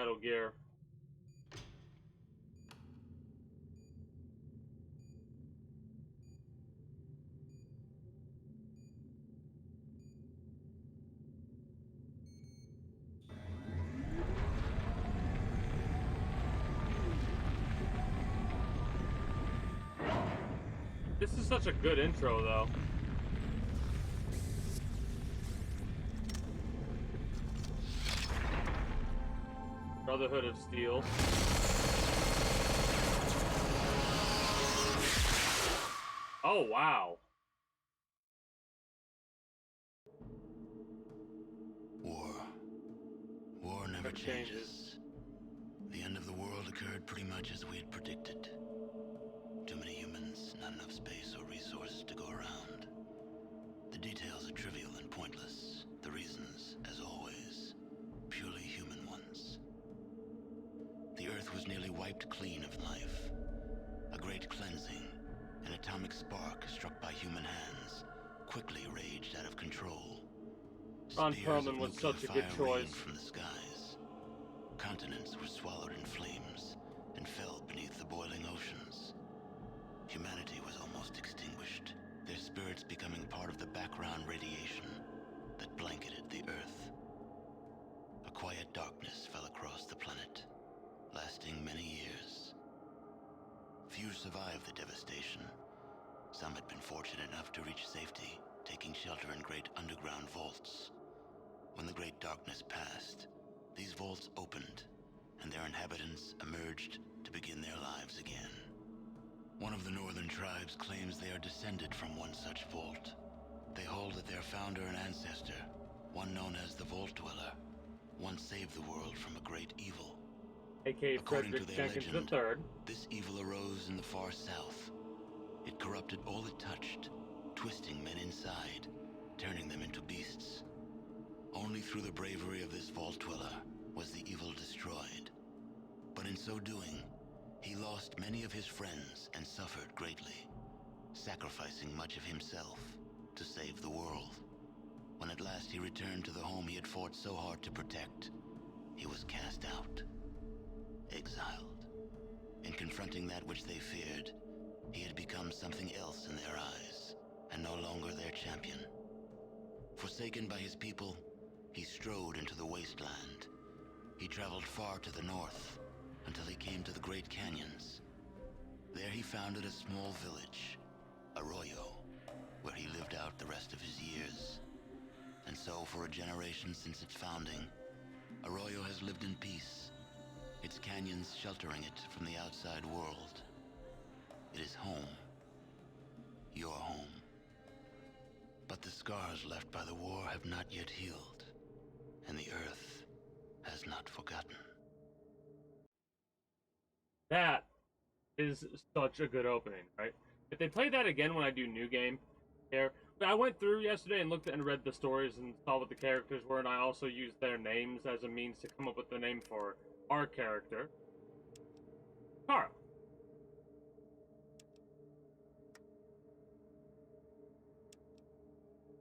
Metal Gear. This is such a good intro, though. Brotherhood of Steel. Oh, wow. War never changes. The end of the world occurred pretty much as we had predicted. Too many humans, not enough space or resources to go around. The details are trivial and pointless. The reasons, as always, purely human ones. The Earth was nearly wiped clean of life. A great cleansing, an atomic spark struck by human hands, quickly raged out of control. Ron Spears Perlman of was nuclear such a fire good choice. rained from the skies. Continents were swallowed in flames and fell beneath the boiling oceans. Humanity was almost extinguished, their spirits becoming part of the background radiation that blanketed the Earth. A quiet darkness fell across the planet, lasting many years. Few survived the devastation. Some had been fortunate enough to reach safety, taking shelter in great underground vaults. When the great darkness passed, these vaults opened, and their inhabitants emerged to begin their lives again. One of the northern tribes claims they are descended from one such vault. They hold that their founder and ancestor, one known as the Vault Dweller, once saved the world from a great evil. A.K.A. According to Frederick their Jenkins legend, III. this evil arose in the far south. It corrupted all it touched, twisting men inside, turning them into beasts. Only through the bravery of this Vault Dweller was the evil destroyed. But in so doing, he lost many of his friends and suffered greatly, sacrificing much of himself to save the world. When at last he returned to the home he had fought so hard to protect, he was cast out, exiled. In confronting that which they feared, he had become something else in their eyes, and no longer their champion. Forsaken by his people, he strode into the wasteland. He traveled far to the north, until he came to the Great Canyons. There he founded a small village, Arroyo, where he lived out the rest of his years. And so, for a generation since its founding, Arroyo has lived in peace, its canyons sheltering it from the outside world. It is home. Your home. But the scars left by the war have not yet healed, and the Earth has not forgotten. That is such a good opening, right? If they play that again when I do New Game here, I went through yesterday and looked and read the stories and saw what the characters were, and I also used their names as a means to come up with the name for our character, Karah.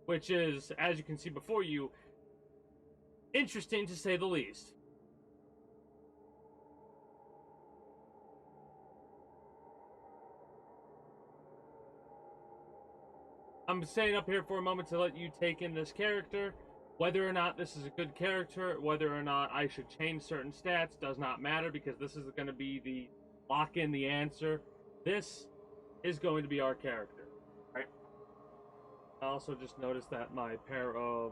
Which is, as you can see before you, interesting to say the least. I'm staying up here for a moment to let you take in this character. Whether or not this is a good character, whether or not I should change certain stats, does not matter, because this is going to be the lock in the answer. This is going to be our character, right? I also just noticed that my pair of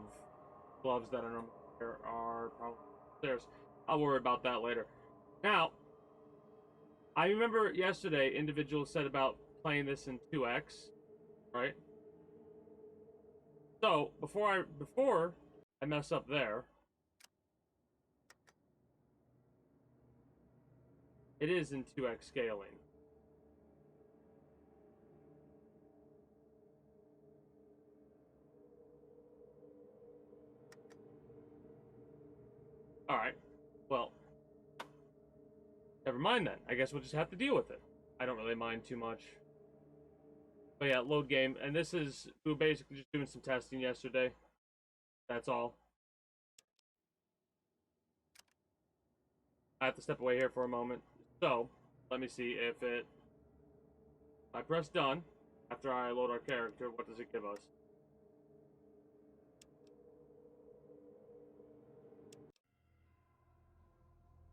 gloves that I normally wear are probably upstairs. I'll worry about that later. Now, I remember yesterday individuals said about playing this in 2x, right? So before I mess up there, it is in 2x scaling. Alright, well, never mind then. I guess we'll just have to deal with it. I don't really mind too much. But yeah, load game. And this is, we were basically just doing some testing yesterday. That's all. I have to step away here for a moment. So, let me see if it... I press done. After I load our character, what does it give us?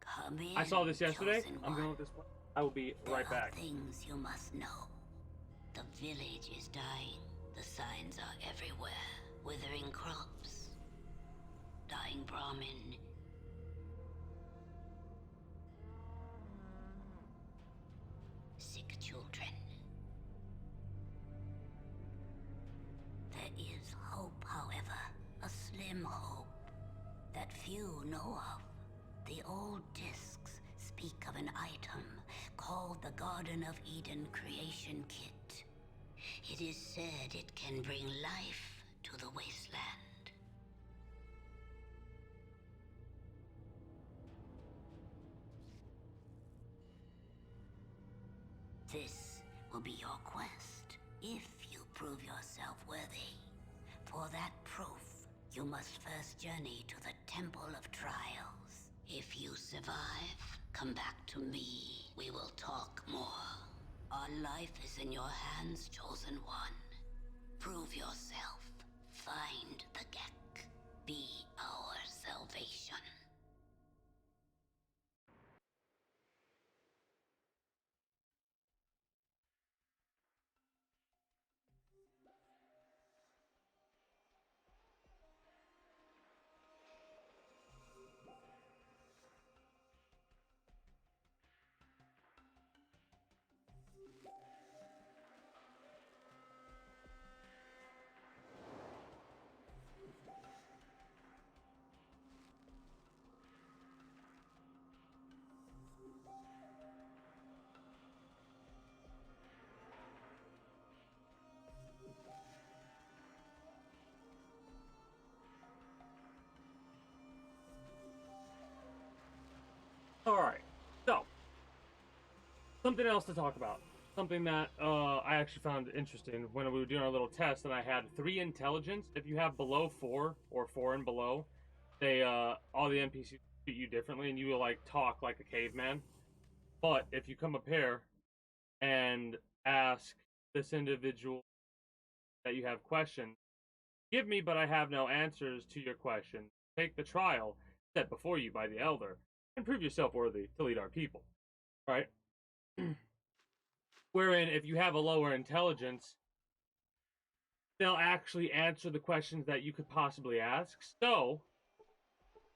Come in, I saw this yesterday. chosen I'm one. going with this one. I will be right There are back. things you must know. The village is dying. The signs are everywhere. Withering crops. Dying Brahmin. Sick children. There is hope, however. A slim hope that few know of. The old discs speak of an item called the Garden of Eden Creation Kit. It is said it can bring life to the wasteland. This will be your quest, if you prove yourself worthy. For that proof, you must first journey to the Temple of Trials. If you survive, come back to me. We will talk more. Our life is in your hands, Chosen One. Prove yourself. Find the Gek. Be our salvation. Alright, so, something else to talk about. Something that I actually found interesting when we were doing our little test, and I had 3 intelligence. If you have below 4, or 4 and below, they, all the NPCs treat you differently, and you will, like, talk like a caveman. But if you come up here and ask this individual that you have questions, give me, but I have no answers to your question. Take the trial set before you by the Elder, and prove yourself worthy to lead our people. Right? Wherein, if you have a lower intelligence, they'll actually answer the questions that you could possibly ask. So,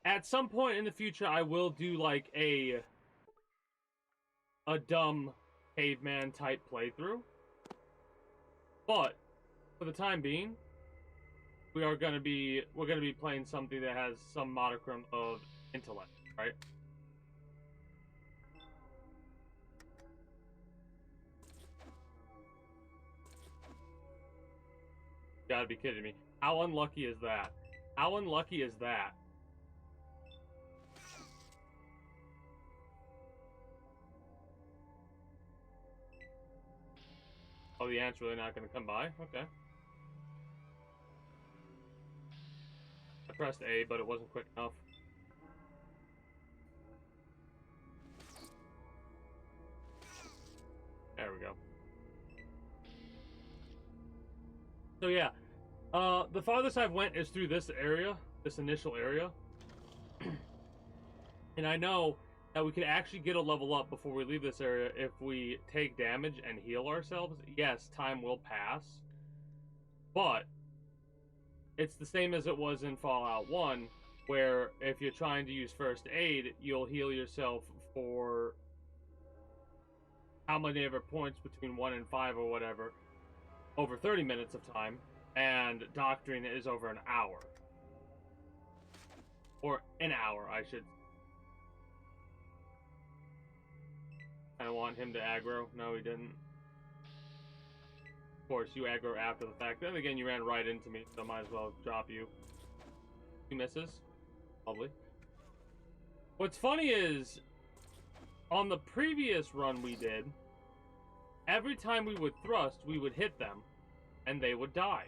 at some point in the future, I will do like a dumb caveman type playthrough. But for the time being, we're gonna be playing something that has some modicum of intellect, right? You gotta be kidding me. How unlucky is that? How unlucky is that? Oh, the ant's really not gonna come by? Okay. I pressed A, but it wasn't quick enough. There we go. So yeah, the farthest I've went is through this area, this initial area. And I know that we could actually get a level up before we leave this area if we take damage and heal ourselves. Yes, time will pass. But it's the same as it was in Fallout 1, where if you're trying to use first aid, you'll heal yourself for how many ever points between 1 and 5 or whatever, over 30 minutes of time, and doctoring is over an hour. Or an hour, I should. I want him to aggro. No, he didn't. Of course, you aggro after the fact. Then again, you ran right into me, so I might as well drop you. He misses. Lovely. What's funny is, on the previous run we did, every time we would thrust, we would hit them, and they would die.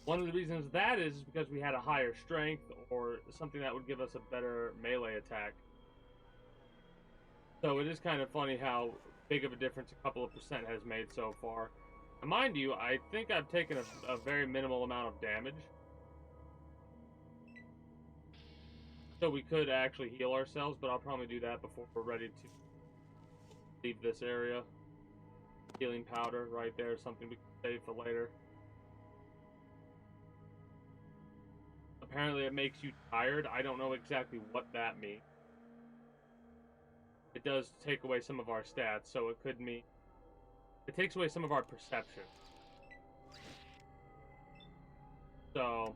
One of the reasons that is because we had a higher strength, or something that would give us a better melee attack. So it is kind of funny how big of a difference a couple of percent has made so far. And mind you, I think I've taken a very minimal amount of damage. So we could actually heal ourselves, but I'll probably do that before we're ready to leave this area. Healing powder right there, something we can save for later. Apparently it makes you tired. I don't know exactly what that means. It does take away some of our stats, so it could mean... It takes away some of our perception. So...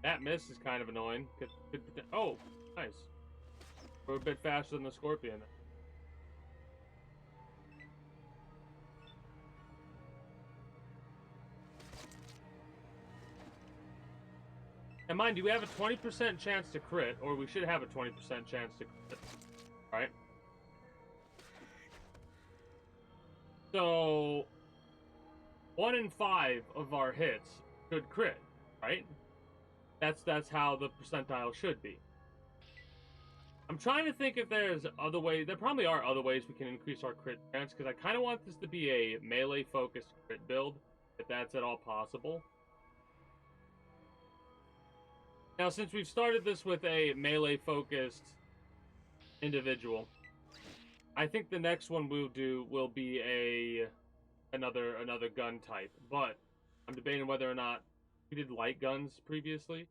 That miss is kind of annoying. Oh, nice. We're a bit faster than the Scorpion. And mind you, we have a 20% chance to crit, or we should have a 20% chance to crit. Right? So, 1 in 5 of our hits could crit, right? That's how the percentile should be. I'm trying to think if there's other ways. There probably are other ways we can increase our crit chance, because I kind of want this to be a melee-focused crit build, if that's at all possible. Now, since we've started this with a melee-focused individual, I think the next one we'll do will be another gun type. But I'm debating whether or not we did light guns previously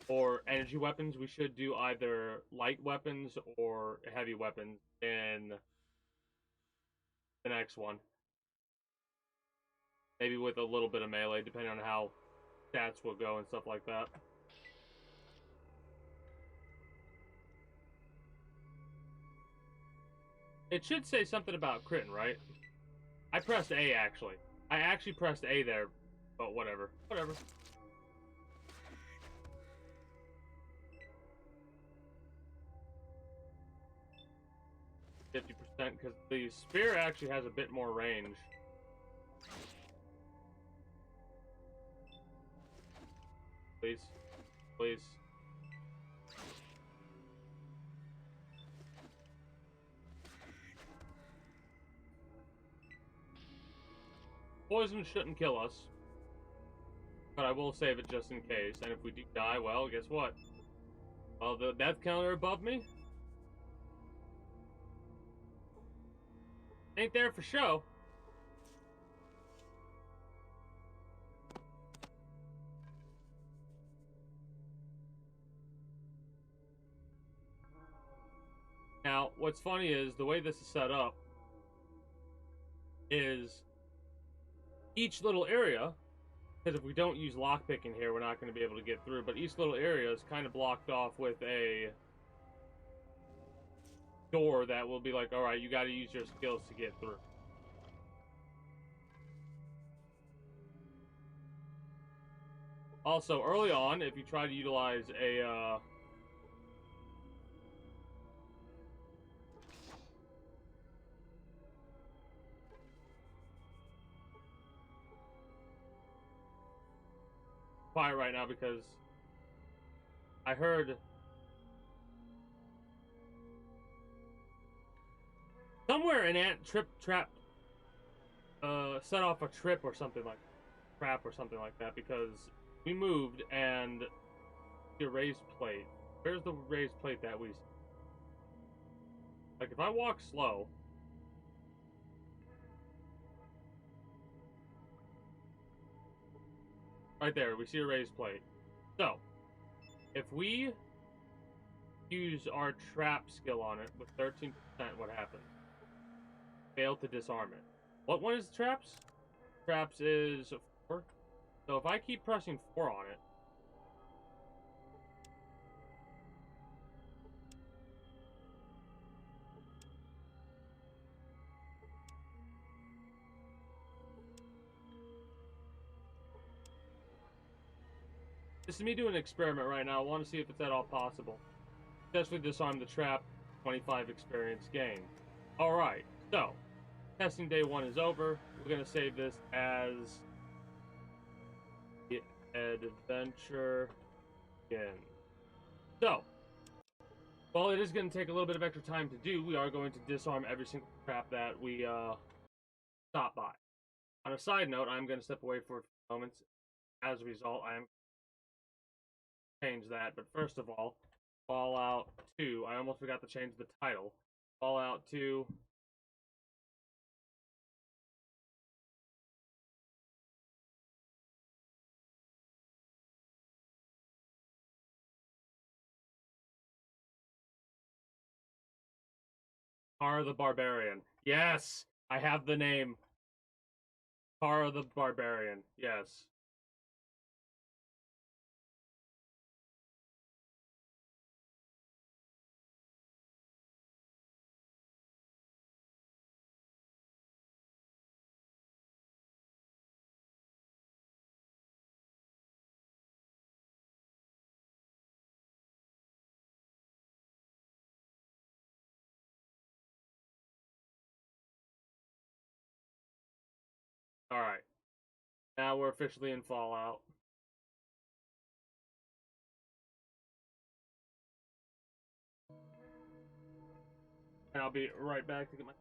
or energy weapons. We should do either light weapons or heavy weapons in the next one. Maybe with a little bit of melee, depending on how stats will go and stuff like that. It should say something about critting, right? I pressed A, actually. I actually pressed A there, but whatever. Whatever. %, because the spear actually has a bit more range. Please. Please. Poison shouldn't kill us, but I will save it just in case. And if we do die, well, guess what? Well, the death counter above me ain't there for show. Now, what's funny is the way this is set up is each little area, because if we don't use lockpicking here, we're not going to be able to get through, but each little area is kind of blocked off with a door that will be like, alright, you got to use your skills to get through. Also, early on, if you try to utilize a quiet right now because I heard somewhere an ant trap set off a trip or something like trap or something like that, because we moved and the raised plate. Where's the raised plate that we... Like, if I walk slow... Right there, we see a raised plate. So, if we use our trap skill on it with 13%, what happens? Fail to disarm it. What one is traps? Traps is 4. So if I keep pressing 4 on it, this is me doing an experiment right now. I want to see if it's at all possible. Successfully disarm the trap, 25 experience gain. Alright, so testing day 1 is over. We're going to save this as the adventure begins. So, while it is going to take a little bit of extra time to do, we are going to disarm every single trap that we stop by. On a side note, I'm going to step away for a few moments. As a result, I am change that. But first of all, Fallout 2. I almost forgot to change the title. Fallout 2. Karah the Barbarian. Yes! I have the name. Karah the Barbarian. Yes. Alright. Now we're officially in Fallout. And I'll be right back to get my...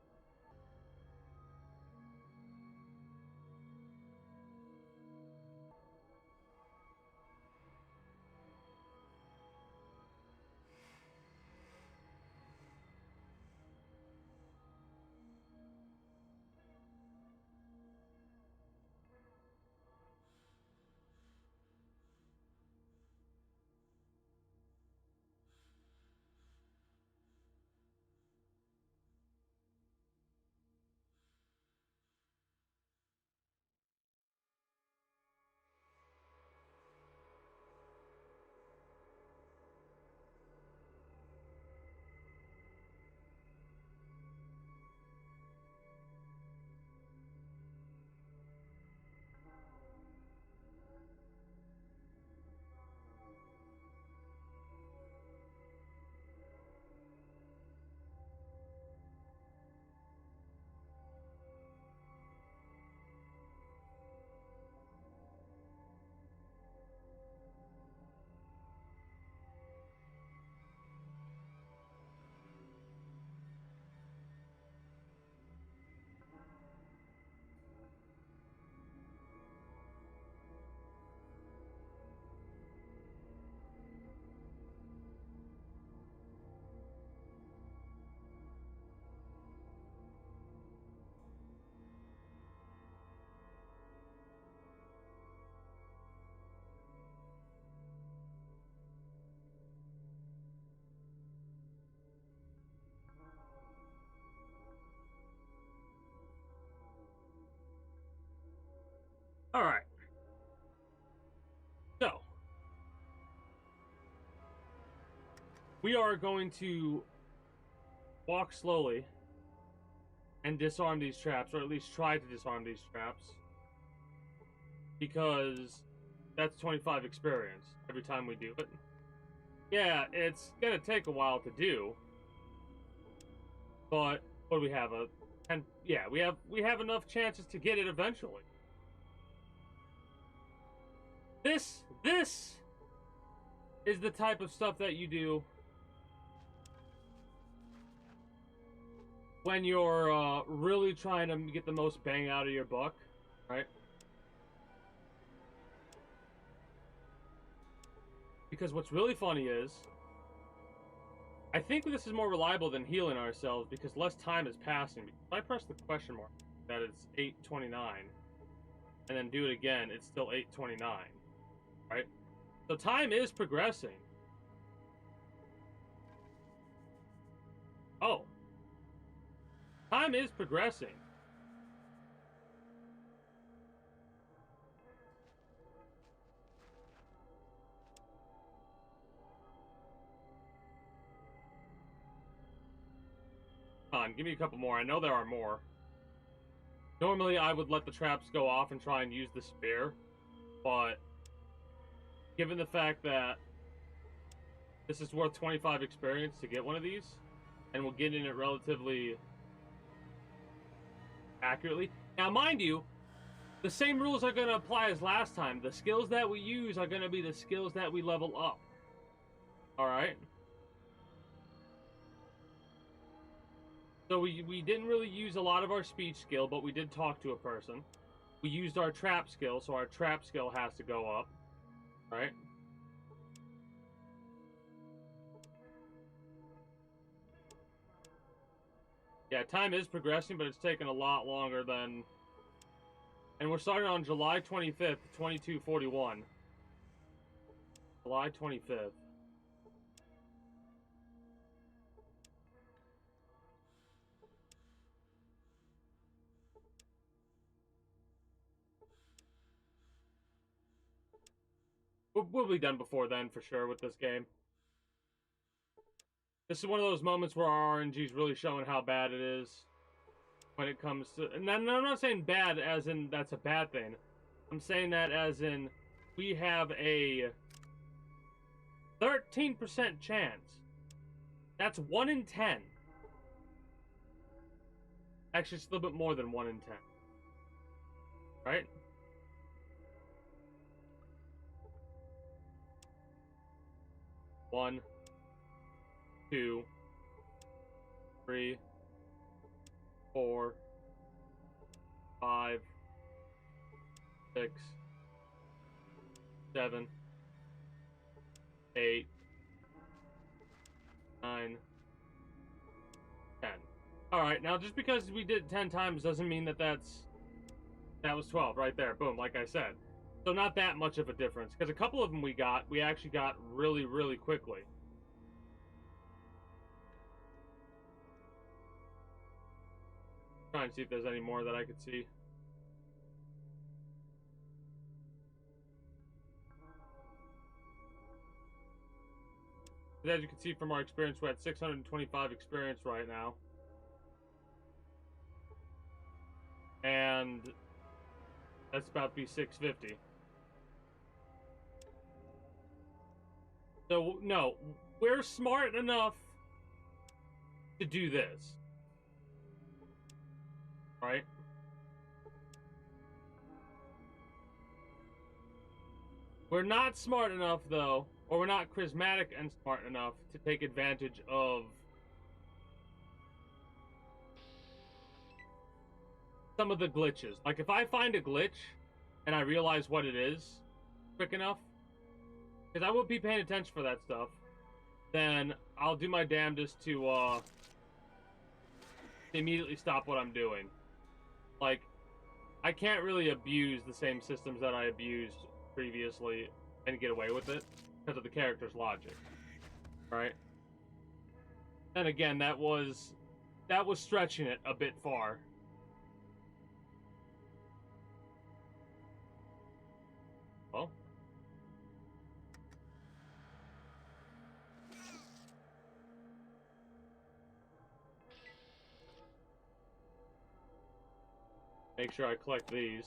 Alright. So, we are going to walk slowly and disarm these traps, or at least try to disarm these traps, because that's 25 experience every time we do it. Yeah, it's gonna take a while to do, but what do we have? Yeah, we have enough chances to get it eventually. This is the type of stuff that you do when you're really trying to get the most bang out of your buck, right? Because what's really funny is, I think this is more reliable than healing ourselves because less time is passing. If I press the question mark, that it's 8:29, and then do it again, it's still 8:29, right? So time is progressing. Oh. Time is progressing. Come on, give me a couple more. I know there are more. Normally, I would let the traps go off and try and use the spear, but given the fact that this is worth 25 experience to get one of these, and we'll get in it relatively accurately. Now, mind you, the same rules are going to apply as last time. The skills that we use are going to be the skills that we level up. Alright. So we didn't really use a lot of our speech skill, but we did talk to a person. We used our trap skill, so our trap skill has to go up. Right? Yeah, time is progressing, but it's taken a lot longer than... And we're starting on July 25th, 2241. July 25th. We'll be done before then, for sure, with this game. This is one of those moments where our RNG is really showing how bad it is when it comes to... And I'm not saying bad as in that's a bad thing. I'm saying that as in we have a 13% chance. That's 1 in 10. Actually, it's a little bit more than 1 in 10. Right? One, 2, 3, 4, 5, 6, 7, 8, 9, 10. Alright, now just because we did it 10 times doesn't mean that that was 12 right there. Boom, like I said. So not that much of a difference, because a couple of them we actually got really, really quickly. Trying to see if there's any more that I could see. As you can see from our experience, we're at 625 experience right now. And that's about to be 650. So, no, we're smart enough to do this. Right? We're not smart enough, though, or we're not charismatic and smart enough to take advantage of some of the glitches. Like, if I find a glitch and I realize what it is quick enough, because I will be paying attention for that stuff, then I'll do my damnedest to immediately stop what I'm doing. Like, I can't really abuse the same systems that I abused previously and get away with it because of the character's logic, right? And again, that was stretching it a bit far. Well, make sure I collect these.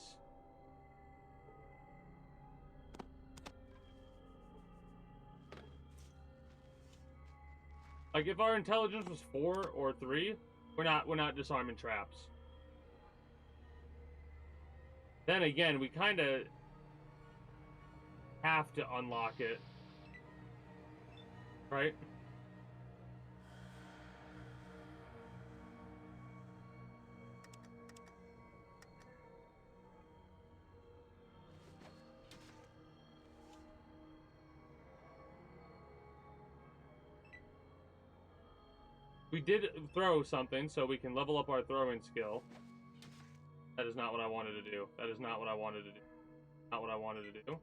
Like, if our intelligence was 4 or 3, we're not disarming traps. Then again, we kind of have to unlock it, right? We did throw something, so we can level up our throwing skill. That is not what I wanted to do. That is not what I wanted to do. Not what I wanted to do.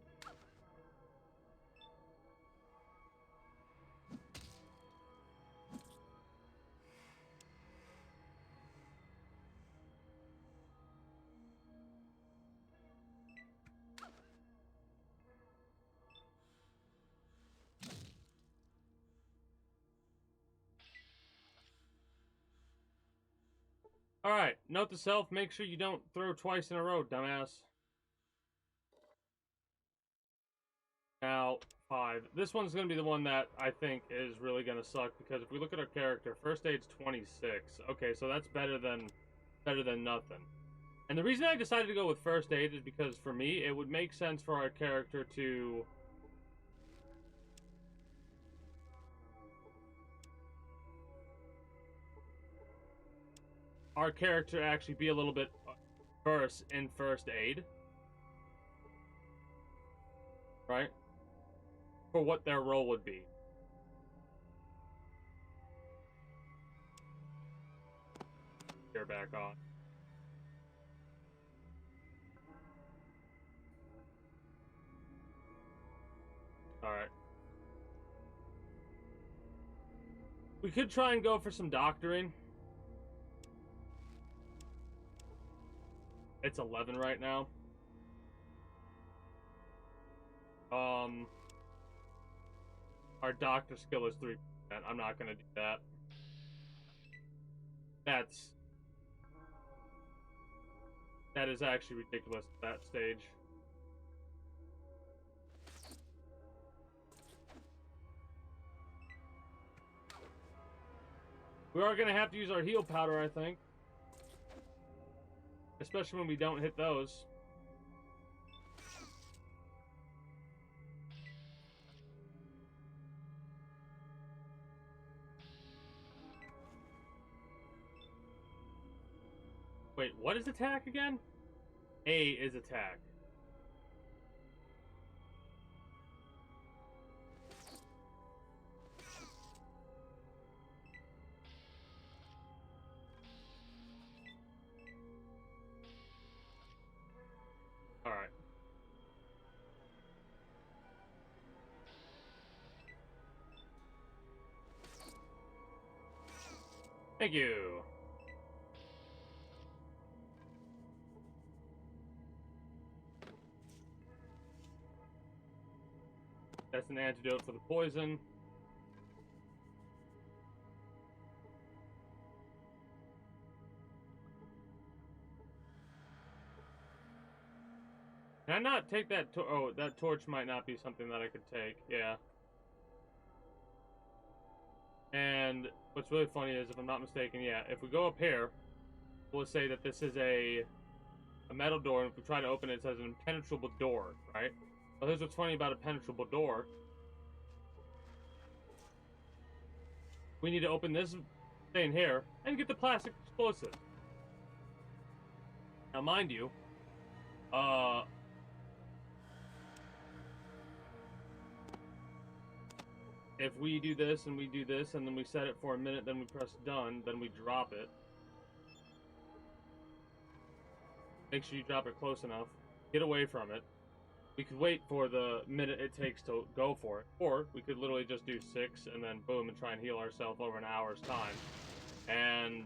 Alright, note to self, make sure you don't throw twice in a row, dumbass. Now, 5. This one's going to be the one that I think is really going to suck, because if we look at our character, first aid's 26. Okay, so that's better than nothing. And the reason I decided to go with first aid is because, for me, it would make sense for our character to our character actually be a little bit versed in first aid, right? For what their role would be. Gear back on. Alright. We could try and go for some doctoring. It's 11 right now. Our doctor skill is 3%. I'm not gonna do that. That is actually ridiculous at that stage. We are gonna have to use our heal powder, I think. Especially when we don't hit those. Wait, what is attack again? A is attack. Alright. Thank you. That's an antidote for the poison. Can I not take that oh, that torch might not be something that I could take. Yeah. And what's really funny is, if I'm not mistaken, yeah, if we go up here, we'll say that this is a metal door, and if we try to open it, it says an impenetrable door, right? Well, here's what's funny about a penetrable door. We need to open this thing here and get the plastic explosive. Now, mind you, if we do this and we do this and then we set it for a minute, then we press done, then we drop it. Make sure you drop it close enough. Get away from it. We could wait for the minute it takes to go for it. Or we could literally just do 6 and then boom and try and heal ourselves over an hour's time. And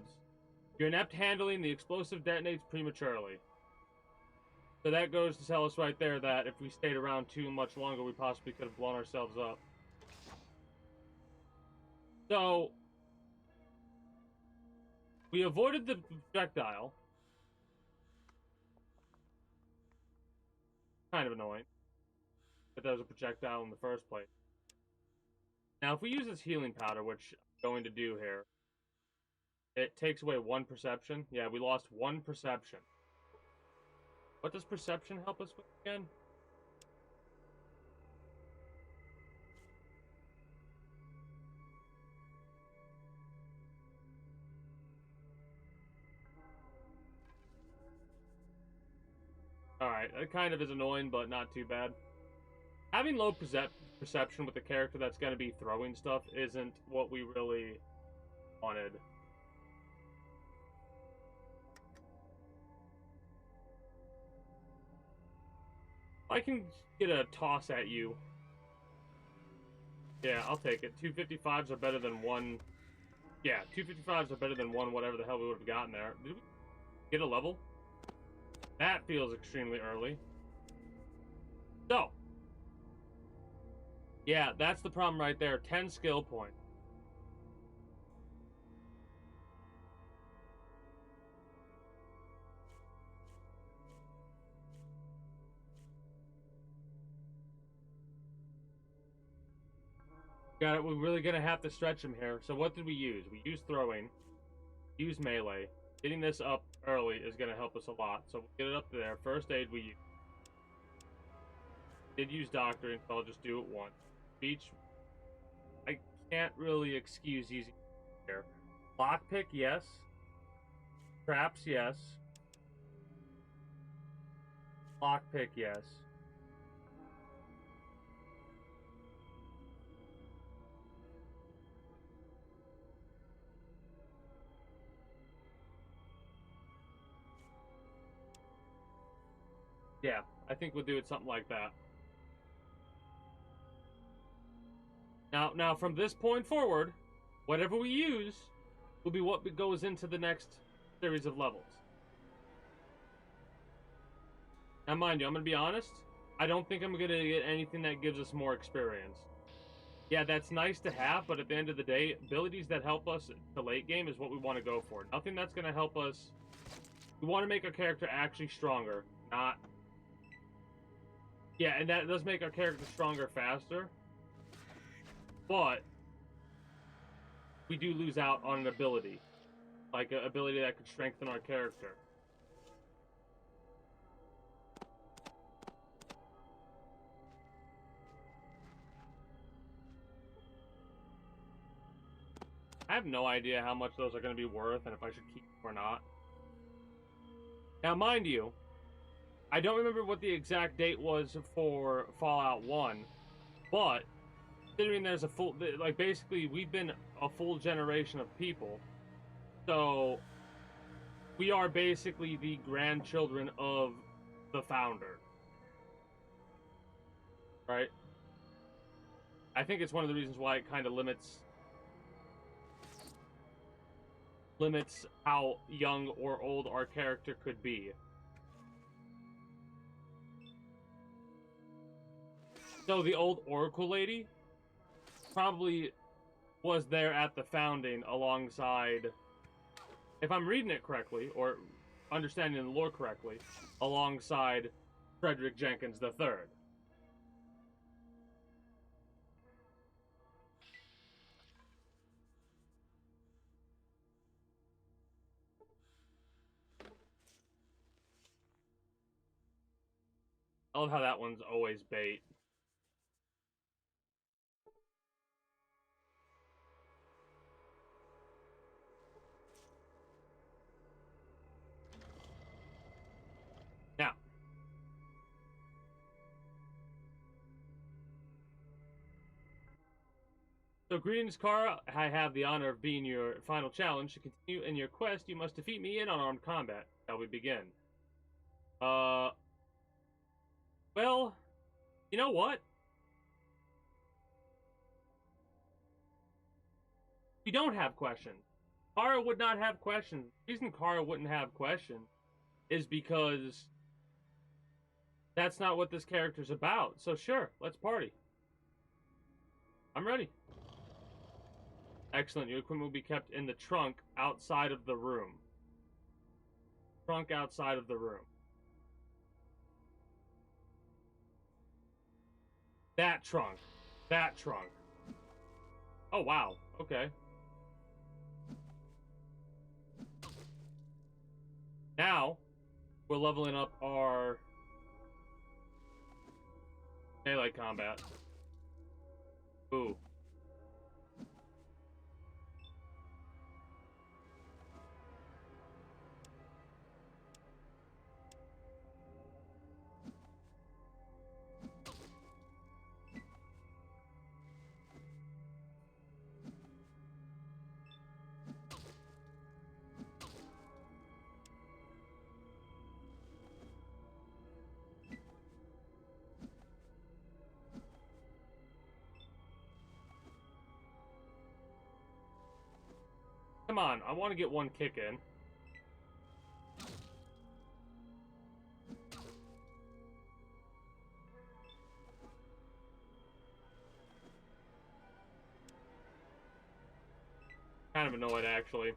if you're inept handling, the explosive detonates prematurely. So that goes to tell us right there that if we stayed around too much longer, we possibly could have blown ourselves up. So, we avoided the projectile. Kind of annoying that there was a projectile in the first place. Now, if we use this healing powder, which I'm going to do here, it takes away 1 perception. Yeah, we lost 1 perception. What does perception help us with again? Alright, that kind of is annoying, but not too bad. Having low perception with a character that's going to be throwing stuff isn't what we really wanted. I can get a toss at you. Yeah, I'll take it. 255s are better than 1... Yeah, 255s are better than 1 whatever the hell we would have gotten there. Did we get a level? That feels extremely early. So. Yeah, that's the problem right there. 10 skill points. Got it. We're really going to have to stretch him here. So what did we use? We used throwing. Use melee. Getting this up early is going to help us a lot. So we'll get it up there. First aid we did use doctoring, so I'll just do it once. Speech. I can't really excuse using here. Lockpick, yes. Traps, yes. Lockpick, yes. Yeah, I think we'll do it something like that. Now, from this point forward, whatever we use will be what goes into the next series of levels. Now, mind you, I'm going to be honest. I don't think I'm going to get anything that gives us more experience. Yeah, that's nice to have, but at the end of the day, abilities that help us the late game is what we want to go for. Nothing that's going to help us. We want to make our character actually stronger, not... Yeah, and that does make our character stronger faster. But we do lose out on an ability. Like an ability that could strengthen our character. I have no idea how much those are going to be worth and if I should keep them or not. Now, mind you, I don't remember what the exact date was for Fallout 1, but considering there's a full, like, basically, we've been a full generation of people, so we are basically the grandchildren of the founder, right? I think it's one of the reasons why it kind of limits how young or old our character could be. So the old Oracle lady probably was there at the founding alongside, if I'm reading it correctly, or understanding the lore correctly, alongside Frederick Jenkins III. I love how that one's always bait. Now, so greetings, Karah. I have the honor of being your final challenge. To continue in your quest, you must defeat me in unarmed combat. Shall we begin? Well, you know what? We don't have questions. Karah would not have questions. The reason Karah wouldn't have questions is because that's not what this character's about. So sure, let's party. I'm ready. Excellent. Your equipment will be kept in the trunk outside of the room. Trunk outside of the room. That trunk. That trunk. Oh, wow. Okay. Now, we're leveling up our melee combat. Ooh. Come on, I want to get one kick in. Kind of annoyed, actually.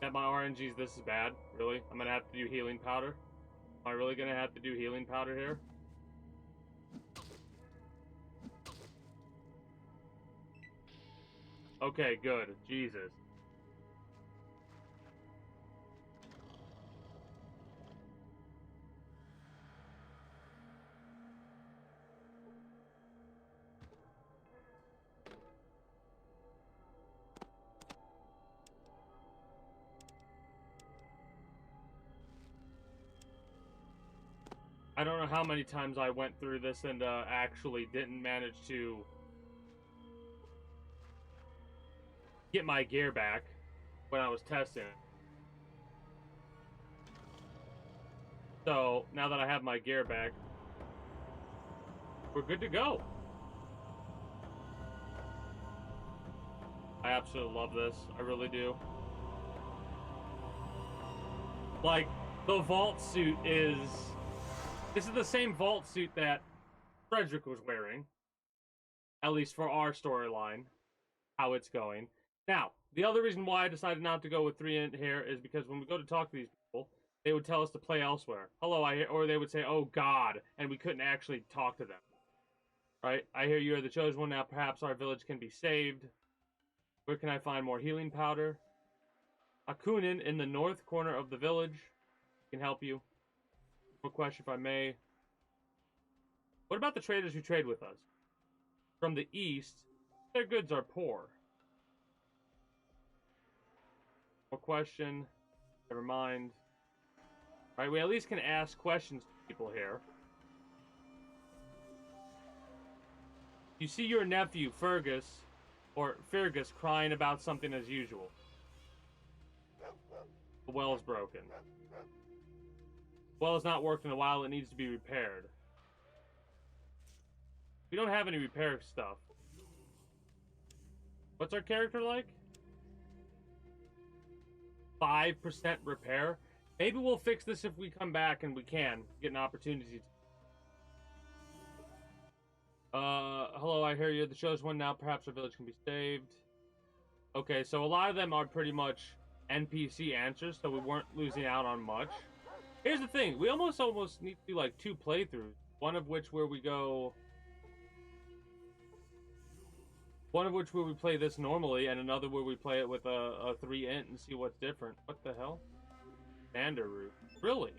That my RNG's this is bad. Really? I'm gonna have to do healing powder? Am I really gonna have to do healing powder here? Okay, good. Jesus. I don't know how many times I went through this and actually didn't manage to get my gear back when I was testing it. So, now that I have my gear back, we're good to go. I absolutely love this. I really do. Like, the vault suit is... This is the same vault suit that Frederick was wearing. At least for our storyline. How it's going. Now, the other reason why I decided not to go with 3-int here is because when we go to talk to these people, they would tell us to play elsewhere. Hello, I hear, or they would say, oh God, and we couldn't actually talk to them. Right? I hear you are the chosen one. Now perhaps our village can be saved. Where can I find more healing powder? Akunin in the north corner of the village can help you. More question, if I may. What about the traders who trade with us? From the east, their goods are poor. More question. Never mind. All right, we at least can ask questions to people here. You see your nephew, Fergus, crying about something as usual. The well is broken. The well has not worked in a while. It needs to be repaired. We don't have any repair stuff. What's our character like? 5% repair? Maybe we'll fix this if we come back and we can get an opportunity to. Hello, I hear you're the chosen one now. Perhaps our village can be saved. Okay, so a lot of them are pretty much NPC answers, so we weren't losing out on much. Here's the thing. We almost need to do like 2 playthroughs. One of which where we play this normally, and another where we play it with a 3-int and see what's different. What the hell? Standard route. Really?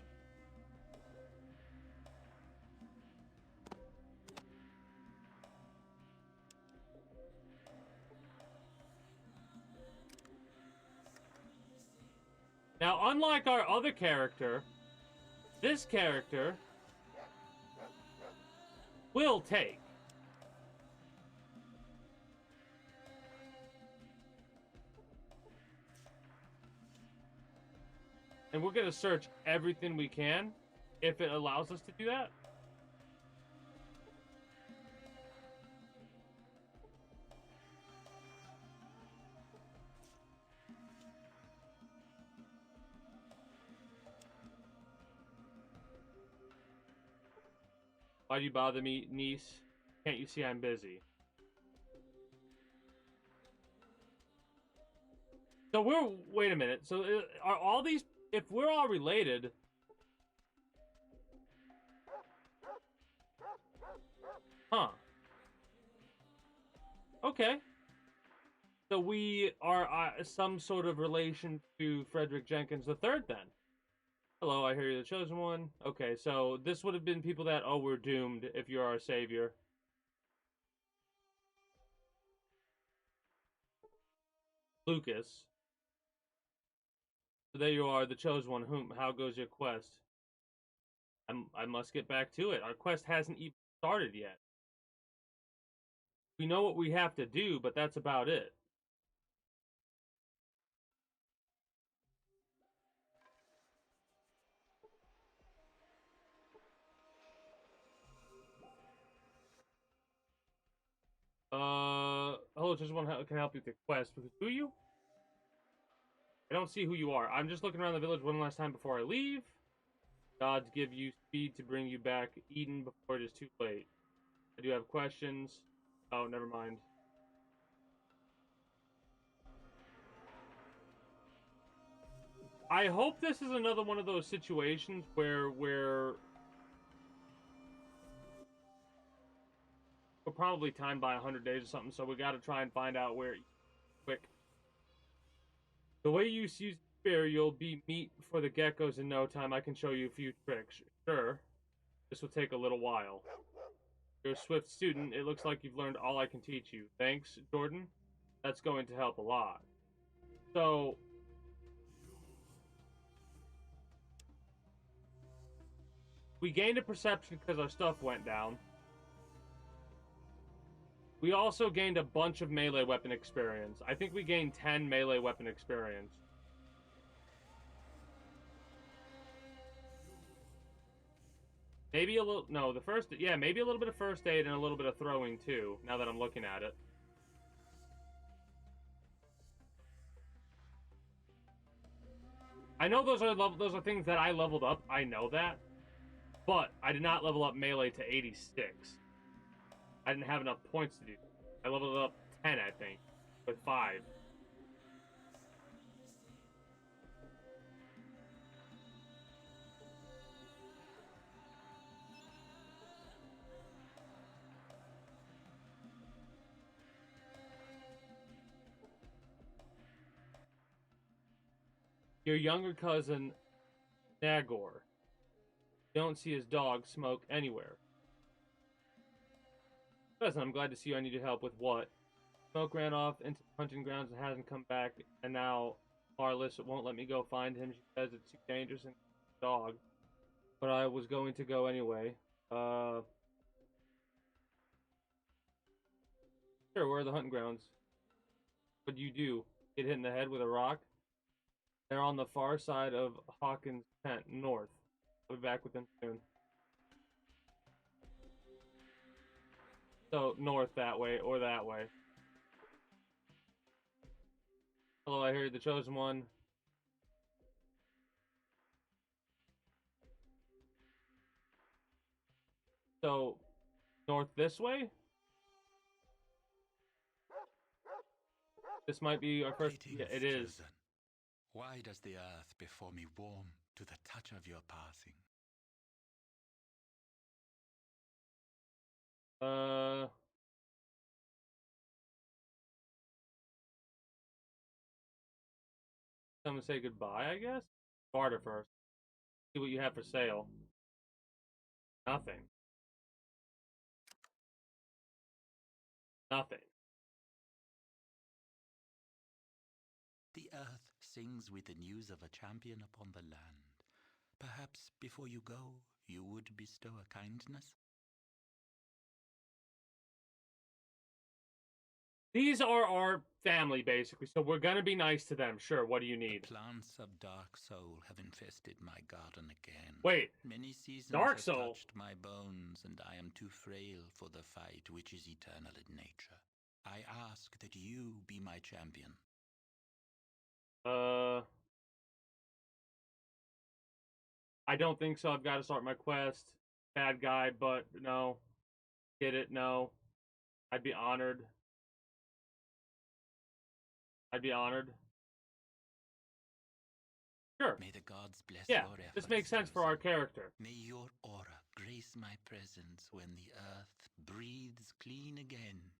Now, unlike our other character, this character will take. And we're going to search everything we can, if it allows us to do that. Why do you bother me, niece? Can't you see I'm busy? So wait a minute. So are all these, if we're all related, huh? Okay. So we are some sort of relation to Frederick Jenkins III then. Hello, I hear you're the chosen one. Okay, so this would have been people that, oh, we're doomed if you're our savior. Lucas. So there you are, the chosen one. How goes your quest? I must get back to it. Our quest hasn't even started yet. We know what we have to do, but that's about it. Hello, just one can help you with the quest. Who are you? I don't see who you are. I'm just looking around the village one last time before I leave. Gods give you speed to bring you back Eden before it is too late. I do have questions. Oh, never mind. I hope this is another one of those situations where we're probably timed by 100 days or something, so we gotta try and find out where quick. The way you use spear, you'll be meat for the geckos in no time. I can show you a few tricks. Sure. This will take a little while. You're a swift student. It looks like you've learned all I can teach you. Thanks, Jordan. That's going to help a lot. So... We gained a perception because our stuff went down. We also gained a bunch of melee weapon experience. I think we gained 10 melee weapon experience. Maybe a little... No, the first... Yeah, maybe a little bit of first aid and a little bit of throwing, too, now that I'm looking at it. I know those are things that I leveled up. I know that. But I did not level up melee to 86. I didn't have enough points to do that. I leveled it up 10, I think, with 5. Your younger cousin, Nagor. You don't see his dog Smoke anywhere. Cousin, I'm glad to see you. I need your help with what? Smoke ran off into the hunting grounds and hasn't come back, and now Marlis won't let me go find him. She says it's too dangerous and dog. But I was going to go anyway. Sure, where are the hunting grounds? What'd you do? Get hit in the head with a rock? They're on the far side of Hawkins' tent, north. I'll be back with them soon. So, north that way, or that way. Hello, I hear the Chosen One. So, north this way? This might be our first... Yeah, it is. Chosen. Why does the earth before me warm to the touch of your passing? Come and say goodbye, I guess? Barter first. See what you have for sale. Nothing. Nothing. The earth sings with the news of a champion upon the land. Perhaps before you go, you would bestow a kindness? These are our family, basically, so we're gonna be nice to them. Sure, what do you need? The plants of Dark Soul have infested my garden again. Wait, many seasons Dark have Soul? touched my bones, and I am too frail for the fight which is eternal in nature. I ask that you be my champion. I don't think so. I've got to start my quest. Bad guy, but no. Get it? No. I'd be honored. I'd be honored. Sure. May the gods bless Yeah, your efforts. this makes sense for our character. May your aura grace my presence when the earth breathes clean again.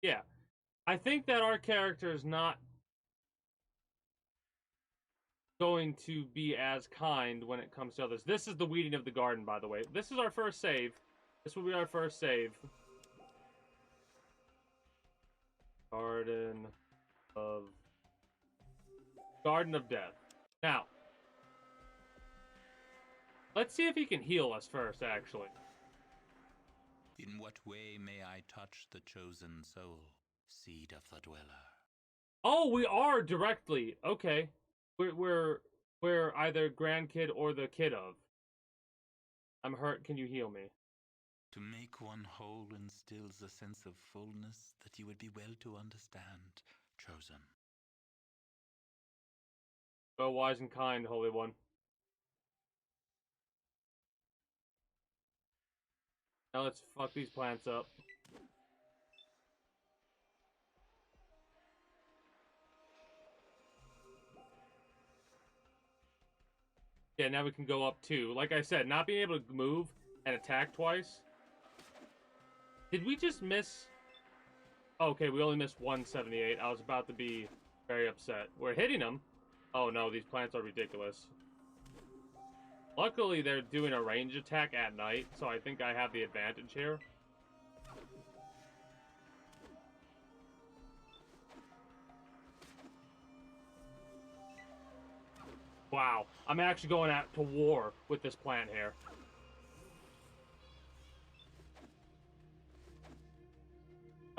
Yeah. I think that our character is not going to be as kind when it comes to others. This is the weeding of the garden, by the way. This is our first save. This will be our first save. Garden of Death. Now, let's see if he can heal us first, actually. In what way may I touch the chosen soul, seed of the dweller? Oh, we are directly. Okay. We're either grandkid or the kid of. I'm hurt. Can you heal me? To make one whole instills a sense of fullness that you would be well to understand, chosen. Go wise and kind, Holy One. Now let's fuck these plants up. Yeah, now we can go up too. Like I said, not being able to move and attack twice. Did we just miss? Okay, we only missed 178. I was about to be very upset. We're hitting them. Oh no, these plants are ridiculous. Luckily, they're doing a range attack at night, so I think I have the advantage here. Wow, I'm actually going out to war with this plant here.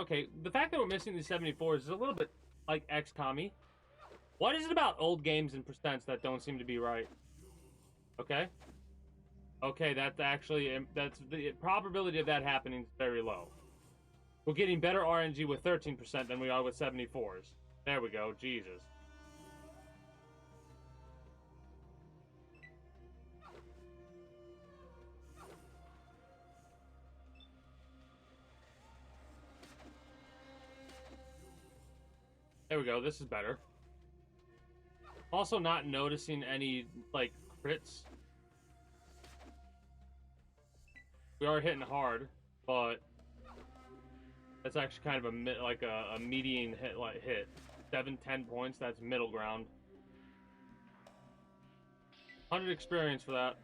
Okay, the fact that we're missing these 74s is a little bit like XCOM-y. What is it about old games and percents that don't seem to be right? Okay. Okay, that's actually, that's the probability of that happening is very low. We're getting better RNG with 13% than we are with 74s. There we go, Jesus. There we go, this is better. Also not noticing any, like, crits. We are hitting hard, but that's actually kind of a median hit. 7-10 points, that's middle ground. 100 experience for that.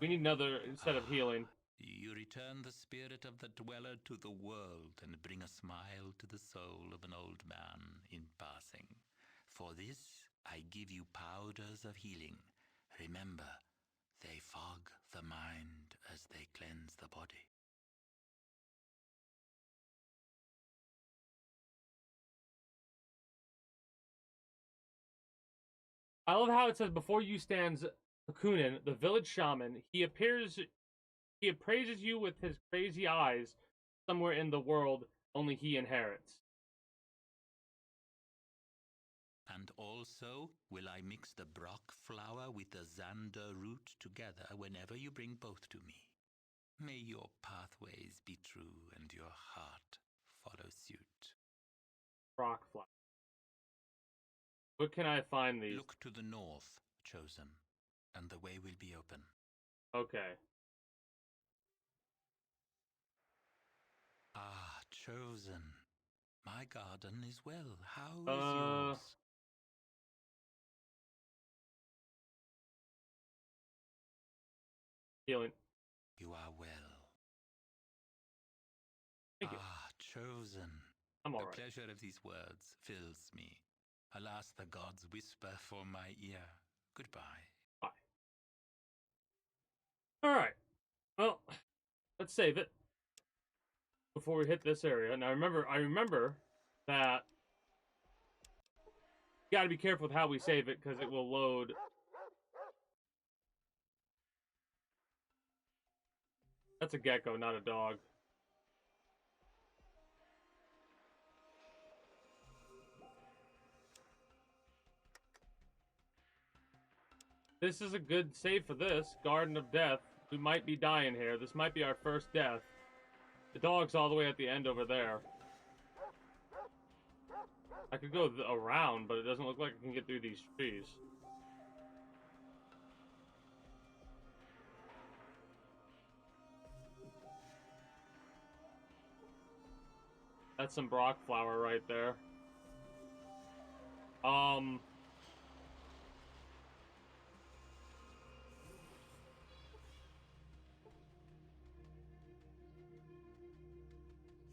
We need another set of healing. You return the spirit of the dweller to the world and bring a smile to the soul of an old man in passing. For this, I give you powders of healing. Remember, they fog the mind as they cleanse the body. I love how it says before you stands Hakunin, the village shaman. He appraises you with his crazy eyes. Somewhere in the world, only he inherits. And also, will I mix the Brock flower with the Xander root together whenever you bring both to me. May your pathways be true and your heart follow suit. Rock fly. Where can I find these? Look to the north, Chosen, and the way will be open. Okay. Ah, Chosen. My garden is well. How is yours? Healing. You are well. Thank you. Ah, Chosen. I'm The alright. pleasure of these words fills me. Alas, the gods whisper for my ear. Goodbye. Bye. Alright. Well, let's save it before we hit this area. Now I remember that you gotta be careful with how we save it because it will load. That's a gecko, not a dog. This is a good save for this. Garden of Death. We might be dying here. This might be our first death. The dog's all the way at the end over there. I could go around, but it doesn't look like I can get through these trees. That's some Brock flower right there.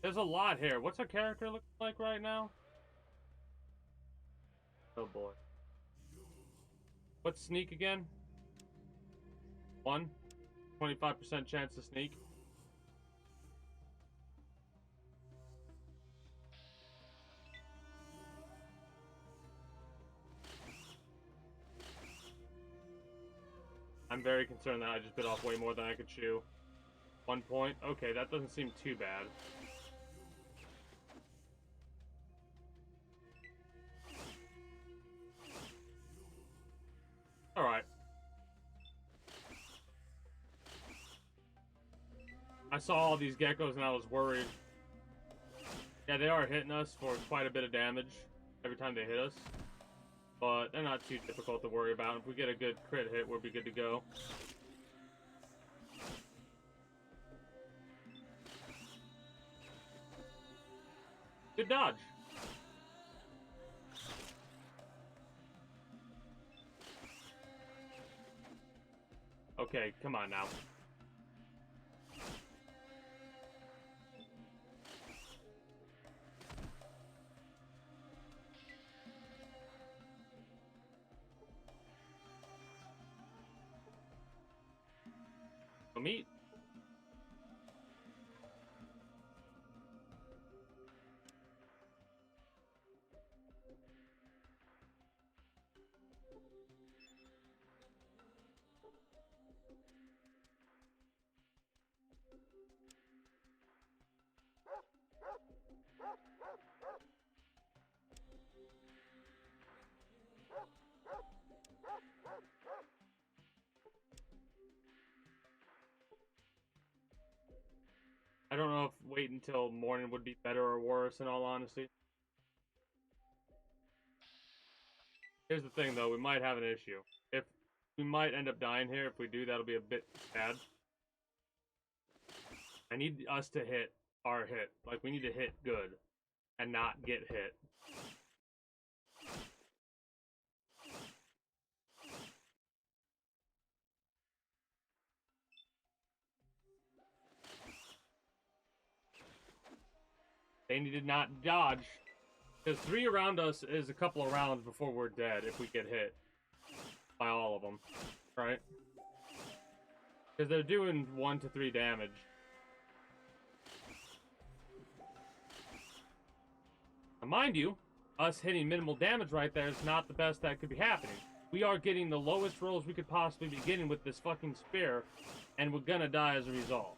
There's a lot here. What's our character look like right now? Oh boy. What's sneak again? 1. 25% chance to sneak. I'm very concerned that I just bit off way more than I could chew. 1 point. Okay, that doesn't seem too bad. Alright. I saw all these geckos and I was worried. Yeah, they are hitting us for quite a bit of damage every time they hit us. But they're not too difficult to worry about. If we get a good crit hit, we'll be good to go. Good dodge. Okay, come on now. Meat. I don't know if waiting until morning would be better or worse, in all honesty. Here's the thing, though. We might have an issue. If we might end up dying here. If we do, that'll be a bit bad. I need us to hit our hit. Like, we need to hit good and not get hit. They did not dodge. Because 3 around us is a couple of rounds before we're dead if we get hit by all of them, right? Because they're doing 1 to 3 damage. Now, mind you, us hitting minimal damage right there is not the best that could be happening. We are getting the lowest rolls we could possibly be getting with this fucking spear, and we're gonna die as a result.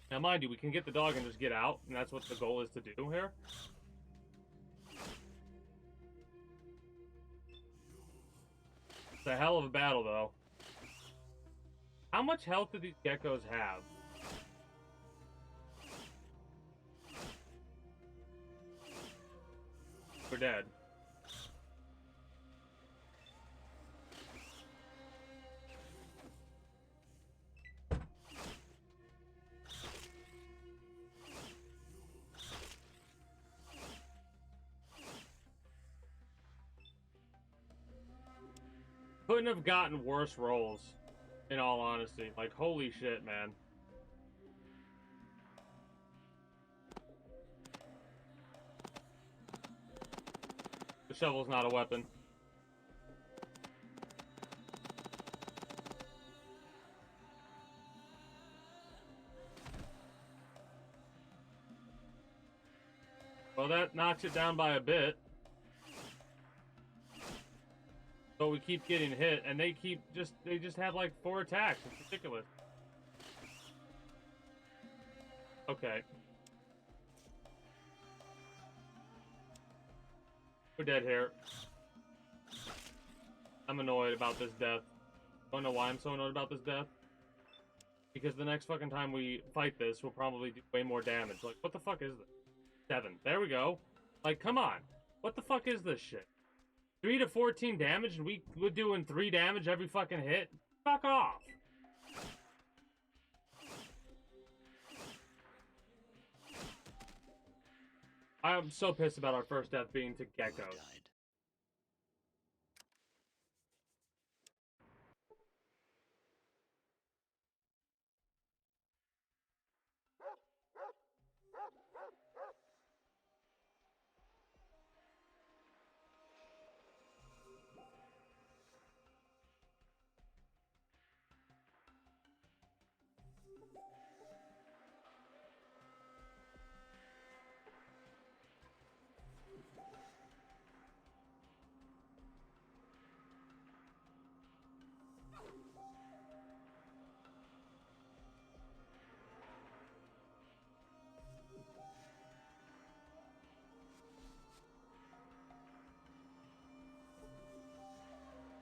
Now, mind you, we can get the dog and just get out, and that's what the goal is to do here. It's a hell of a battle, though. How much health do these geckos have? We're dead. Couldn't have gotten worse rolls, in all honesty. Like, holy shit, man. The shovel's not a weapon. Well, that knocks it down by a bit. But we keep getting hit, and they just have like 4 attacks. It's ridiculous. Okay. We're dead here. I'm annoyed about this death. Don't know why I'm so annoyed about this death. Because the next fucking time we fight this, we'll probably do way more damage. Like, what the fuck is this? 7. There we go. Like, come on. What the fuck is this shit? 3 to 14 damage, and we're doing 3 damage every fucking hit? Fuck off. I'm so pissed about our first death being to geckos.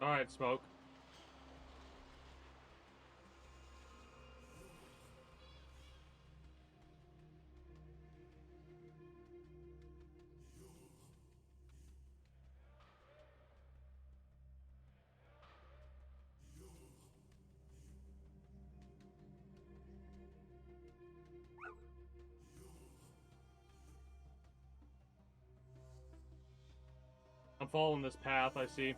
Alright, Smoke. Don't fall in this path, I see.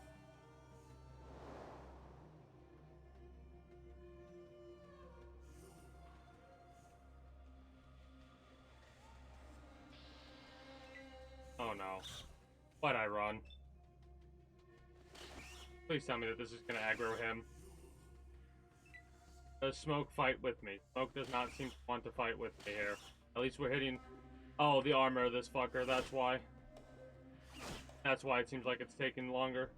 Oh no. Why'd I run? Please tell me that this is gonna aggro him. Does Smoke fight with me? Smoke does not seem to want to fight with me here. At least we're hitting... Oh, the armor of this fucker, that's why. That's why it seems like it's taking longer.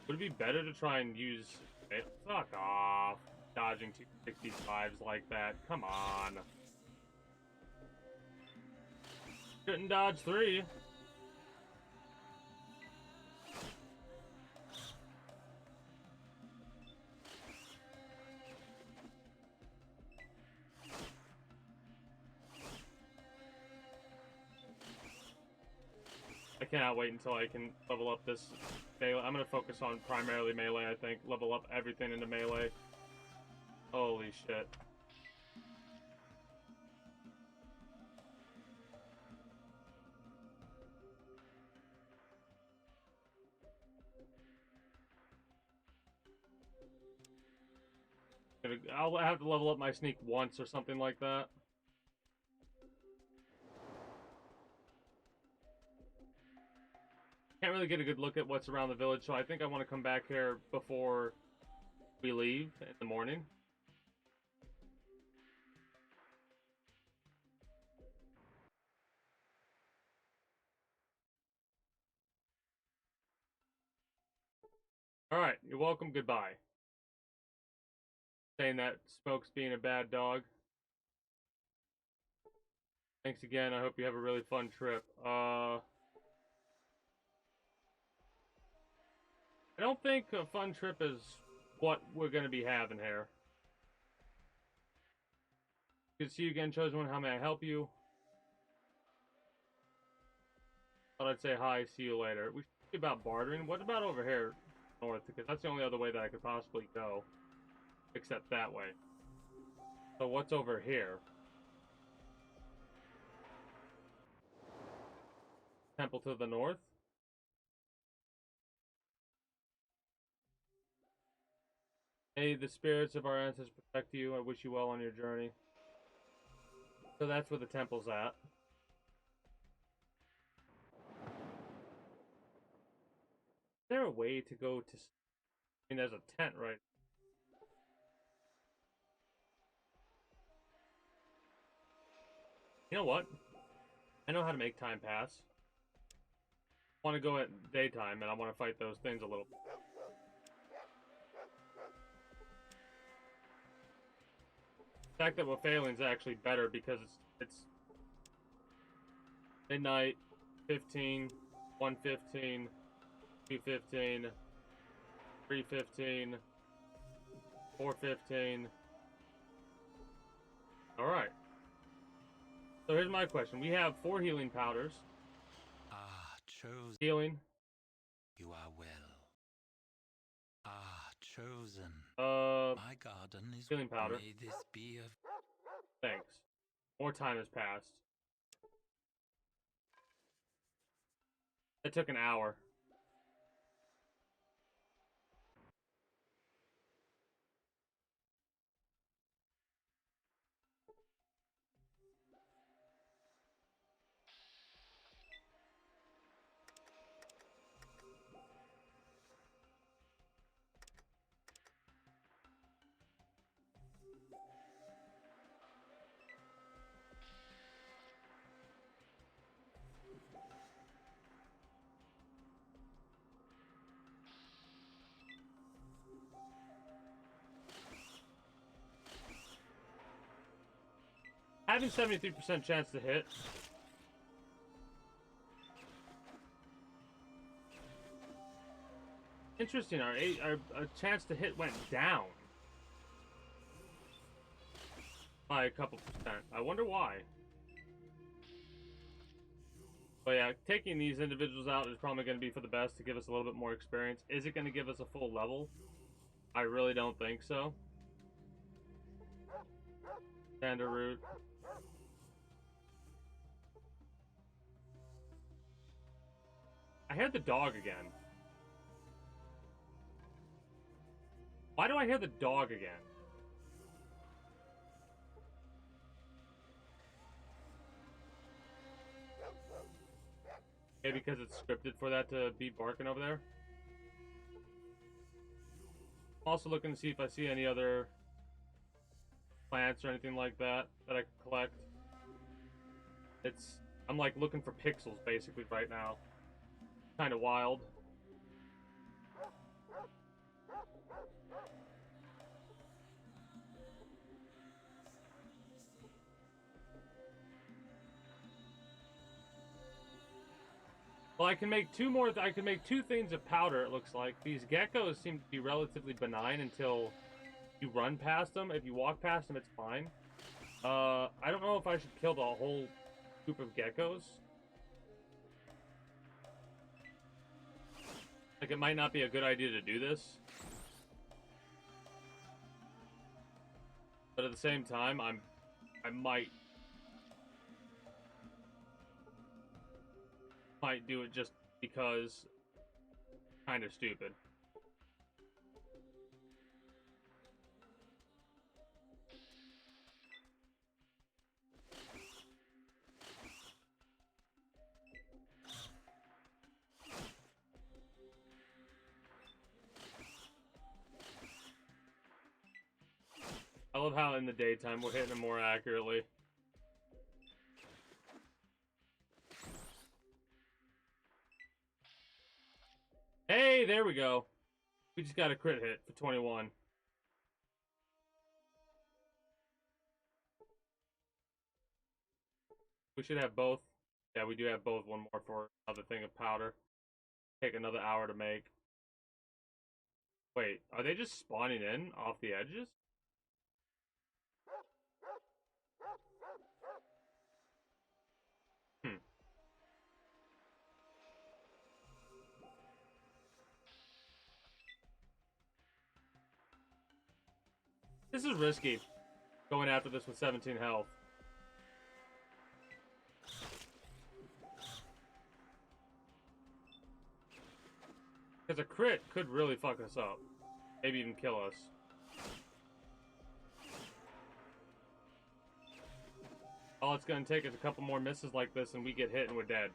Would it be better to try and use... Fuck off. Dodging 265s like that. Come on. Shouldn't dodge 3. I cannot wait until I can level up this melee. I'm gonna focus on primarily melee, I think. Level up everything into melee. Holy shit. I'll have to level up my sneak once or something like that. Can't really get a good look at what's around the village, so I think I want to come back here before we leave in the morning. Alright, you're welcome, goodbye. Saying that Smoke's being a bad dog. Thanks again, I hope you have a really fun trip. I don't think a fun trip is what we're going to be having here. Good to see you again, Chosen One. How may I help you? Thought I'd say hi, see you later. We should think about bartering. What about over here north? Because that's the only other way that I could possibly go. Except that way. So what's over here? Temple to the north? May the spirits of our ancestors protect you. I wish you well on your journey. So that's where the temple's at. Is there a way to go to... I mean, there's a tent right... You know what? I know how to make time pass. I want to go at daytime, and I want to fight those things a little. The fact that we're failing is actually better because it's midnight, 15, 1:15, 2:15, 3:15, 4:15. All right. So here's my question. We have 4 healing powders. Ah, chosen. Healing. You are well. Ah, chosen. My garden is healing powder. May this be of... Thanks. More time has passed. It took an hour. Having 73% chance to hit. Interesting, our chance to hit went down by a couple percent. I wonder why. But yeah, taking these individuals out is probably going to be for the best to give us a little bit more experience. Is it going to give us a full level? I really don't think so. Panda root. I heard the dog again. Why do I hear the dog again? Maybe because it's scripted for that to be barking over there. I'm also looking to see if I see any other plants or anything like that that I can collect. I'm like looking for pixels basically right now. Kind of wild. Well, I can make I can make two things of powder, it looks like. These geckos seem to be relatively benign until you run past them. If you walk past them, it's fine. I don't know if I should kill the whole group of geckos. Like, it might not be a good idea to do this. But at the same time, I might do it just because kind of stupid. I love how in the daytime we're hitting them more accurately. Hey, there we go. We just got a crit hit for 21. We should have both. Yeah, we do have both. One more for another thing of powder. Take another hour to make. Wait, are they just spawning in off the edges? Hmm. This is risky. Going after this with 17 health. Because a crit could really fuck us up. Maybe even kill us. All it's going to take is a couple more misses like this and we get hit and we're dead.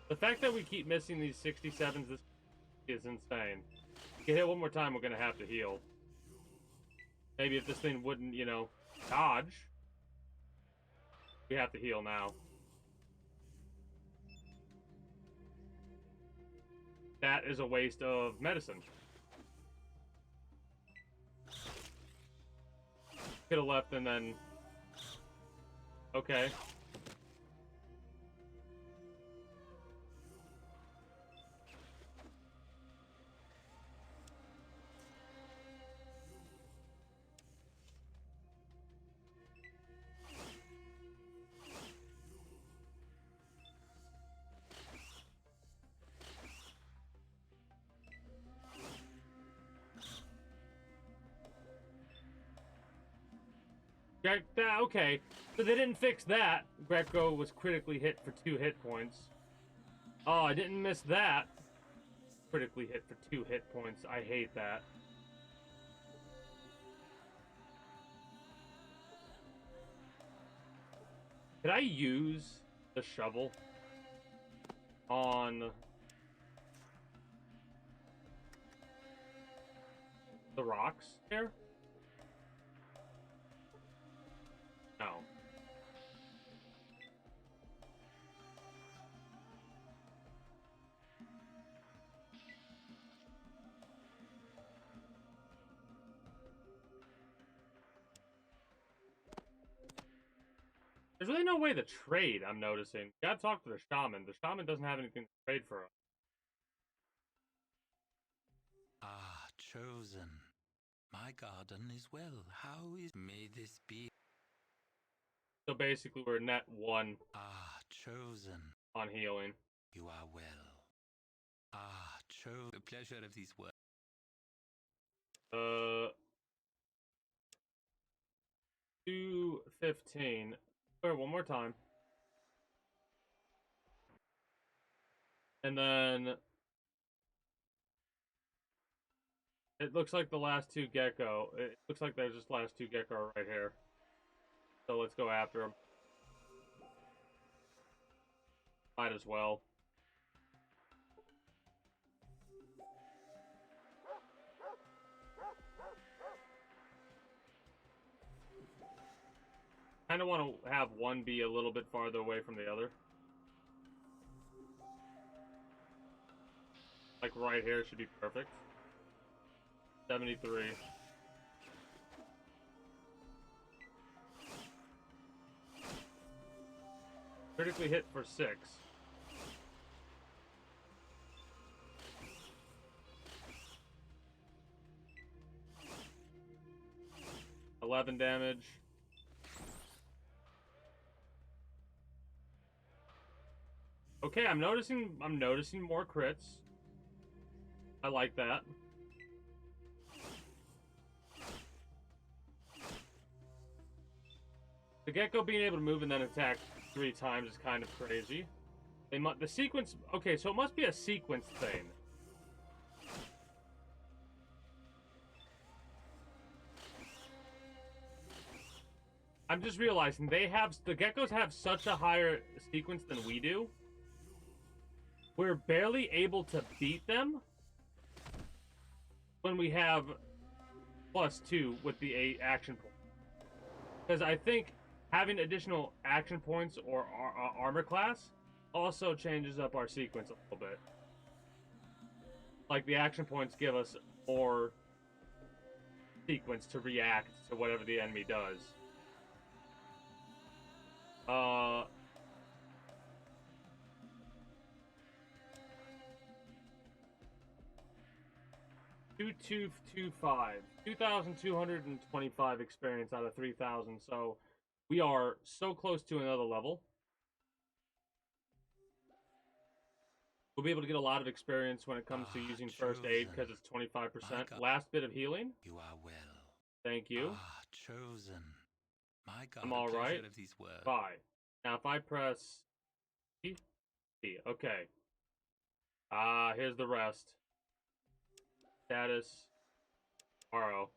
The fact that we keep missing these 67s this is insane. Get hit one more time, we're going to have to heal. Maybe if this thing wouldn't, you know, dodge. We have to heal now. That is a waste of medicine. Could have left and then... Okay. Okay, so they didn't fix that. Greco was critically hit for 2 hit points. Oh, I didn't miss that. Critically hit for 2 hit points. I hate that. Could I use the shovel on the rocks here? No. There's really no way to trade, I'm noticing. You gotta talk to the shaman. The shaman doesn't have anything to trade for us. Ah, chosen. My garden is well. How is... May this be... So basically, we're net 1 Ah, chosen. on healing. You are well. Ah, chosen. The pleasure of these words. 215. Clear one more time. And then it looks like the last two gecko. It looks like there's just last two gecko right here. So let's go after them. Might as well. Kind of want to have one be a little bit farther away from the other. Like right here should be perfect. 73. Critically hit for 6. $11 damage. Okay, I'm noticing more crits. I like that. The gecko being able to move and then attack 3 times is kind of crazy. The sequence. Okay, so it must be a sequence thing. I'm just realizing the geckos have such a higher sequence than we do. We're barely able to beat them when we have +2 with the 8 action points. Because I think having additional action points or armor class also changes up our sequence a little bit. Like the action points give us more sequence to react to whatever the enemy does. 2225. 2,225 experience out of 3,000. So we are so close to another level. We'll be able to get a lot of experience when it comes to using first aid because it's 25%. Last bit of healing. You are well. Thank you. Chosen. My God, I'm all right. of these words. Bye. Now if I press T, okay. Here's the rest. Status. Tomorrow.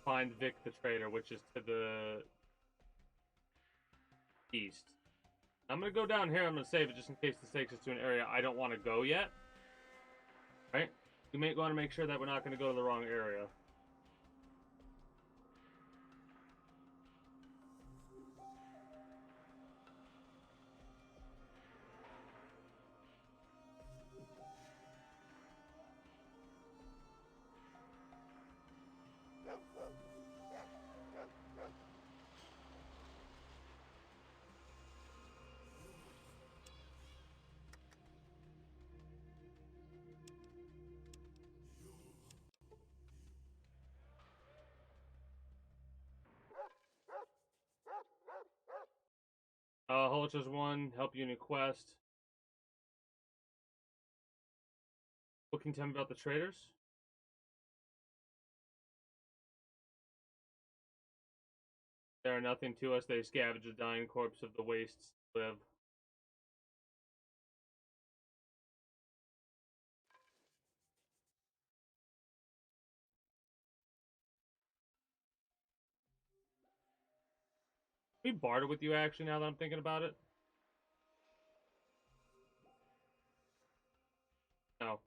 Find Vic the Traitor, which is to the east. I'm gonna go down here. I'm gonna save it just in case this takes us to an area I don't want to go yet. Right? We may want to make sure that we're not gonna go to the wrong area. Holcher's 1, help you in a quest. What can you tell me about the traders? They are nothing to us. They scavenge the dying corpse of the wastes to live. Can we barter with you actually now that I'm thinking about it? No.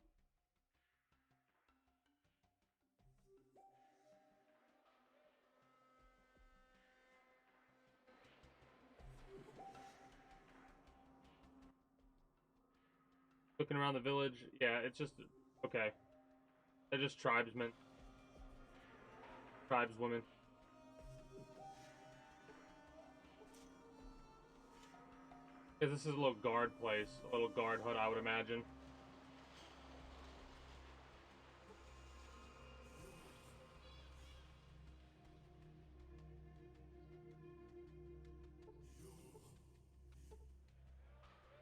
Looking around the village, yeah, it's just okay. They're just tribesmen. Tribeswomen. Because this is a little guard place, a little guard hut, I would imagine.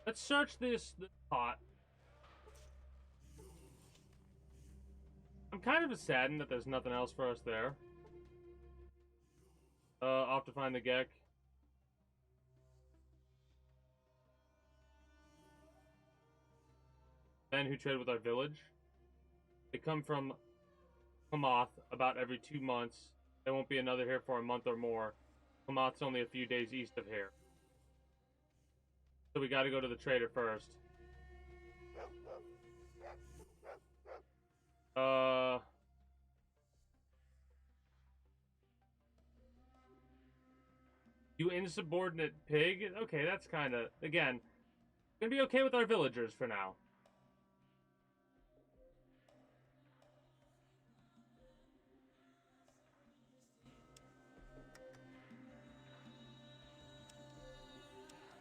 Let's search this pot. I'm kind of saddened that there's nothing else for us there. I'll have to find the Gek. Men who trade with our village. They come from Klamath about every 2 months. There won't be another here for a month or more. Klamath's only a few days east of here. So we gotta go to the trader first. You insubordinate pig? Okay, that's kinda... Again, gonna be okay with our villagers for now.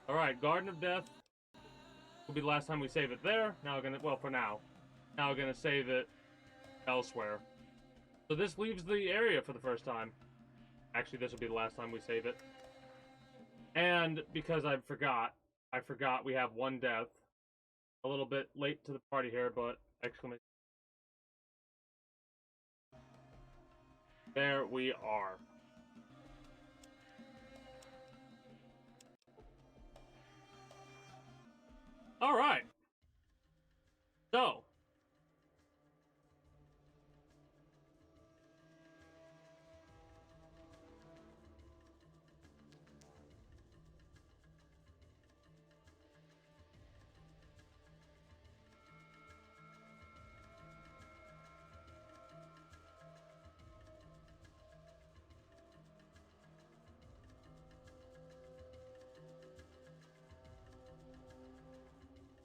Alright, Garden of Death will be the last time we save it there. Now we're gonna... Well, for now. Now we're gonna save it elsewhere. So this leaves the area for the first time. Actually, this will be the last time we save it. And because I forgot we have one death. A little bit late to the party here, but exclamation. There we are. All right. So.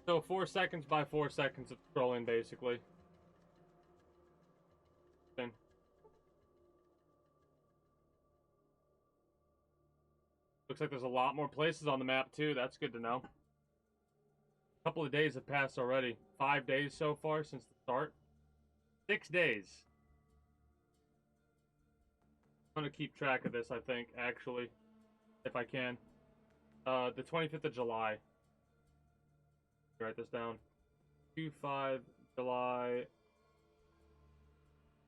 So 4 seconds by 4 seconds of scrolling, basically. Looks like there's a lot more places on the map, too. That's good to know. A couple of days have passed already. 5 days so far since the start. 6 days. I'm going to keep track of this, I think, actually. If I can. The 25th of July. Write this down. 2-5 July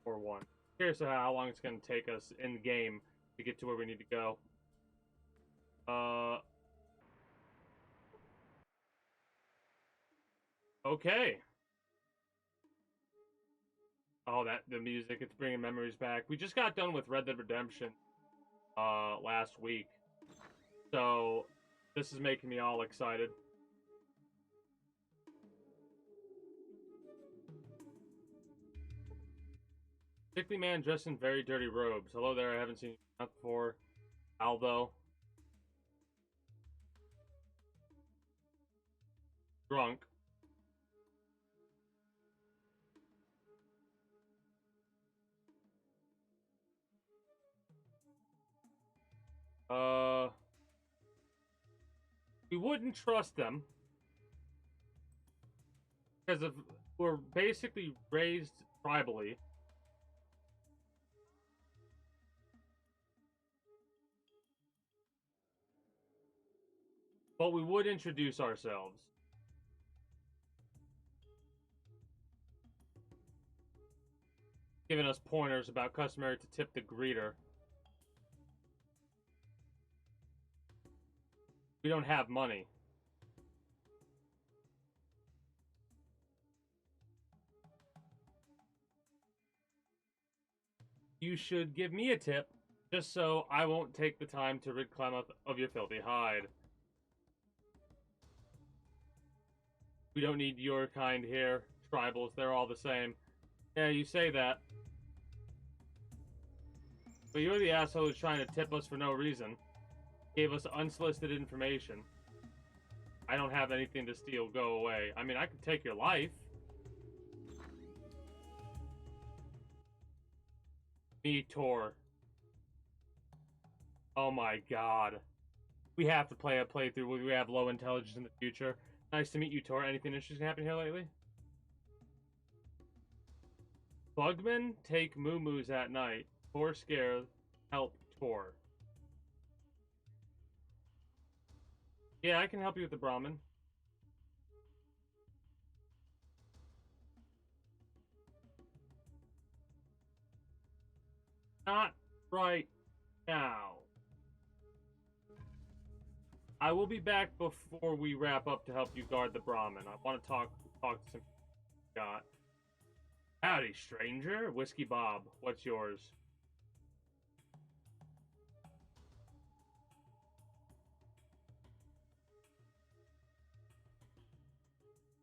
4-1. Curious how long it's going to take us in game to get to where we need to go. Okay. Oh, the music, it's bringing memories back. We just got done with Red Dead Redemption last week. So, this is making me all excited. Sickly man dressed in very dirty robes. Hello there, I haven't seen you before. Aldo. Drunk. We wouldn't trust them. Because we're basically raised tribally. But we would introduce ourselves. Giving us pointers about customary to tip the greeter. We don't have money. You should give me a tip, just so I won't take the time to rid Klamath of your filthy hide. We don't need your kind here, tribals, they're all the same. Yeah, you say that. But you're the asshole who's trying to tip us for no reason. Gave us unsolicited information. I don't have anything to steal, go away. I mean, I could take your life. Me, Tor. Oh my god. We have to play a playthrough where we have low intelligence in the future. Nice to meet you, Tor. Anything interesting happen here lately? Bugmen take moo-moos at night. Tor scared. Help Tor. Yeah, I can help you with the Brahmin. Not right now. I will be back before we wrap up to help you guard the Brahmin. I want to talk to some Scott. Howdy, stranger. Whiskey Bob, what's yours?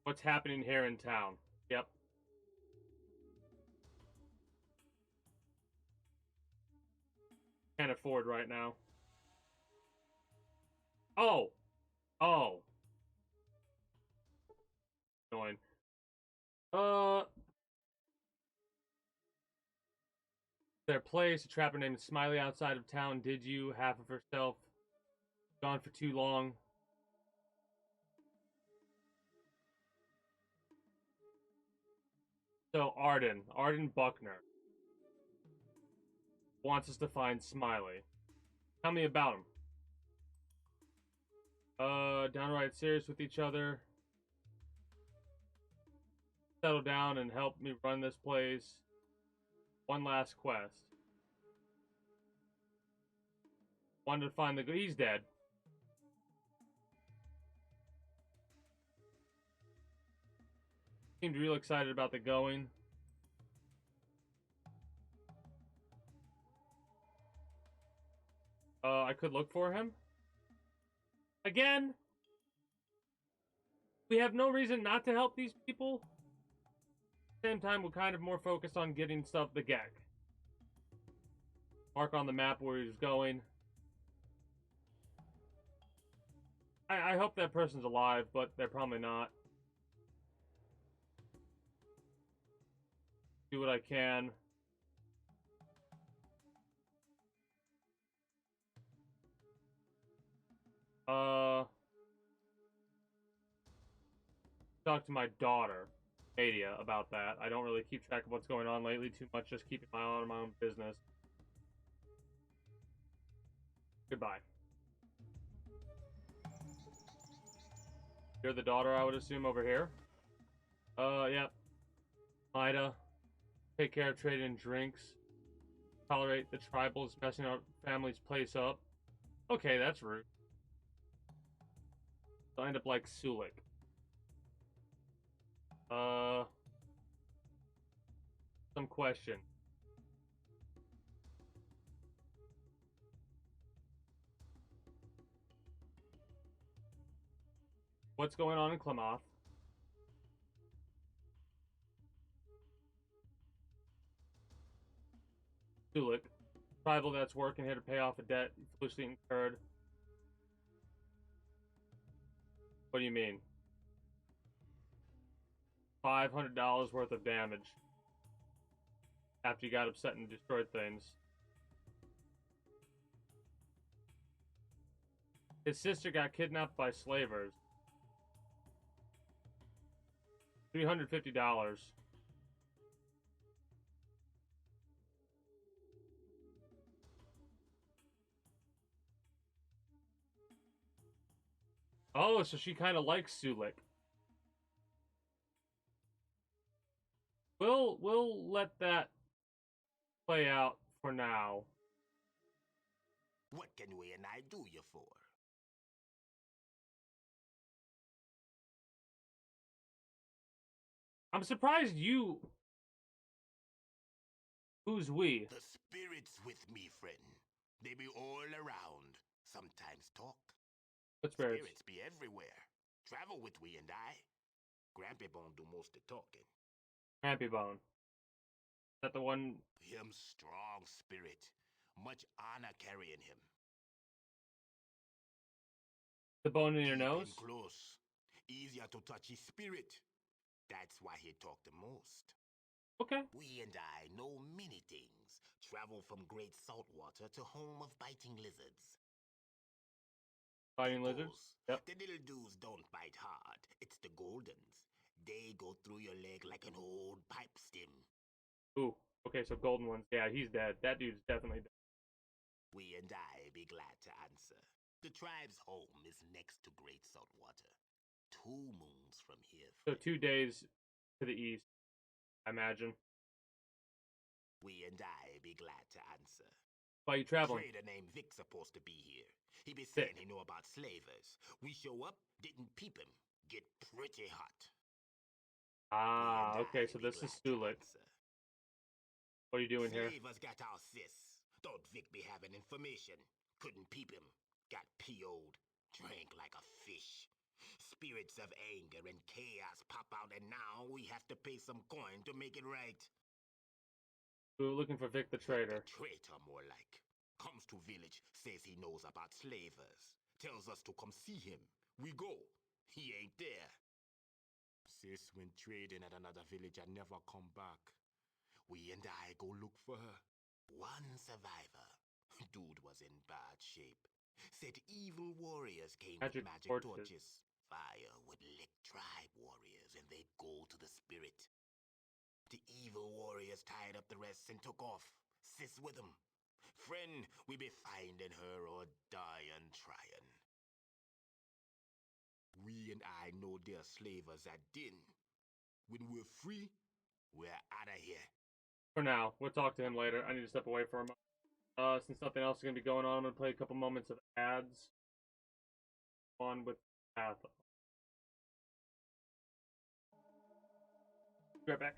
What's happening here in town? Yep. Can't afford right now. Oh. Oh. Annoying. Their place, a trapper named Smiley outside of town. Did you? Half of herself. Gone for too long. So Arden Buckner wants us to find Smiley. Tell me about him. Downright serious with each other. Settle down and help me run this place. One last quest. Wanted to find the... He's dead. Seemed real excited about the going. I could look for him. Again, we have no reason not to help these people. At the same time, we're kind of more focused on getting stuff the Gek. Mark on the map where he's going. I hope that person's alive, but they're probably not. Do what I can. Talk to my daughter, Adia, about that. I don't really keep track of what's going on lately too much, just keeping my eye on my own business. Goodbye. You're the daughter, I would assume, over here? Yep. Ida. Take care of trading drinks. Tolerate the tribals messing our family's place up. Okay, that's rude. I'll end up like Sulik. Some question. What's going on in Klamath? Sulik. Tribal that's working here to pay off a debt foolishly incurred. What do you mean? $500 worth of damage. After you got upset and destroyed things. His sister got kidnapped by slavers. $350. Oh, so she kind of likes Sulik. We'll let that play out for now. What can we and I do you for? I'm surprised you... Who's we? The spirits with me, friend. They be all around. Sometimes talk. What spirits? Spirits be everywhere. Travel with we and I. Grampy Bone do most of talking. Happy Bone. Is that the one? Him strong spirit. Much honor carrying him. The bone in your Keep him nose? close. Easier to touch his spirit. That's why he talk the most. Okay. We and I know many things. Travel from great saltwater to home of biting lizards. Fighting lizards? Yep. The little dudes don't bite hard. It's the goldens. They go through your leg like an old pipe stem. Ooh. Okay, so golden ones. Yeah, he's dead. That dude's definitely dead. We and I be glad to answer. The tribe's home is next to Great Saltwater. 2 moons from here. So 2 days to the east, I imagine. We and I be glad to answer. Why are you traveling? Trader named Vic supposed to be here. He be Vic. saying he know about slavers. We show up, didn't peep him. Get pretty hot. Ah, Me and okay, I so be this is glad to Stulik. answer. What are you doing here? Slavers got our sis. Thought Vic be having information. Couldn't peep him. Got PO'd. Drank like a fish. Spirits of anger and chaos pop out, and now we have to pay some coin to make it right. We were looking for Vic the Trader. The traitor, more like. Comes to village, says he knows about slavers. Tells us to come see him. We go. He ain't there. Sis went trading at another village and never come back. We and I go look for her. One survivor. Dude was in bad shape. Said evil warriors came with magic torches. Fire would lick tribe warriors and they'd go to the spirit. The evil warriors tied up the rest and took off. Sis with them. Friend, we be finding her or dying trying. We and I know they're slavers at Din. When we're free, we're out of here. For now, we'll talk to him later. I need to step away for a moment. Since nothing else is going to be going on, I'm going to play a couple moments of ads. On with Path. Be right back.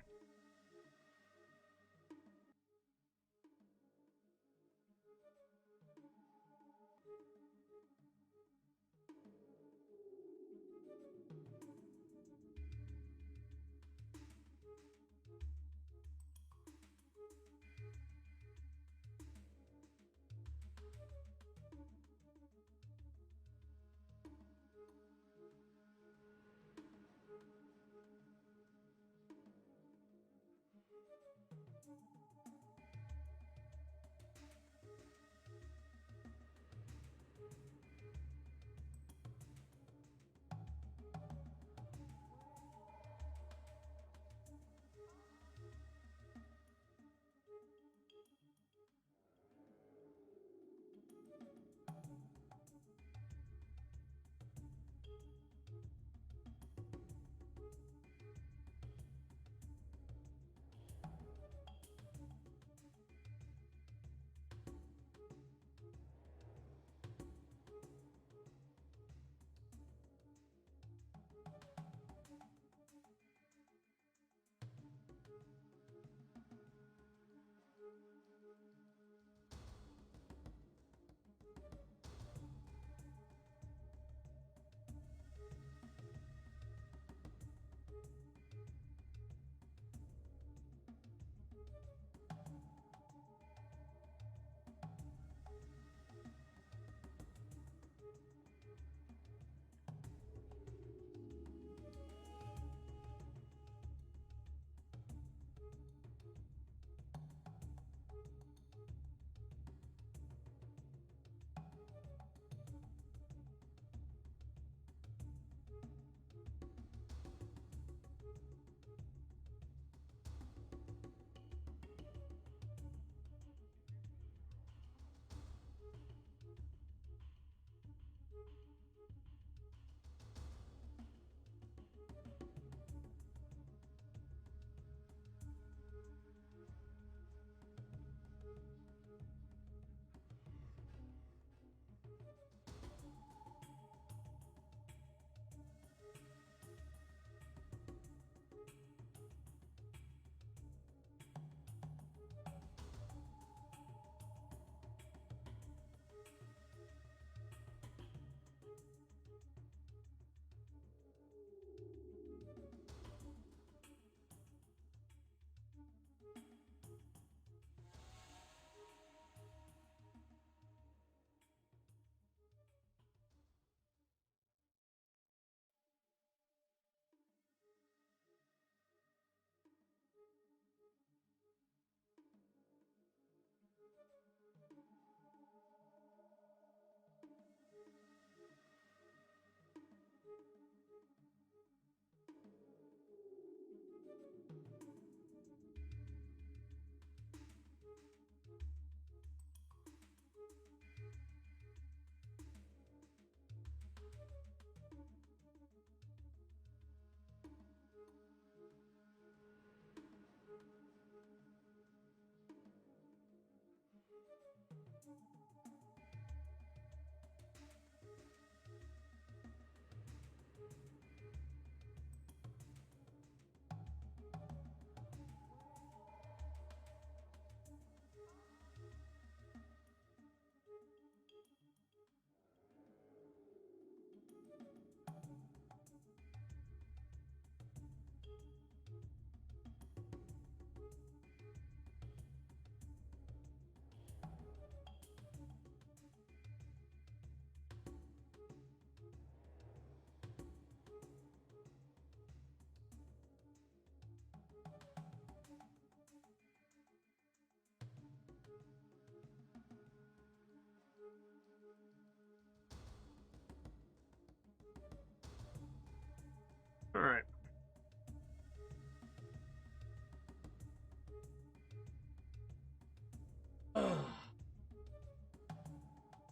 Alright.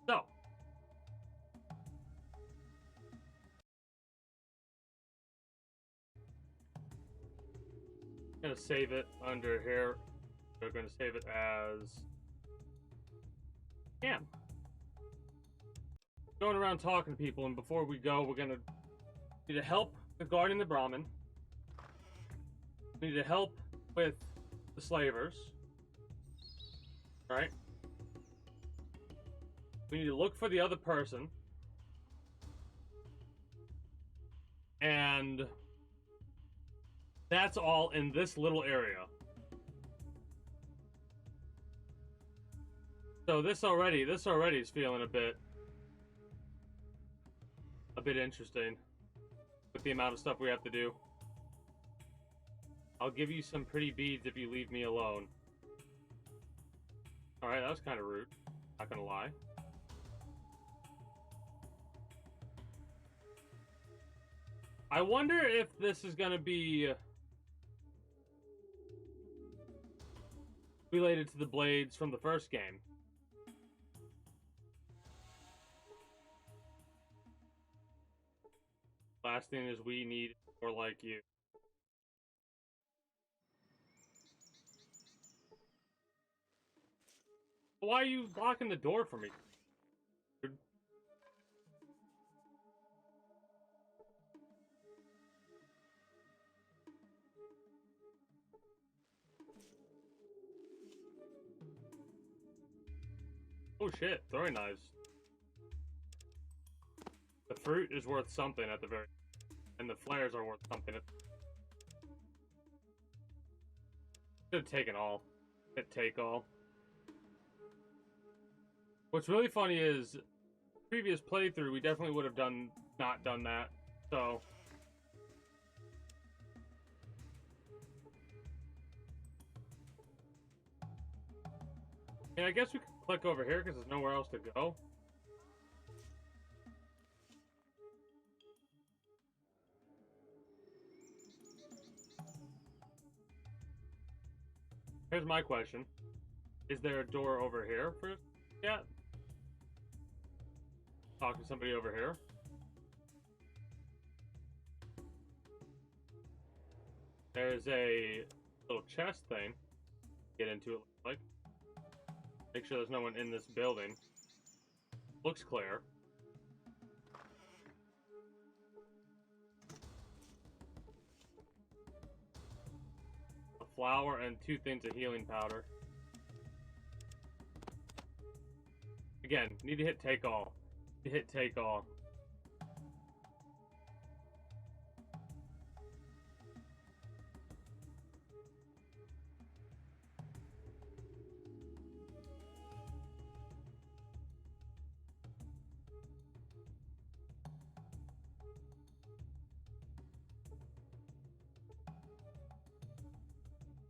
So. I'm gonna save it under here. We're gonna save it as Cam. Going around talking to people, and before we go, we're gonna need to help guarding the Brahmin. We need to help with the slavers. Right? We need to look for the other person. And that's all in this little area. So this already is feeling a bit interesting with the amount of stuff we have to do. I'll give you some pretty beads if you leave me alone. Alright, that was kind of rude. Not gonna lie. I wonder if this is gonna be related to the blades from the first game. Last thing is we need more like you. Why are you blocking the door for me? Dude? Oh shit, throwing knives. The fruit is worth something at the very... And the flares are worth something. Should have taken all. Hit take all. What's really funny is, previous playthrough, we definitely would have not done that. So... I guess we could click over here because there's nowhere else to go. Here's my question. Is there a door over here for... Yeah. Talk to somebody over here. There's a little chest thing. Get into it, like. Make sure there's no one in this building. Looks clear. A flower and 2 things of healing powder. Again, need to hit take all. Need to hit take all.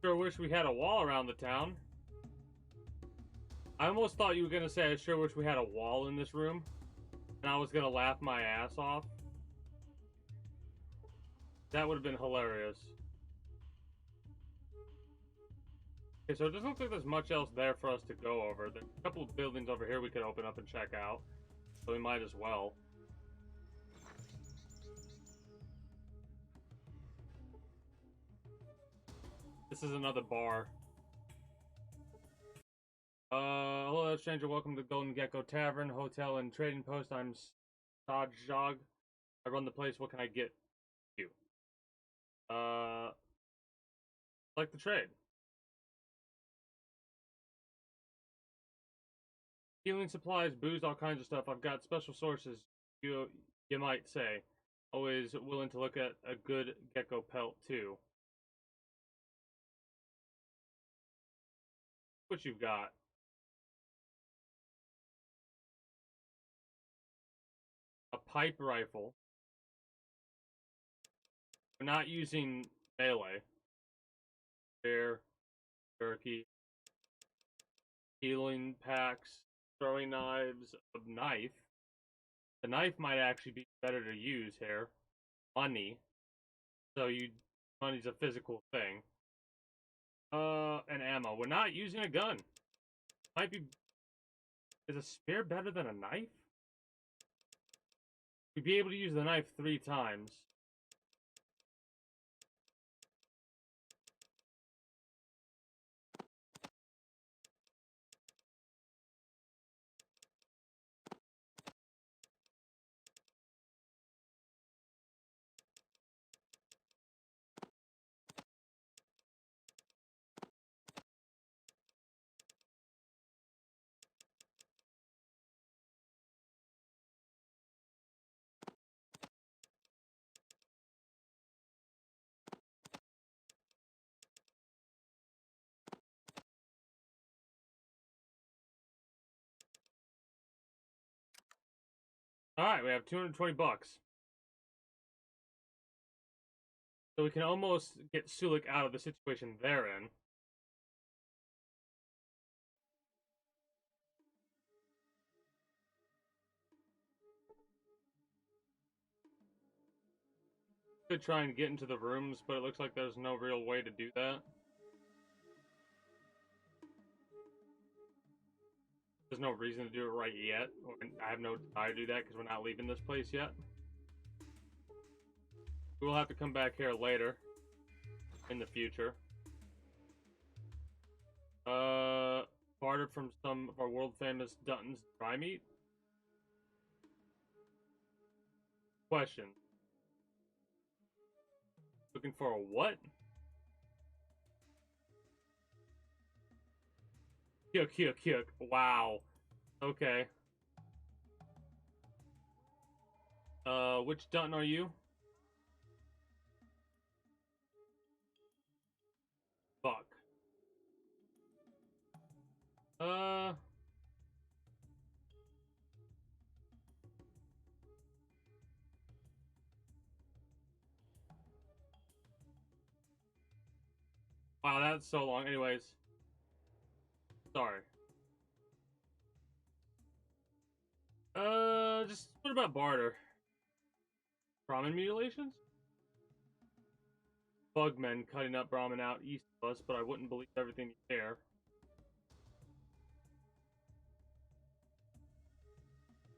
Sure wish we had a wall around the town. I almost thought you were gonna say, I sure wish we had a wall in this room. And I was gonna laugh my ass off. That would have been hilarious. Okay, so it doesn't look like there's much else there for us to go over. There's a couple of buildings over here we could open up and check out. So we might as well. This is another bar. Hello, stranger. Welcome to Golden Gecko Tavern, Hotel, and Trading Post. I'm Sajog. I run the place. What can I get you? Like the trade. Healing supplies, booze, all kinds of stuff. I've got special sources, you might say. Always willing to look at a good gecko pelt, too. What you've got? A pipe rifle. We're not using melee. Bear, turkey, healing packs, throwing knives, a knife. The knife might actually be better to use here. Money. So money's a physical thing. And ammo. We're not using a gun. Might be. Is a spear better than a knife? We'd be able to use the knife 3 times. Alright, we have 220 bucks. So we can almost get Sulik out of the situation they're in. Could try and get into the rooms, but it looks like there's no real way to do that. There's no reason to do it right yet. I have no desire to do that because we're not leaving this place yet. We'll have to come back here later. In the future. Bartered from some of our world-famous Dutton's dry meat? Question. Looking for a what? Kyuk. Wow. Okay. Which Dutton are you? Fuck. Wow, that's so long. Anyways. Sorry. Just what about barter? Brahmin mutilations? Bugmen cutting up Brahmin out east of us, but I wouldn't believe everything you hear.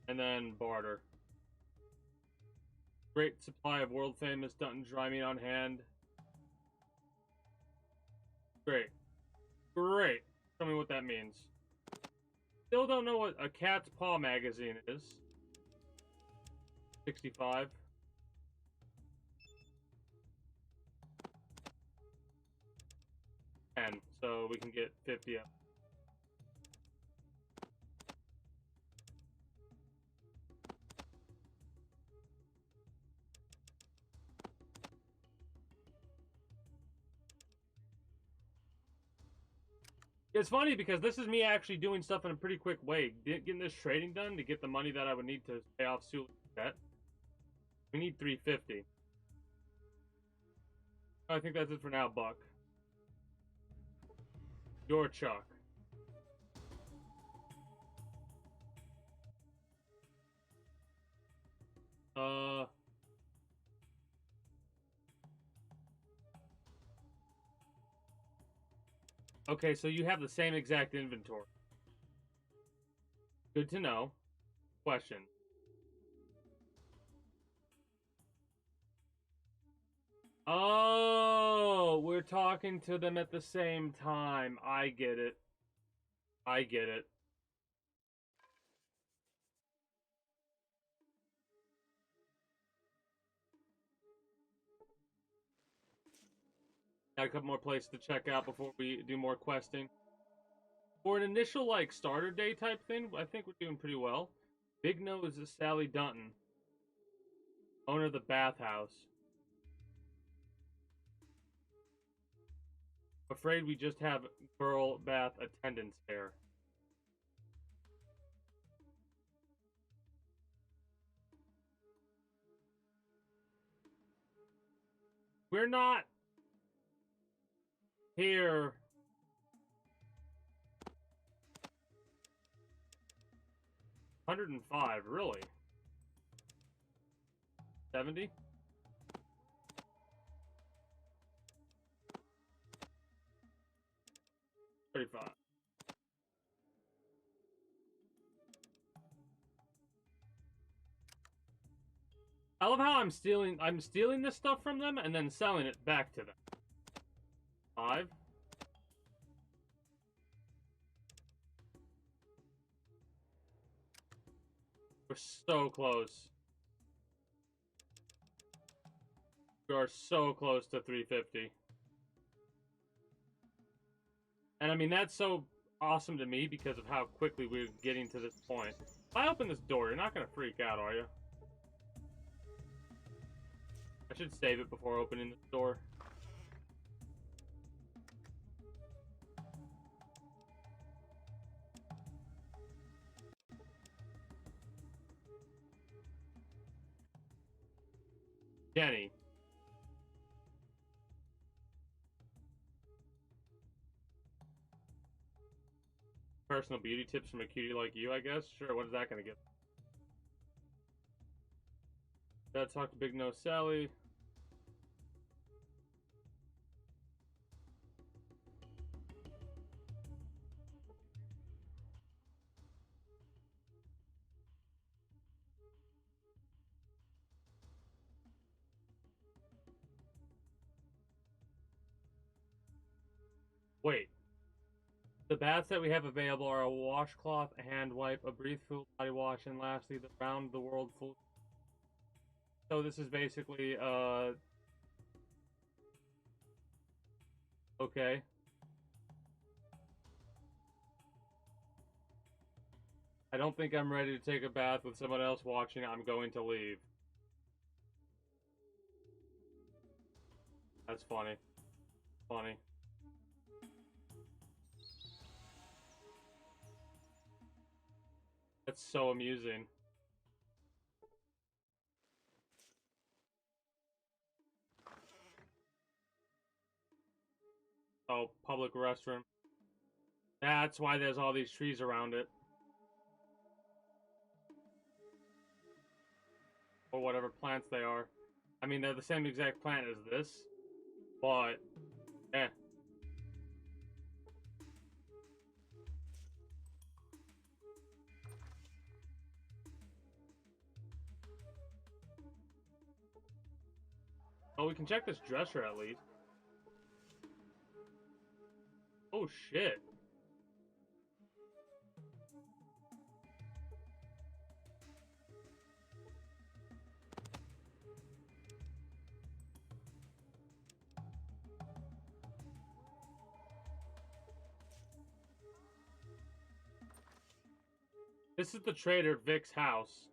And then barter. Great supply of world-famous Dutton dry meat on hand. Great. Great. Tell me what that means. Still don't know what a cat's paw magazine is. 65. And so we can get 50 up. It's funny because this is me actually doing stuff in a pretty quick way. Getting this trading done to get the money that I would need to pay off Sulik's debt. We need 350. I think that's it for now, Buck. Your Chuck. Okay, so you have the same exact inventory. Good to know. Question. Oh, we're talking to them at the same time. I get it. I get it. Got a couple more places to check out before we do more questing. For an initial, like, starter day type thing, I think we're doing pretty well. Big Nose is Sally Dutton, owner of the bathhouse. Afraid we just have girl bath attendants there. We're not here. $105, really? 70? pretty fun. I love how I'm stealing this stuff from them and then selling it back to them. 5. We're so close. We are so close to 350. And I mean, that's so awesome to me because of how quickly we're getting to this point. If I open this door, you're not going to freak out, are you? I should save it before opening the door. Jenny. Personal beauty tips from a cutie like you, I guess? Sure, what is that going to get? Gotta talk to Big Nose Sally. Wait. The baths that we have available are a washcloth, a hand wipe, a breatheful body wash, and lastly, the round the world full. So this is basically, okay. I don't think I'm ready to take a bath with someone else watching. I'm going to leave. That's funny. Funny. That's so amusing. Oh, public restroom. That's why there's all these trees around it. Or whatever plants they are. I mean, they're the same exact plant as this. But, eh. Oh, we can check this dresser at least. Oh, shit. This is the trader Vic's house.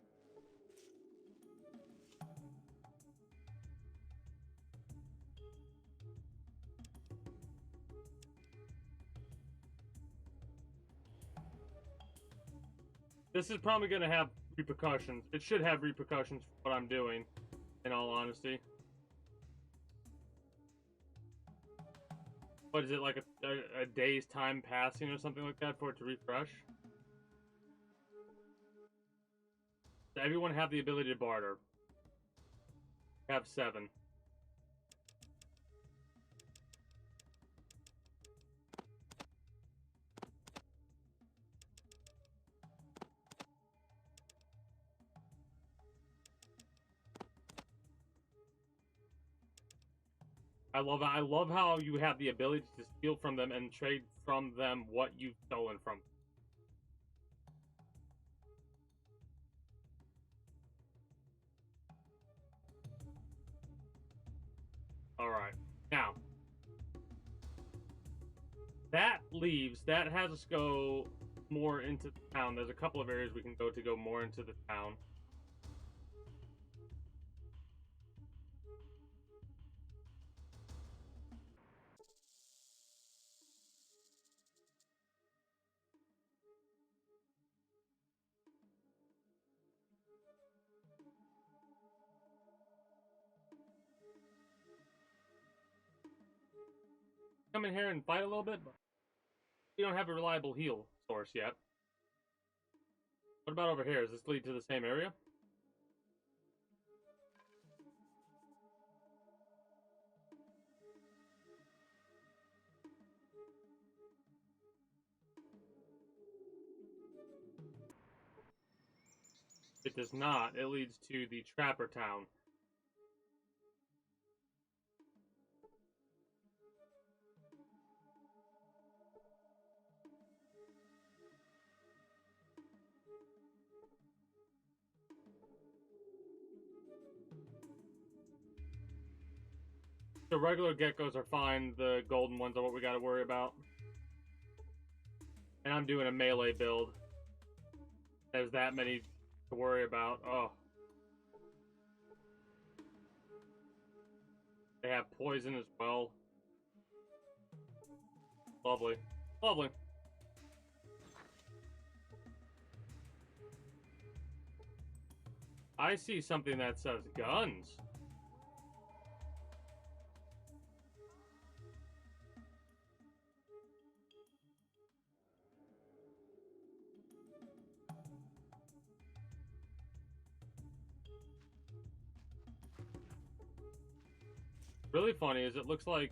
This is probably going to have repercussions. It should have repercussions for what I'm doing, in all honesty. What is it, like a day's time passing or something like that for it to refresh? Does everyone have the ability to barter? Have 7. I love how you have the ability to steal from them and trade from them what you've stolen from them. Alright. Now. That has us go more into the town. There's a couple of areas we can go to go more into the town. Come in here and fight a little bit, but we don't have a reliable heal source yet. What about over here? Does this lead to the same area? does not. It leads to the Trapper Town. The regular geckos are fine. The golden ones are what we gotta worry about. And I'm doing a melee build. There's that many to worry about. Oh. They have poison as well. Lovely. Lovely. I see something that says guns. Really funny is it looks like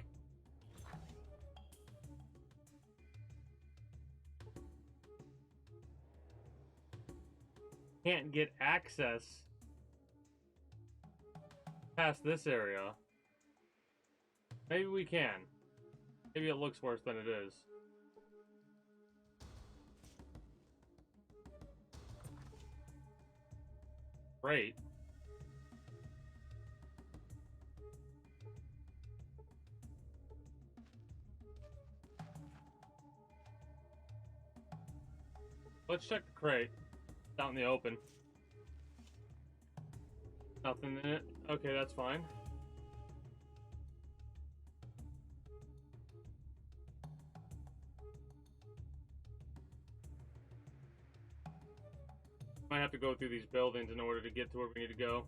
can't get access past this area. Maybe we can. Maybe it looks worse than it is. Great. Let's check the crate. It's out in the open. Nothing in it. Okay, that's fine. Might have to go through these buildings in order to get to where we need to go.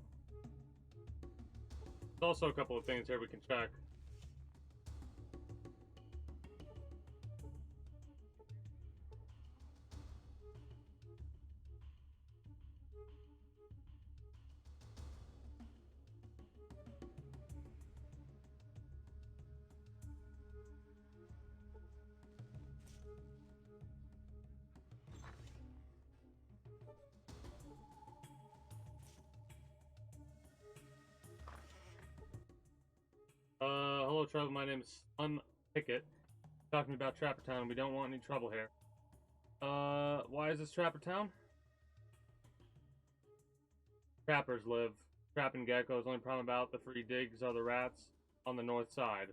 There's also a couple of things here we can check. Hello, trouble. My name is Pickett. Talking about Trapper Town. We don't want any trouble here. Why is this Trapper Town? Trappers live. Trapping geckos. Only problem about the free digs are the rats on the north side.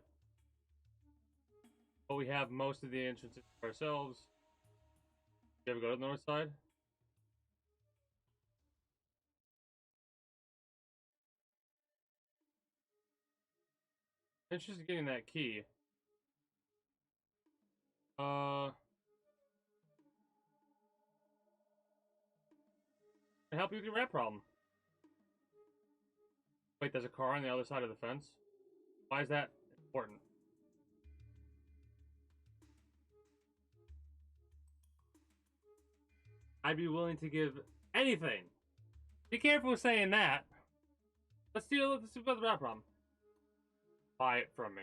But we have most of the entrances ourselves. You ever go to the north side? Interested in getting that key. Can I help you with your rat problem? Wait, there's a car on the other side of the fence? Why is that important? I'd be willing to give anything. Be careful saying that. Let's see about the rat problem. Buy it from me.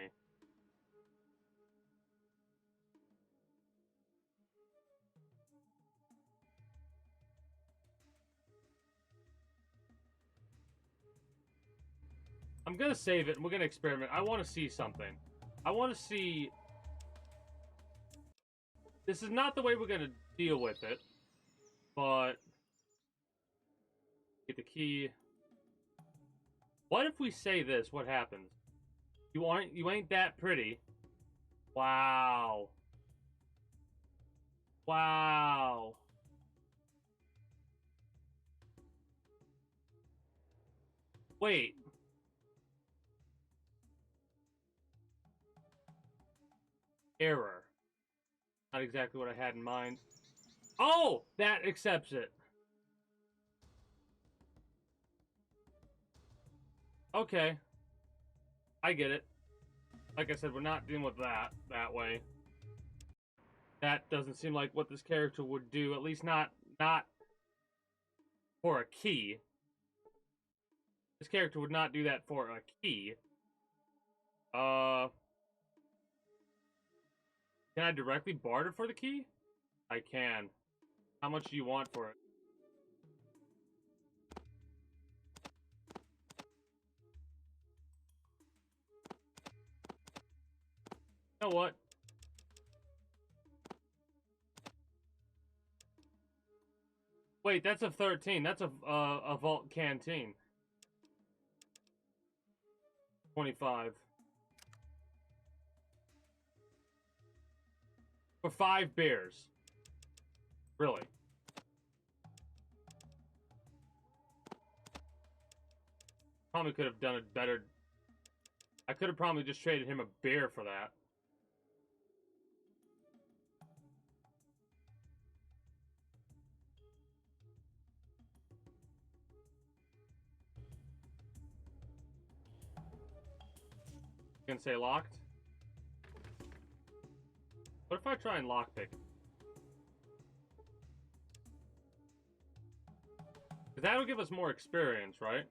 I'm gonna save it and we're gonna experiment. I want to see something. I want to see. This is not the way we're gonna deal with it, but get the key. What if we say this? What happens? You ain't that pretty. Wow. Wow. Wait. Error. Not exactly what I had in mind. Oh! That accepts it. Okay. I get it. Like I said, we're not dealing with that way. That doesn't seem like what this character would do. At least not for a key. This character would not do that for a key. Can I directly barter for the key? I can. How much do you want for it? You know what? Wait, that's a 13. That's a vault canteen. 25. For 5 beers. Really? Probably could have done it better. I could have probably just traded him a beer for that. You gonna say locked? What if I try and lockpick? Because that'll give us more experience, right?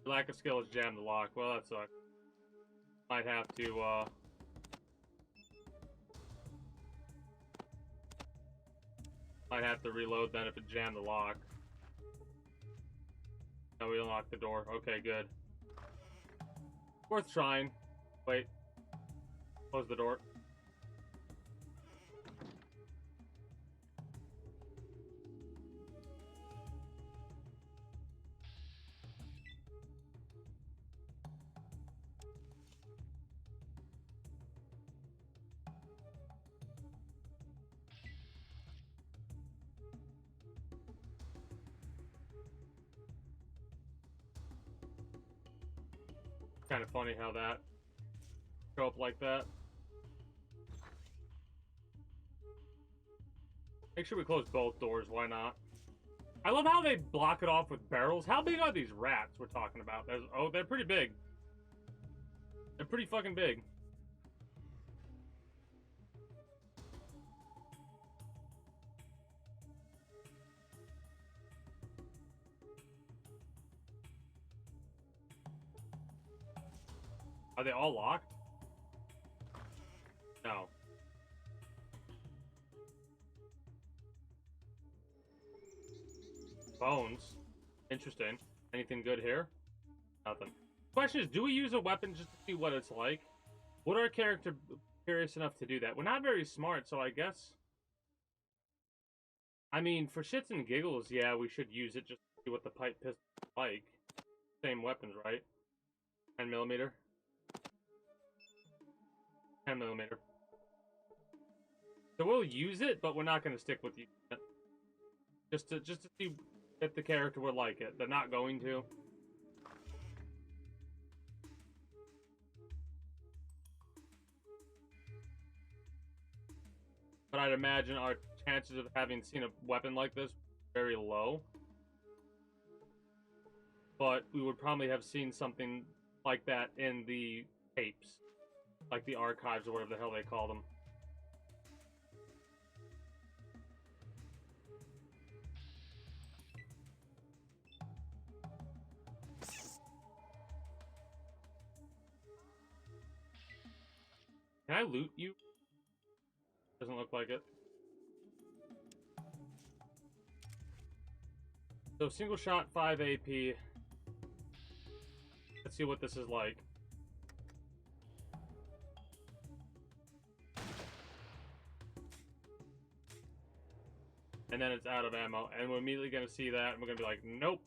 Lack of skill is jam the lock. Well, that sucks. Might have to, might have to reload then if it jammed the lock. No, we unlocked the door. Okay, good. Worth trying. Wait. Close the door. Kind of funny how that show up like that. Make sure we close both doors. Why not? I love how they block it off with barrels. How big are these rats we're talking about? Oh, they're pretty big. They're pretty fucking big. Are they all locked? No. Bones. Interesting. Anything good here? Nothing. Question is, do we use a weapon just to see what it's like? Would our character be curious enough to do that? We're not very smart, so I guess... I mean, for shits and giggles, yeah, we should use it just to see what the pipe pistol is like. Same weapons, right? 10mm. 10mm. So we'll use it, but we're not going to stick with using it. Just to see if the character would like it. They're not going to. But I'd imagine our chances of having seen a weapon like this very low. But we would probably have seen something like that in the tapes. Like the archives or whatever the hell they call them. Can I loot you? Doesn't look like it. So single shot, 5 AP. Let's see what this is like. And then it's out of ammo. And we're immediately going to see that, and we're going to be like, nope.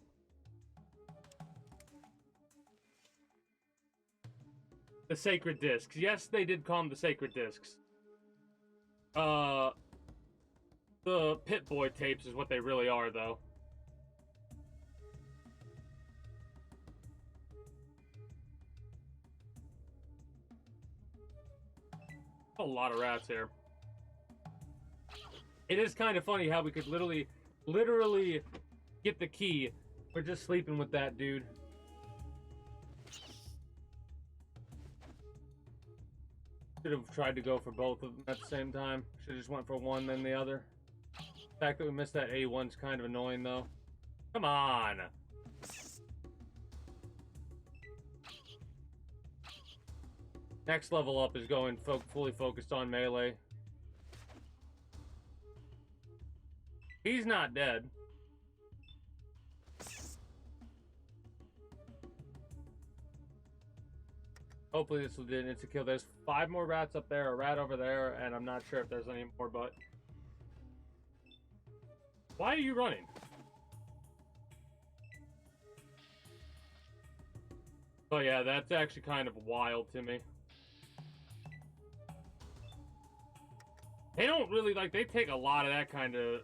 The Sacred Discs. Yes, they did call them the Sacred Discs. The Pit-Boy tapes is what they really are, though. A lot of rats here. It is kind of funny how we could literally get the key. We're just sleeping with that dude. Should have tried to go for both of them at the same time. Should have just went for one, then the other. The fact that we missed that A1's kind of annoying, though. Come on! Next level up is going fully focused on melee. He's not dead. Hopefully this will do an instant kill. There's 5 more rats up there, a rat over there, and I'm not sure if there's any more, but... Why are you running? But yeah, that's actually kind of wild to me. They don't really, like, they take a lot of that kind of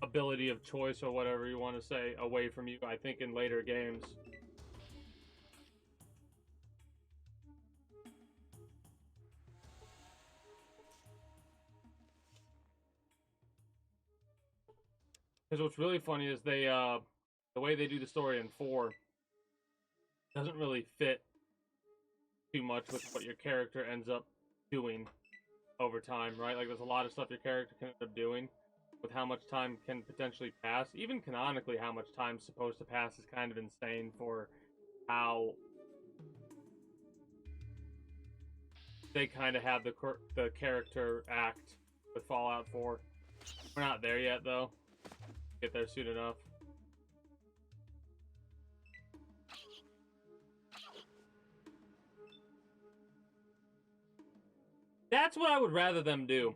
ability of choice or whatever you want to say away from you, I think, in later games. Because what's really funny is they, the way they do the story in 4 doesn't really fit too much with what your character ends up doing over time, right? Like, there's a lot of stuff your character can end up doing with how much time can potentially pass. Even canonically, how much time's supposed to pass is kind of insane for how they kind of have the character act with Fallout 4. We're not there yet, though. Get there soon enough. That's what I would rather them do.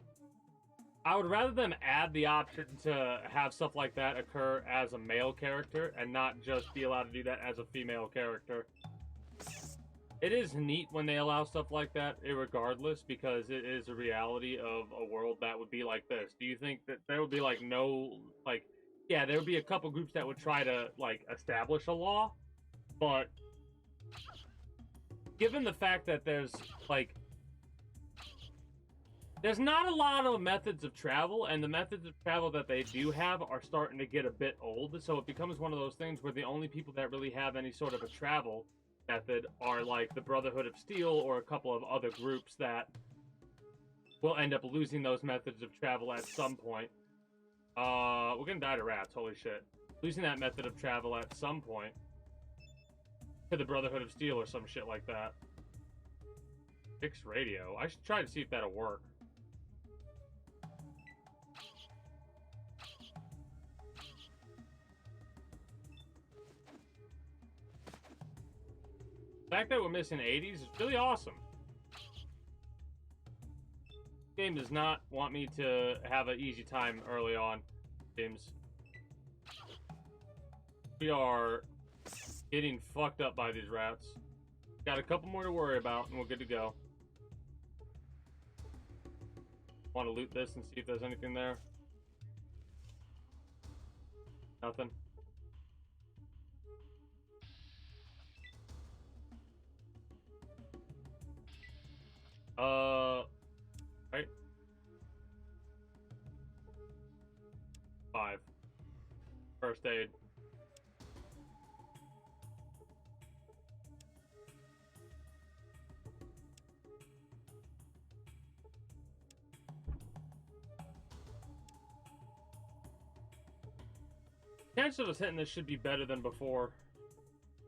I would rather them add the option to have stuff like that occur as a male character and not just be allowed to do that as a female character. It is neat when they allow stuff like that, irregardless, because it is a reality of a world that would be like this. Do you think that there would be, like, no, like, yeah, there would be a couple groups that would try to, like, establish a law, but given the fact that there's, like, there's not a lot of methods of travel, and the methods of travel that they do have are starting to get a bit old, so it becomes one of those things where the only people that really have any sort of a travel method are, like, the Brotherhood of Steel or a couple of other groups that will end up losing those methods of travel at some point. We're gonna die to rats, holy shit. Losing that method of travel at some point to the Brotherhood of Steel or some shit like that. Fixed radio. I should try to see if that'll work. The fact that we're missing 80s is really awesome. This game does not want me to have an easy time early on. Games. We are getting fucked up by these rats. Got a couple more to worry about, and we're good to go. Want to loot this and see if there's anything there? Nothing. Right? 5. First aid. Chance of us hitting this should be better than before.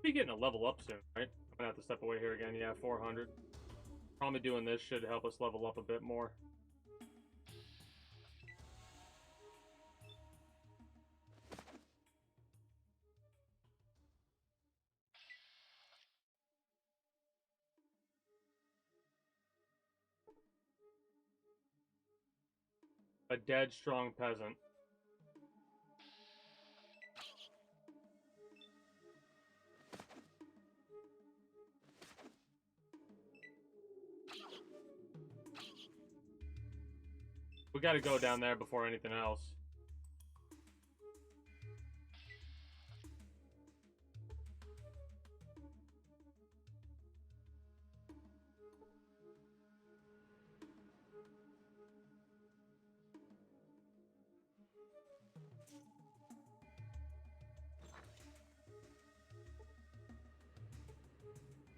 Be getting a level up soon, right? I'm gonna have to step away here again. Yeah, 400. Probably doing this should help us level up a bit more. A dead strong peasant. We gotta go down there before anything else.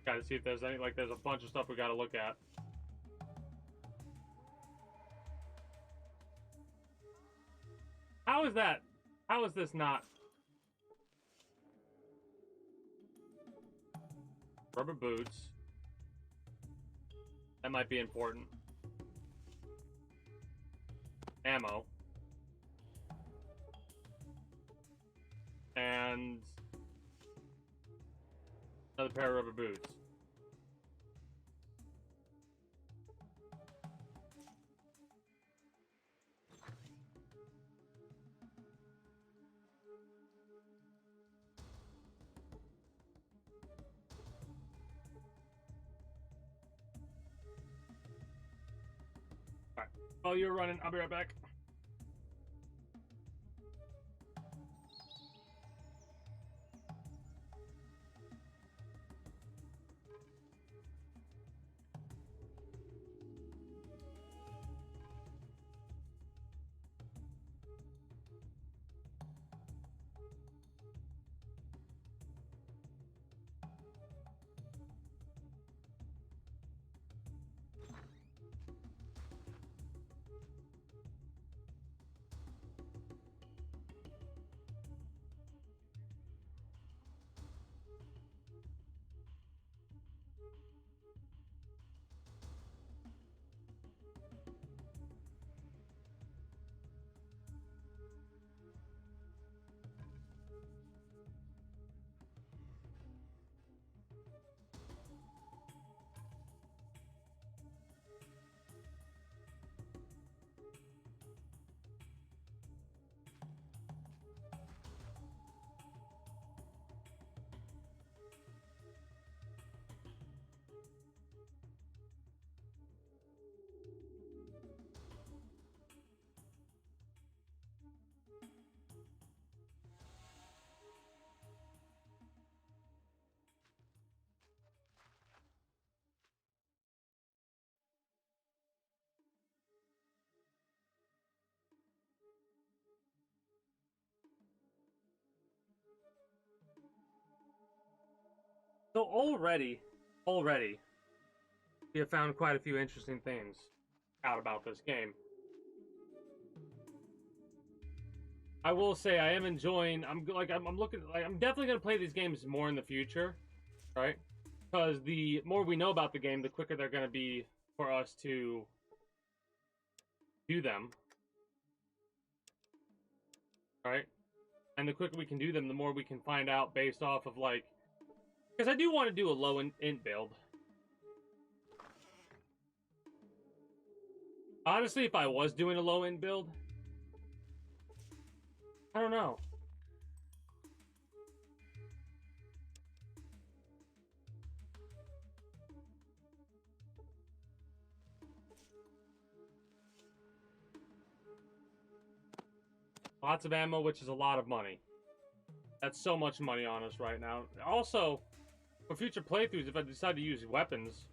Gotta see if there's any, like, there's a bunch of stuff we gotta look at. How is that? How is this not? Rubber boots. That might be important. Ammo. And another pair of rubber boots. While you're running, I'll be right back. So already, we have found quite a few interesting things out about this game. I will say I am enjoying. I'm looking. Like, I'm definitely gonna play these games more in the future, right? Because the more we know about the game, the quicker they're gonna be for us to do them, right? And the quicker we can do them, the more we can find out based off of like. Because I do want to do a low int build. Honestly, if I was doing a low int build, I don't know. Lots of ammo, which is a lot of money. That's so much money on us right now. Also, for future playthroughs, if I decide to use weapons,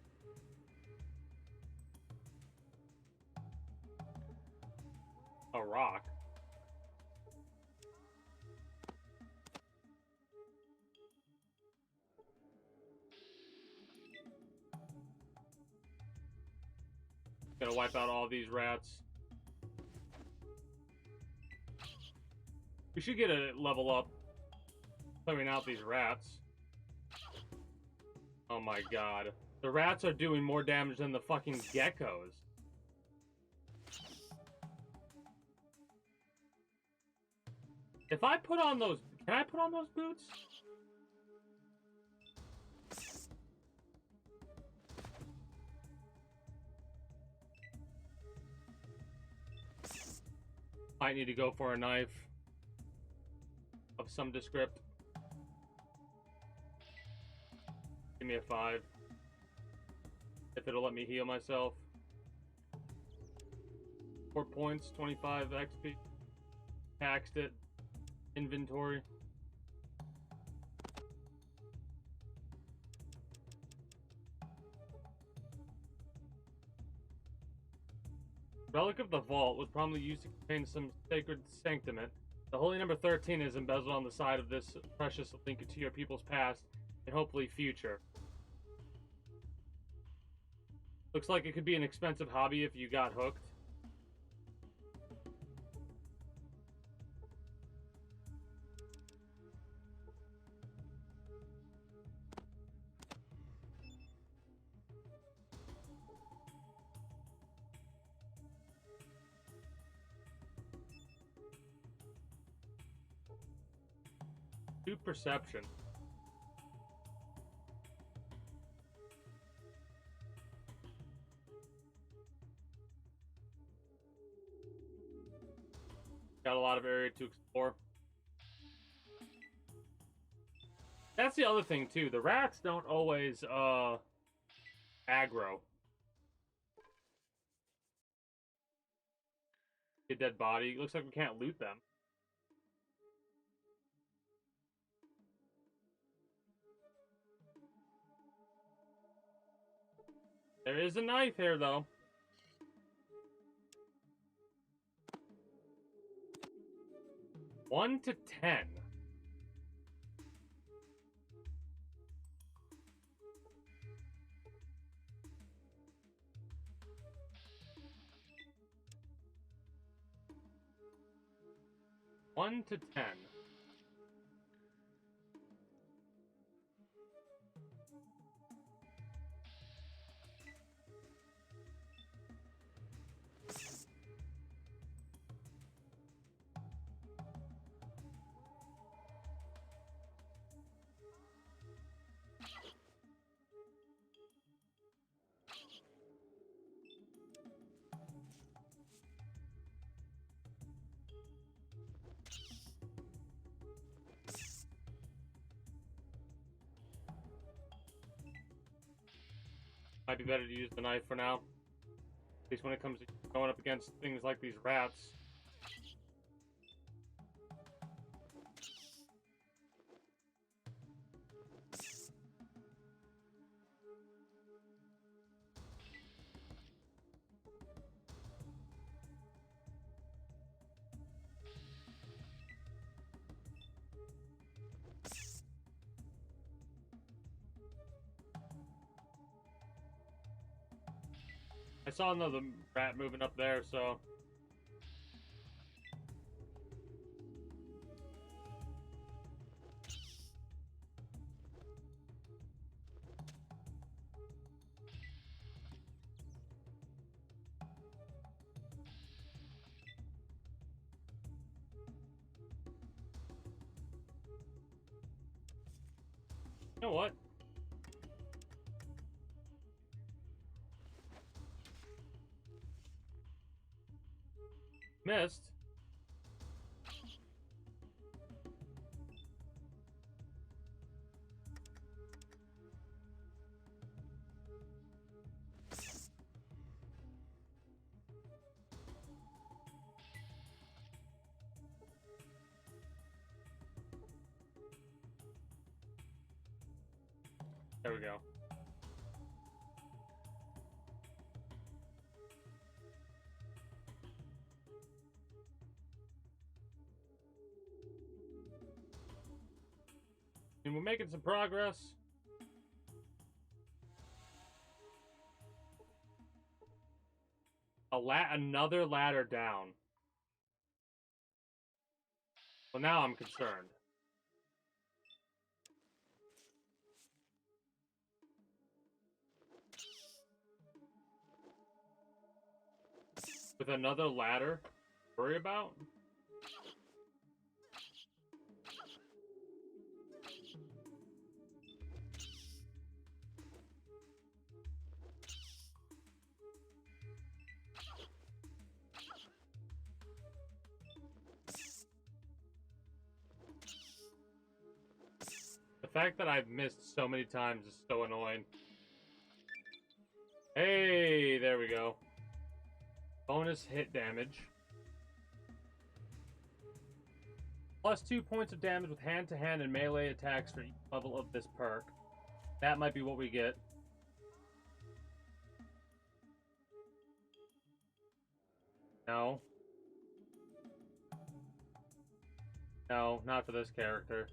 a rock. Gonna wipe out all these rats. We should get a level up clearing out these rats. Oh my god. The rats are doing more damage than the fucking geckos. If I put on those... Can I put on those boots? Might need to go for a knife of some descript. Give me a 5. If it'll let me heal myself. 4 points, 25 XP. Taxed it. Inventory. Relic of the Vault was probably used to contain some sacred sanctament. The holy number 13 is embezzled on the side of this precious link to your people's past and hopefully future. Looks like it could be an expensive hobby if you got hooked. Do perception. Got a lot of area to explore. That's the other thing too. The rats don't always aggro. A dead body. Looks like we can't loot them. There is a knife here, though. One to 10. One to 10. Might be better to use the knife for now. At least when it comes to going up against things like these rats. I saw another rat moving up there, so... You know what? Missed. There we go. And we're making some progress. Another ladder down. Well, now I'm concerned. With another ladder to worry about? The fact that I've missed so many times is so annoying. Hey, there we go. Bonus hit damage. Plus 2 points of damage with hand-to-hand and melee attacks for each level of this perk. That might be what we get. No. No, not for this character.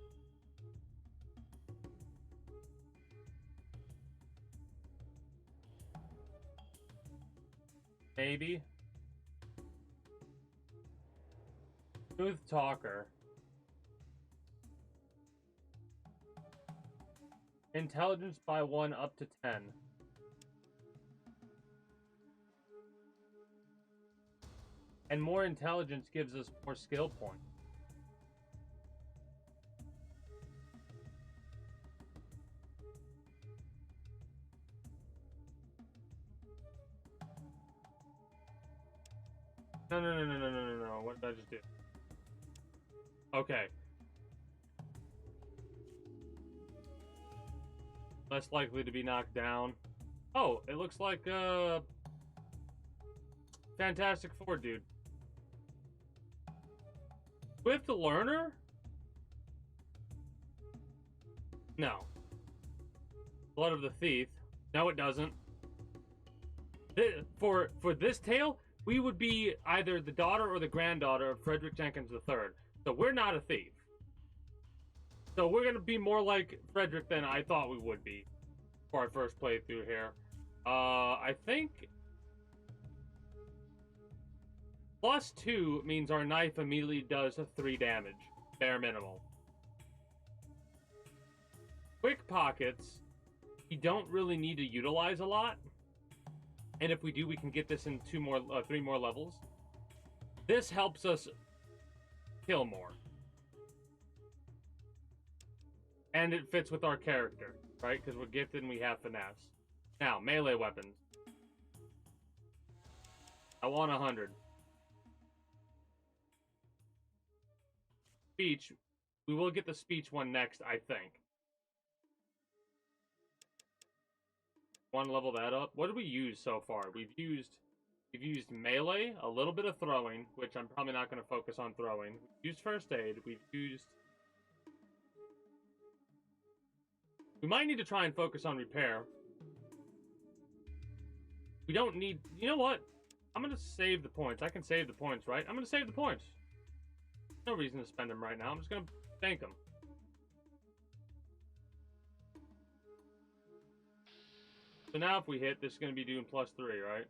Maybe. Smooth talker. Intelligence by 1 up to 10. And more intelligence gives us more skill points. No. What did I just do? Okay. Less likely to be knocked down. Oh, it looks like Fantastic Four dude. Swift learner? No. Blood of the Thief. No, it doesn't. For this tale, we would be either the daughter or the granddaughter of Frederick Jenkins III. So we're not a thief. So we're gonna be more like Frederick than I thought we would be for our first playthrough here. I think +2 means our knife immediately does 3 damage, bare minimal. Quick pockets, you don't really need to utilize a lot. And if we do, we can get this in 3 more levels. This helps us kill more. And it fits with our character, right? Because we're gifted and we have finesse. Now, melee weapons. I want 100. Speech. We will get the speech one next, I think. Want to level that up? What did we use so far? We've used melee, a little bit of throwing, which I'm probably not going to focus on throwing. We've used first aid. We might need to try and focus on repair. We don't need... You know what? I'm going to save the points. I can save the points, right? I'm going to save the points. No reason to spend them right now. I'm just going to bank them. So now if we hit, this is going to be doing +3, right?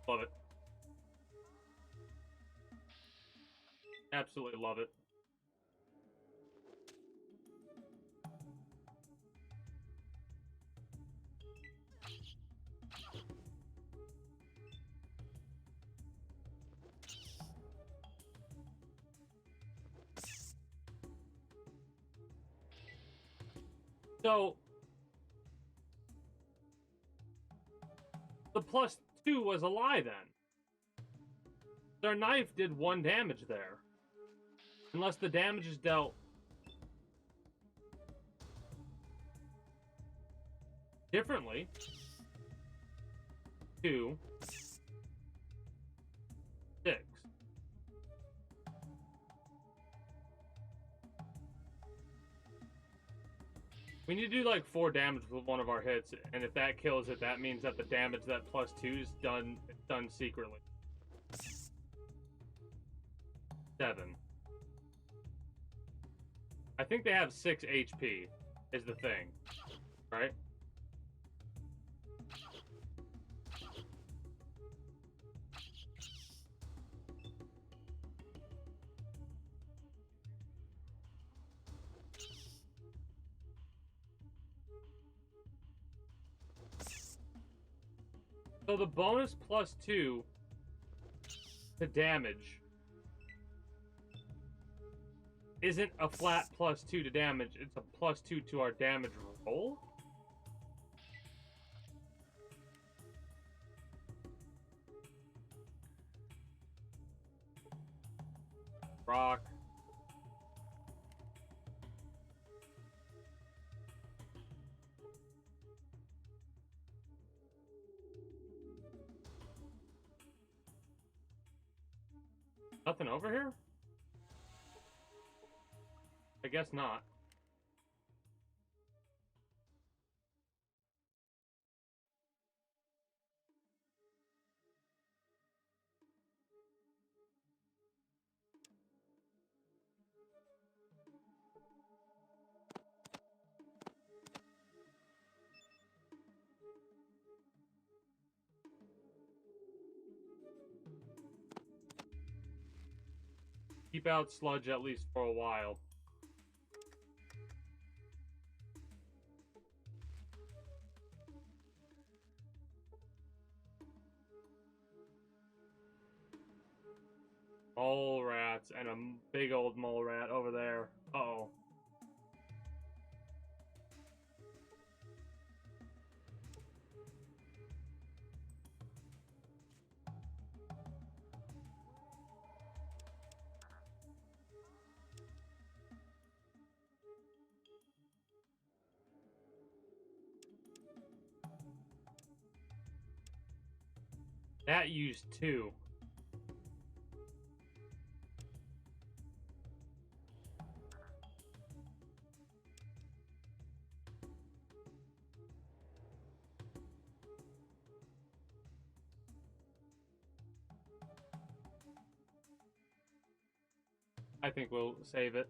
Love it. Absolutely love it. So, the +2 was a lie then. Their knife did 1 damage there. Unless the damage is dealt differently. 2, 6. We need to do like 4 damage with one of our hits, and if that kills it, that means that the damage that +2 is done secretly. 7. I think they have 6 HP, is the thing, right? So the bonus +2 to damage isn't a flat +2 to damage, it's a +2 to our damage roll? Rock. Nothing over here? I guess not. Keep out sludge at least for a while. Mole rats and a big old mole rat over there. Uh-oh. That used 2. I think we'll save it.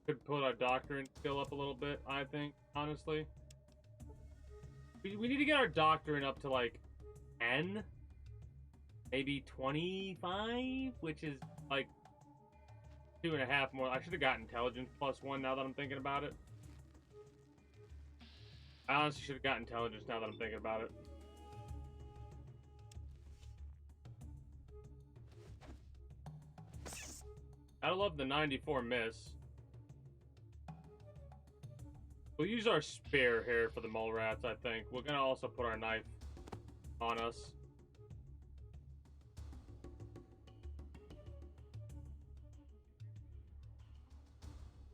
Could put our doctoring skill up a little bit, I think, honestly. We need to get our doctoring up to, like, 10? Maybe 25? Which is, like, 2.5 more. I should have got intelligence +1 now that I'm thinking about it. I honestly should have got intelligence now that I'm thinking about it. I love the 94 miss. We'll use our spear here for the mole rats, I think. We're gonna also put our knife on us.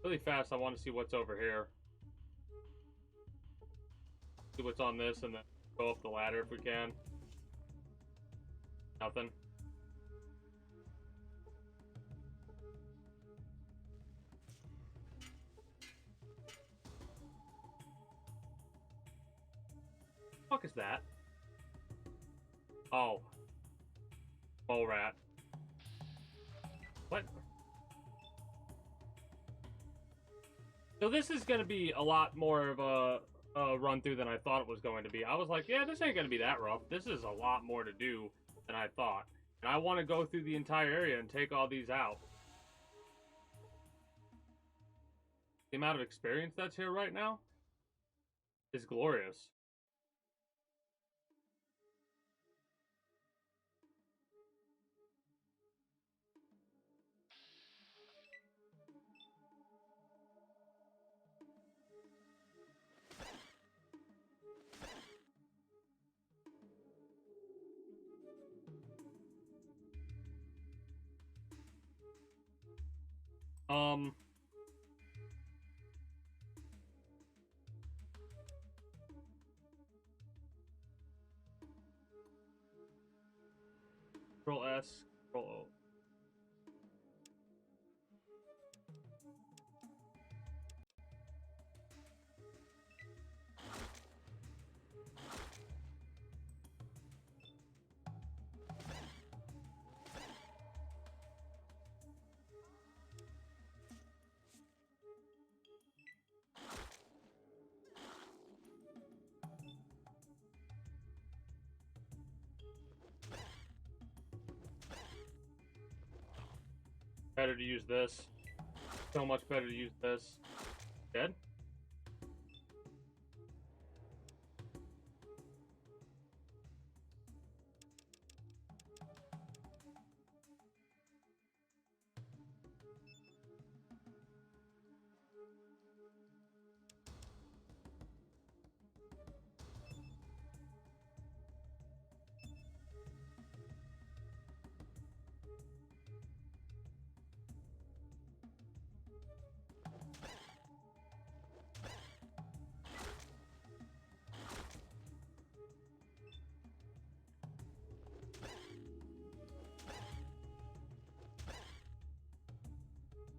Really fast, I want to see what's over here. See what's on this and then go up the ladder if we can. Nothing. What the fuck is that? Oh. Mole rat. What? So this is going to be a lot more of a run through than I thought it was going to be. I was like, yeah, this ain't going to be that rough. This is a lot more to do than I thought. And I want to go through the entire area and take all these out. The amount of experience that's here right now is glorious. Control S, Control O. Better to use this. So much better to use this. Dead?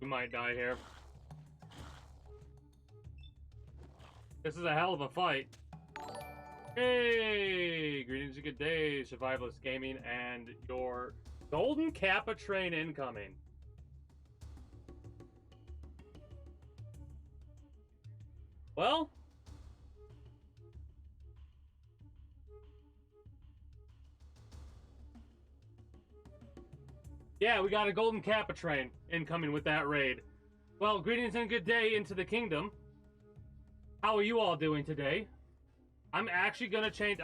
We might die here. This is a hell of a fight. Hey! Greetings and good day, Survivalist Gaming, and your Golden Kappa train incoming. Well, yeah, we got a Golden Kappa train incoming with that raid. Well, greetings and good day into the kingdom. How are you all doing today? I'm actually gonna change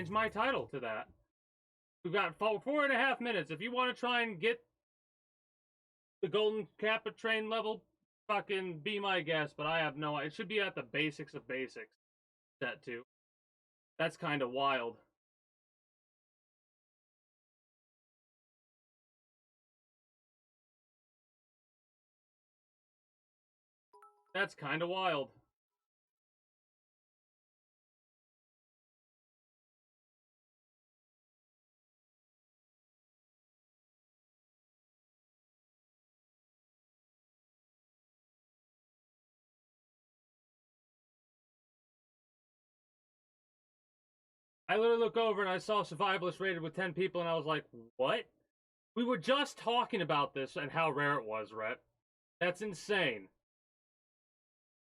my title to that. We've got 4.5 minutes. If you want to try and get the Golden Kappa train level, fucking be my guest. But I have no. It should be at the basics of basics set to. That's kind of wild. That's kind of wild. I literally look over and I saw Survivalist rated with 10 people, and I was like, what? We were just talking about this and how rare it was, Rhett. That's insane.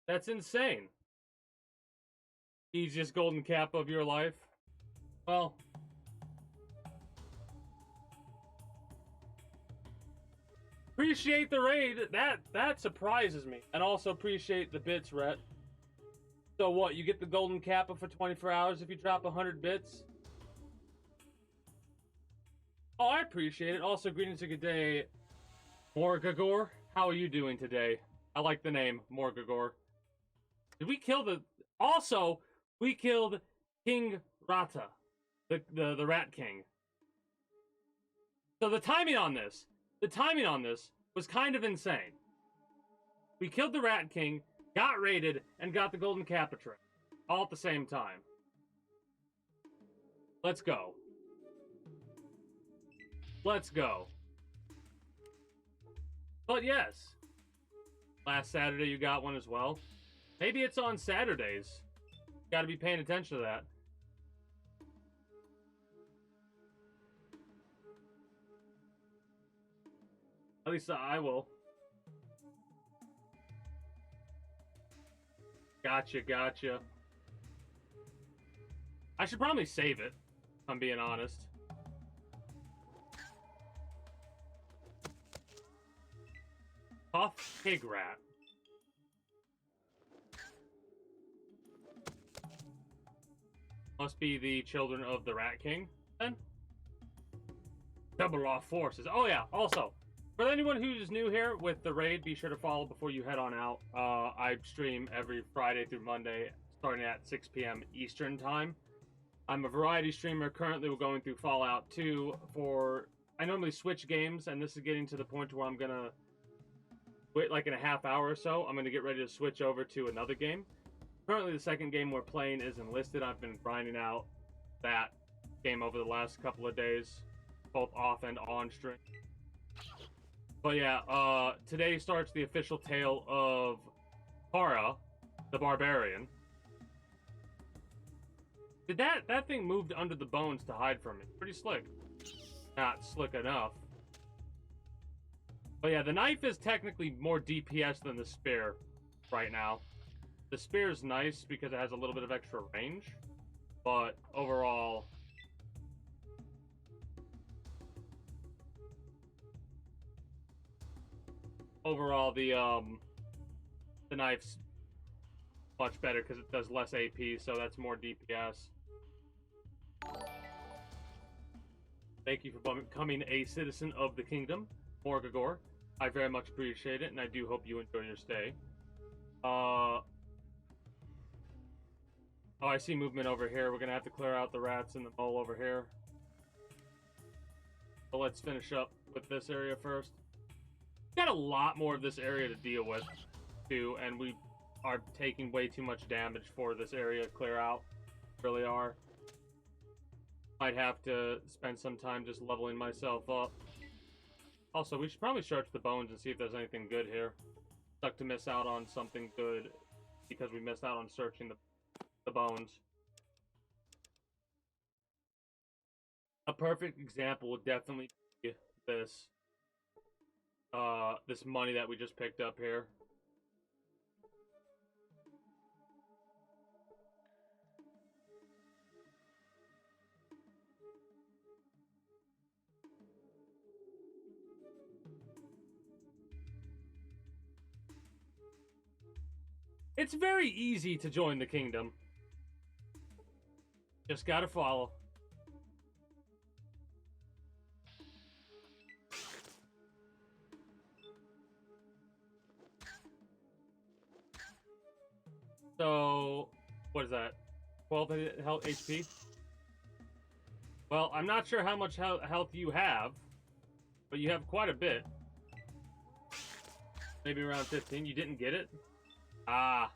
That's insane. Easiest golden cap of your life. Well, appreciate the raid. That surprises me. And also appreciate the bits, Rhett. So what, you get the golden kappa for 24 hours if you drop 100 bits? Oh, I appreciate it. Also, greetings and good day, Morgagor. How are you doing today? I like the name, Morgagor. Did we kill the... Also, we killed King Rata, the Rat King. So the timing on this was kind of insane. We killed the Rat King, got raided, and got the golden kappa tray. All at the same time. Let's go. Let's go. But yes, last Saturday you got one as well. Maybe it's on Saturdays. Gotta be paying attention to that. At least I will. Gotcha. I should probably save it, if I'm being honest. Tough pig rat. Must be the children of the Rat King, then? Double off forces. Oh yeah, also, for anyone who's new here with the raid, be sure to follow before you head on out. I stream every Friday through Monday, starting at 6 p.m. Eastern Time. I'm a variety streamer. Currently, we're going through Fallout 2 for... I normally switch games, and this is getting to the point where I'm going to wait like in a half hour or so. I'm going to get ready to switch over to another game. Currently, the second game we're playing is Enlisted. I've been grinding out that game over the last couple of days, both off and on stream. But yeah, today starts the official tale of Karah the Barbarian. Did that thing moved under the bones to hide from me? Pretty slick. Not slick enough. But yeah, the knife is technically more DPS than the spear right now. The spear is nice because it has a little bit of extra range, but overall... the knife's much better because it does less AP, so that's more DPS. Thank you for becoming a citizen of the kingdom, Morgagor. I very much appreciate it, and I do hope you enjoy your stay. Oh, I see movement over here. We're gonna have to clear out the rats and the mole over here. But let's finish up with this area first. Got a lot more of this area to deal with, too, and we are taking way too much damage for this area to clear out. Really are. Might have to spend some time just leveling myself up. Also, we should probably search the bones and see if there's anything good here. Suck to miss out on something good because we missed out on searching the bones. A perfect example would definitely be this. This money that we just picked up here. It's very easy to join the kingdom. Just gotta follow. So, what is that? 12 health HP? Well, I'm not sure how much health you have, but you have quite a bit. Maybe around 15. You didn't get it? Ah.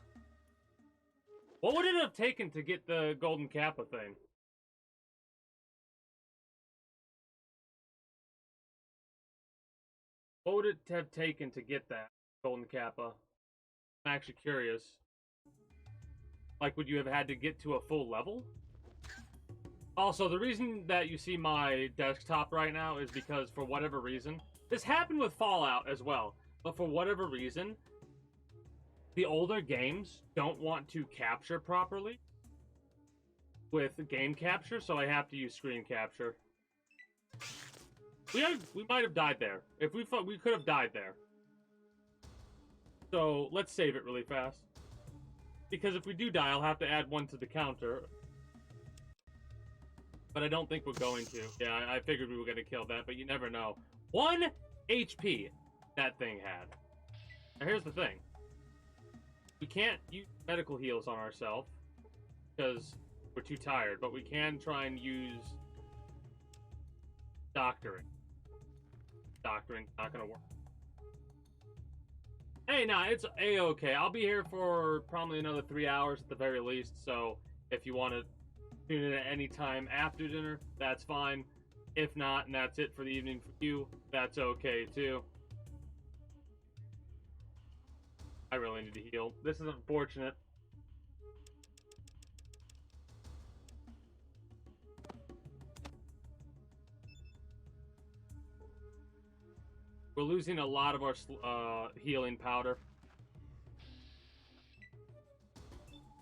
What would it have taken to get the golden kappa thing? What would it have taken to get that golden kappa? I'm actually curious. Like, would you have had to get to a full level? Also, the reason that you see my desktop right now is because, for whatever reason, this happened with Fallout as well, but for whatever reason, the older games don't want to capture properly with game capture, so I have to use screen capture. We might have died there. If we thought we could have died there. So let's save it really fast. Because if we do die, I'll have to add one to the counter. But I don't think we're going to. Yeah, I figured we were going to kill that, but you never know. 1 HP that thing had. Now here's the thing. We can't use medical heals on ourselves because we're too tired, but we can try and use doctoring. Doctoring's not going to work. Hey, nah, it's a-okay. I'll be here for probably another 3 hours at the very least, so if you want to tune in at any time after dinner, that's fine. If not, and that's it for the evening for you, that's okay too. I really need to heal. This is unfortunate. We're losing a lot of our healing powder.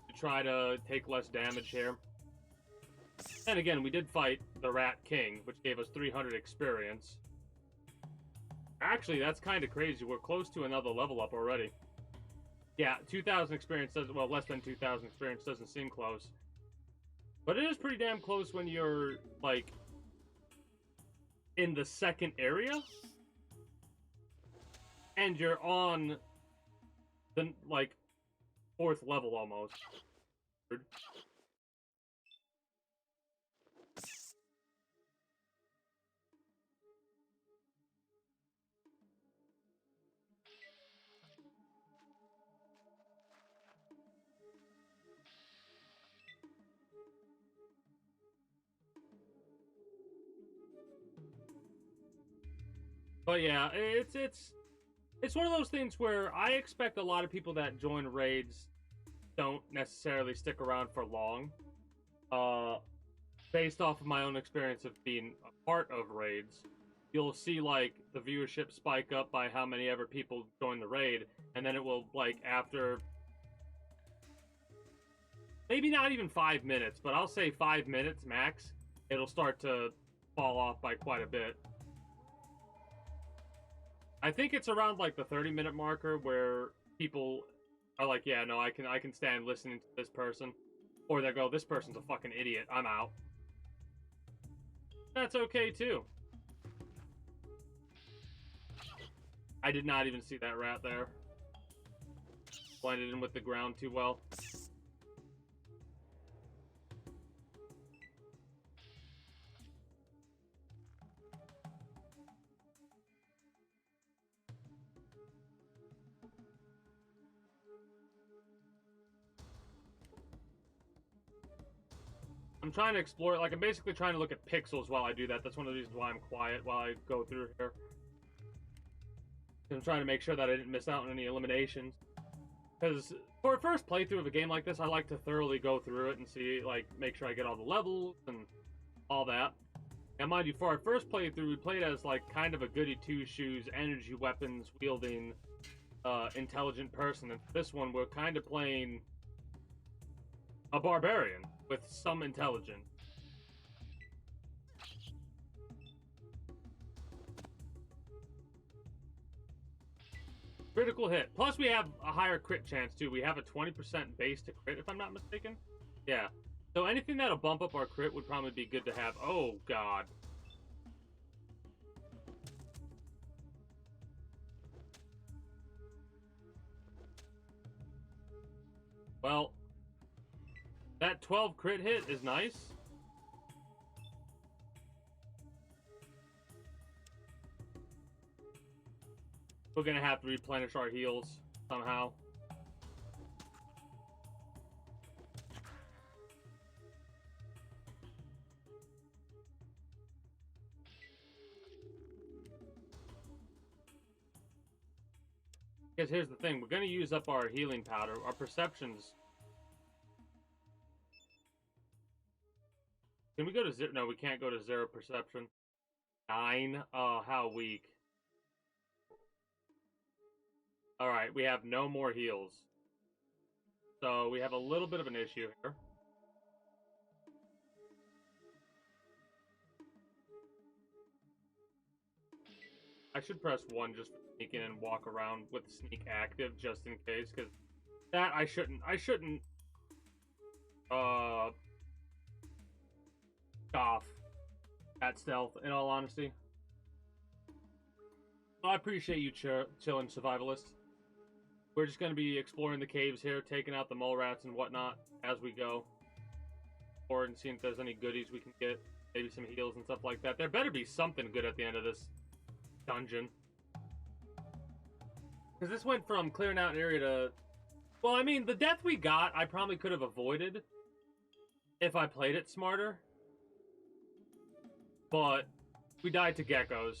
To try to take less damage here. And again, we did fight the Rat King, which gave us 300 experience. Actually, that's kind of crazy. We're close to another level up already. Yeah, 2,000 experience doesn't... Well, less than 2,000 experience doesn't seem close. But it is pretty damn close when you're, like, in the second area. And you're on the, like, 4th level almost. But yeah, it's one of those things where I expect a lot of people that join raids don't necessarily stick around for long. Based off of my own experience of being a part of raids, you'll see like the viewership spike up by how many ever people join the raid, and then it will, like, after maybe not even 5 minutes, but I'll say 5 minutes max, it'll start to fall off by quite a bit. I think it's around like the 30-minute marker where people are like, yeah, no, I can stand listening to this person. Or they go, this person's a fucking idiot, I'm out. That's okay too. I did not even see that rat there. Blended in with the ground too well. I'm trying to explore, like, I'm basically trying to look at pixels while I do that. That's one of the reasons why I'm quiet while I go through here. I'm trying to make sure that I didn't miss out on any eliminations. Because for a first playthrough of a game like this, I like to thoroughly go through it and see, like, make sure I get all the levels and all that. Now, mind you, for our first playthrough, we played as, like, kind of a goody two-shoes, energy weapons wielding, intelligent person. And for this one, we're kind of playing a barbarian with some intelligence. Critical hit. Plus, we have a higher crit chance, too. We have a 20% base to crit, if I'm not mistaken. Yeah. So anything that'll bump up our crit would probably be good to have. Oh, God. Well, that 12 crit hit is nice. We're gonna have to replenish our heals somehow. Because here's the thing, we're gonna use up our healing powder. Our perceptions Can we go to zero? No, we can't go to zero perception. 9. Oh, how weak. Alright, we have no more heals. So we have a little bit of an issue here. I should press 1 just for sneaking and walk around with sneak active just in case, because that I shouldn't off at stealth, in all honesty. I appreciate you chilling, survivalist. We're just going to be exploring the caves here, taking out the mole rats and whatnot as we go. Or and seeing if there's any goodies we can get. Maybe some heals and stuff like that. There better be something good at the end of this dungeon. Because this went from clearing out an area to... Well, I mean, the death we got, I probably could have avoided if I played it smarter. But we died to geckos.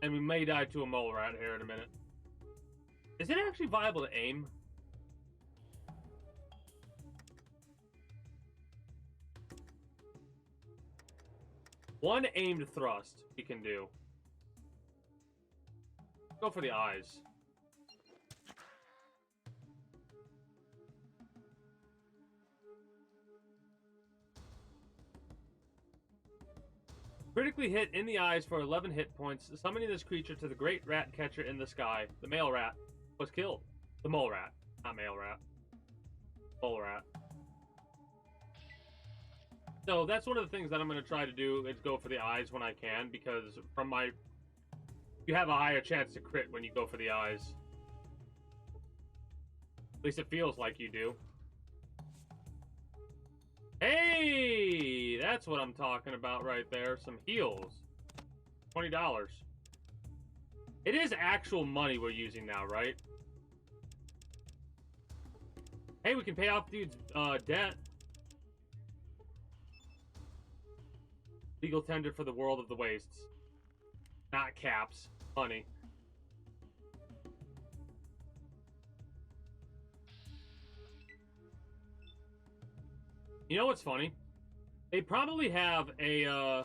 And we may die to a mole rat here in a minute. Is it actually viable to aim? One aimed thrust we can do. Go for the eyes. Critically hit in the eyes for 11 hit points, summoning this creature to the great rat catcher in the sky. The male rat was killed. The mole rat. Not male rat. Mole rat. So that's one of the things that I'm going to try to do is go for the eyes when I can, because from my... You have a higher chance to crit when you go for the eyes. At least it feels like you do. Hey! That's what I'm talking about right there. Some heals. $20. It is actual money we're using now, right? Hey, we can pay off dude's debt. Legal tender for the world of the wastes. Not caps. Money. You know what's funny? They probably have a,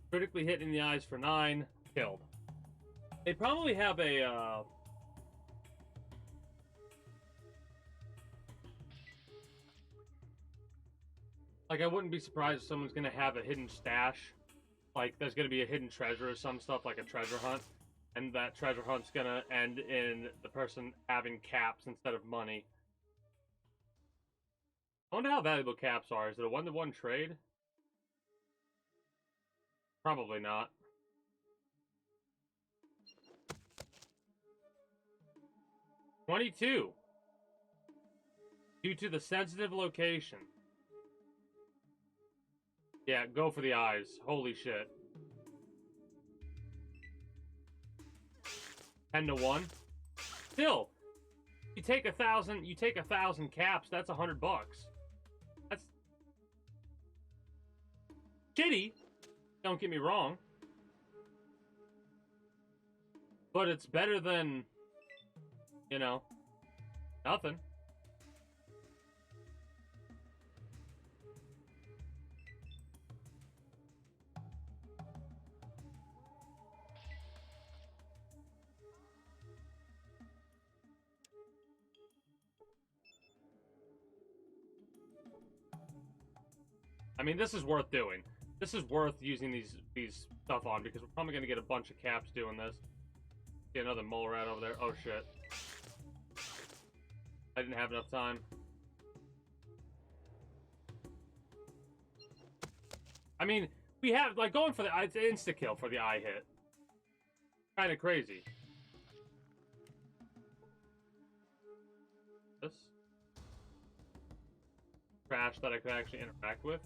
critically hit in the eyes for 9. Killed. They probably have a, like, I wouldn't be surprised if someone's gonna have a hidden stash. Like, there's gonna be a hidden treasure or some stuff, like a treasure hunt. And that treasure hunt's gonna end in the person having caps instead of money. I wonder how valuable caps are. Is it a one-to-one trade? Probably not. $22. Due to the sensitive location. Yeah, go for the eyes. Holy shit. 10-1. Still, you take 1,000. You take 1,000 caps. That's $100. That's shitty. Don't get me wrong, but it's better than, you know, nothing. I mean, this is worth doing. This is worth using these stuff on, because we're probably going to get a bunch of caps doing this. Get another mole rat over there. Oh, shit. I didn't have enough time. I mean, we have, like, going for the... It's insta-kill for the eye hit. Kind of crazy. This? Trash that I could actually interact with.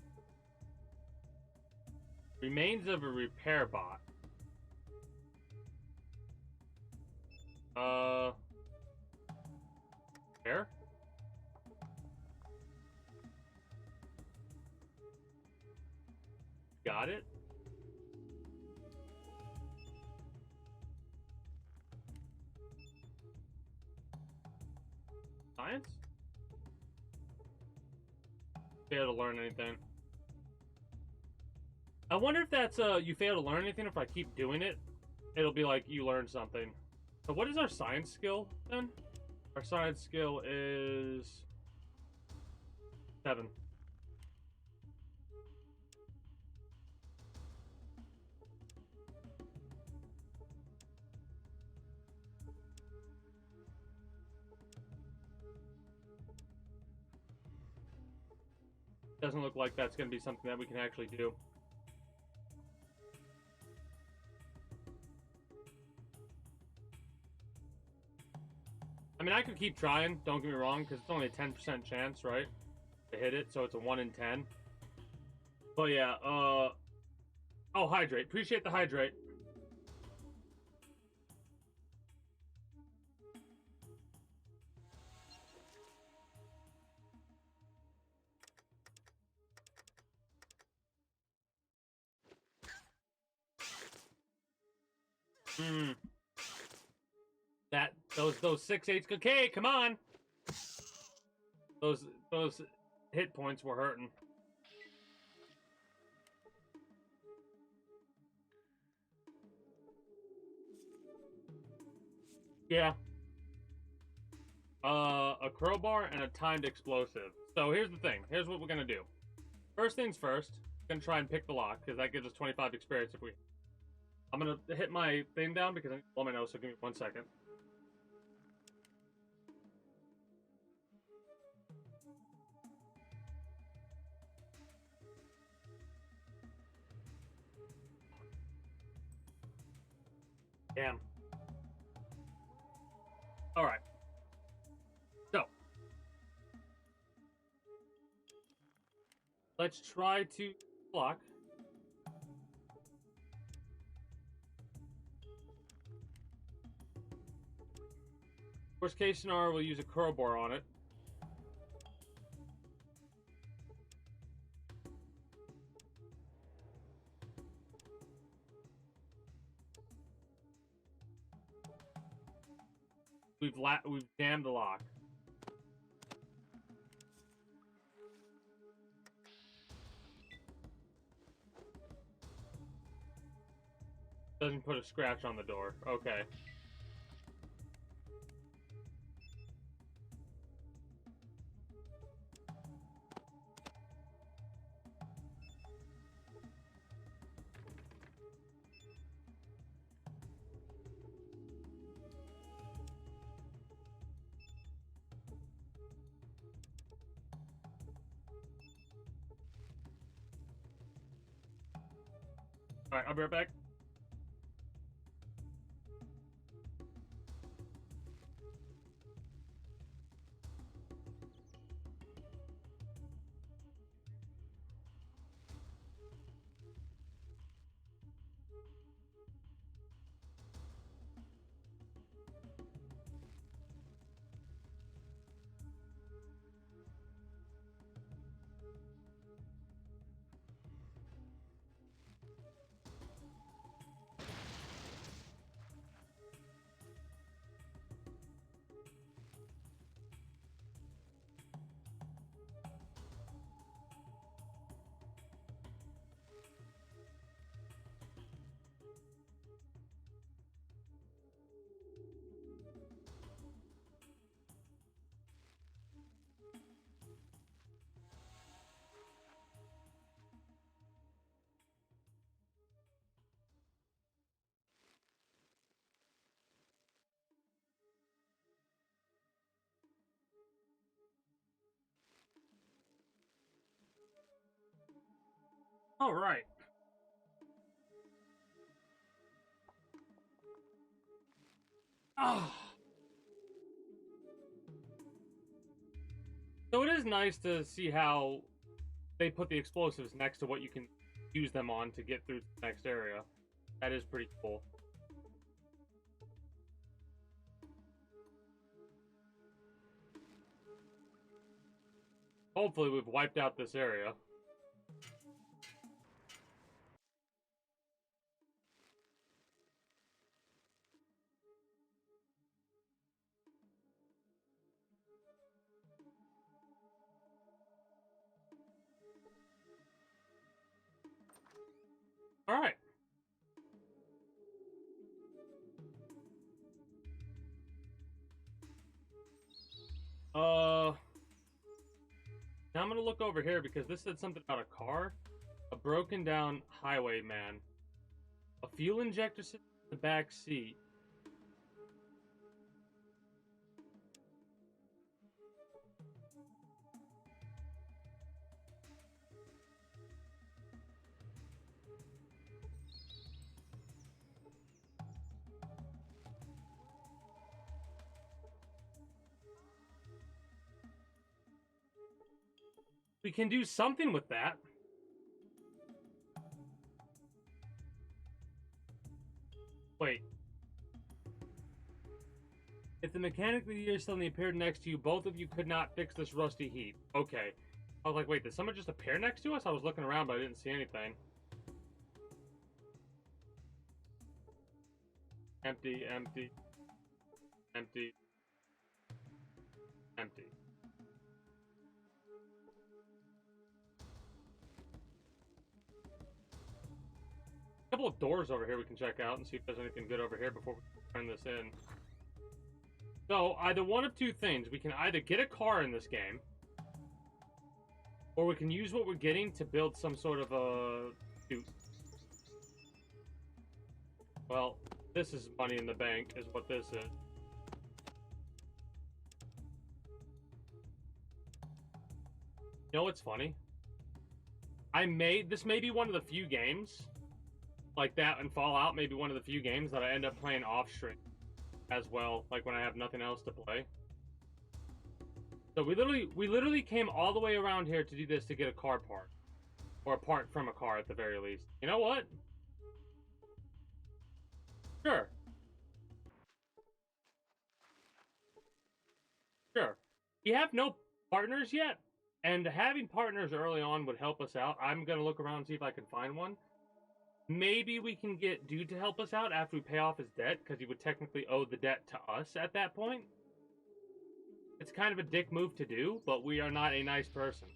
Remains of a repair bot. Repair? Got it. Science? Fail to learn anything. I wonder if that's you fail to learn anything. If I keep doing it, it'll be like you learned something. So what is our science skill then? Our science skill is 7. Doesn't look like that's going to be something that we can actually do. I mean, I could keep trying, don't get me wrong, because it's only a 10% chance, right, to hit it, so it's a 1 in 10. But yeah, oh, hydrate. Appreciate the hydrate. Those 6/8. Okay, come on. Those hit points were hurting. Yeah. A crowbar and a timed explosive. So here's the thing. Here's what we're gonna do. First things first. I'm gonna try and pick the lock because that gives us 25 experience if we. I'm gonna hit my thing down because I need to blow my nose. So give me 1 second. Damn. All right. So let's try to block. Worst case scenario, we'll use a crowbar on it. We've jammed the lock. Doesn't put a scratch on the door. Okay. All right, I'll be right back. All right. Oh. So it is nice to see how they put the explosives next to what you can use them on to get through the next area. That is pretty cool. Hopefully we've wiped out this area. All right. Now I'm gonna look over here because this said something about a car, a broken down highwayman, a fuel injector sitting in the back seat. We can do something with that. Wait. If the mechanic of the year suddenly appeared next to you, both of you could not fix this rusty heat. Okay. I was like, wait, did someone just appear next to us? I was looking around, but I didn't see anything. Empty, empty, empty, empty. A couple of doors over here we can check out and see if there's anything good over here before we turn this in. So, either one of two things. We can either get a car in this game, or we can use what we're getting to build some sort of a suit. Well, this is money in the bank, is what this is. You know what's funny? This may be one of the few games, like that and Fallout, maybe one of the few games that I end up playing off-stream as well, like when I have nothing else to play. So we literally came all the way around here to do this to get a car part. Or a part from a car at the very least. You know what? Sure. Sure. We have no partners yet, and having partners early on would help us out. I'm going to look around and see if I can find one. Maybe we can get Dude to help us out after we pay off his debt, because he would technically owe the debt to us at that point. It's kind of a dick move to do, but we are not a nice person.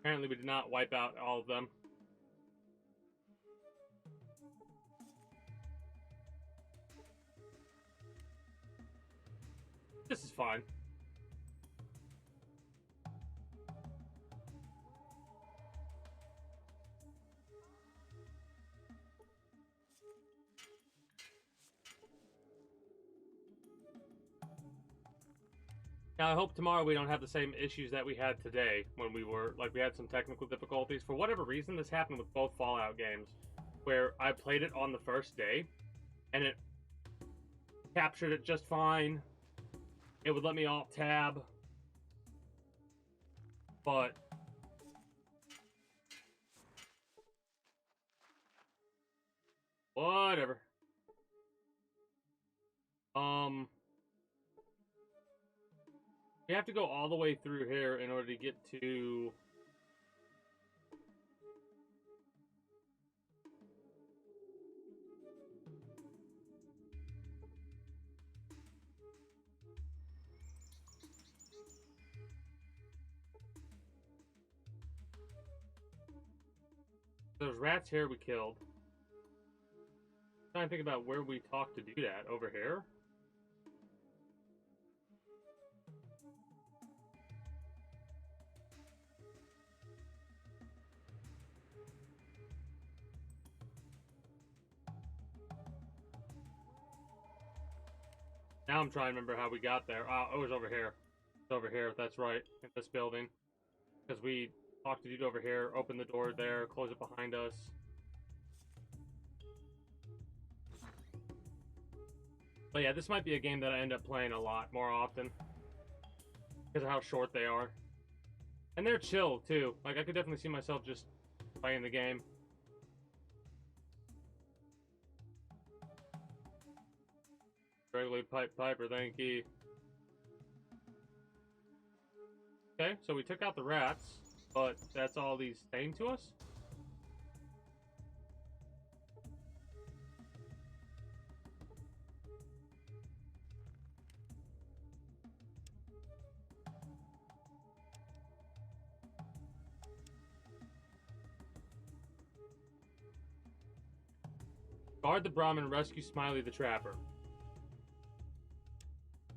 Apparently we did not wipe out all of them. This is fine. Now, I hope tomorrow we don't have the same issues that we had today when we had some technical difficulties. For whatever reason, this happened with both Fallout games, where I played it on the first day, and it captured it just fine. It would let me alt-tab, but whatever. We have to go all the way through here in order to get to... Those rats here we killed. I'm trying to think about where we talked to do that. Over here? Now I'm trying to remember how we got there. Oh, it was over here. It's over here, that's right. In this building. Because we talked to dude over here, open the door there, close it behind us. But yeah, this might be a game that I end up playing a lot more often. Because of how short they are. And they're chill, too. Like, I could definitely see myself just playing the game. Regularly Piper, thank you. Okay, so we took out the rats, but that's all these saying to us? Guard the Brahmin and rescue Smiley the Trapper.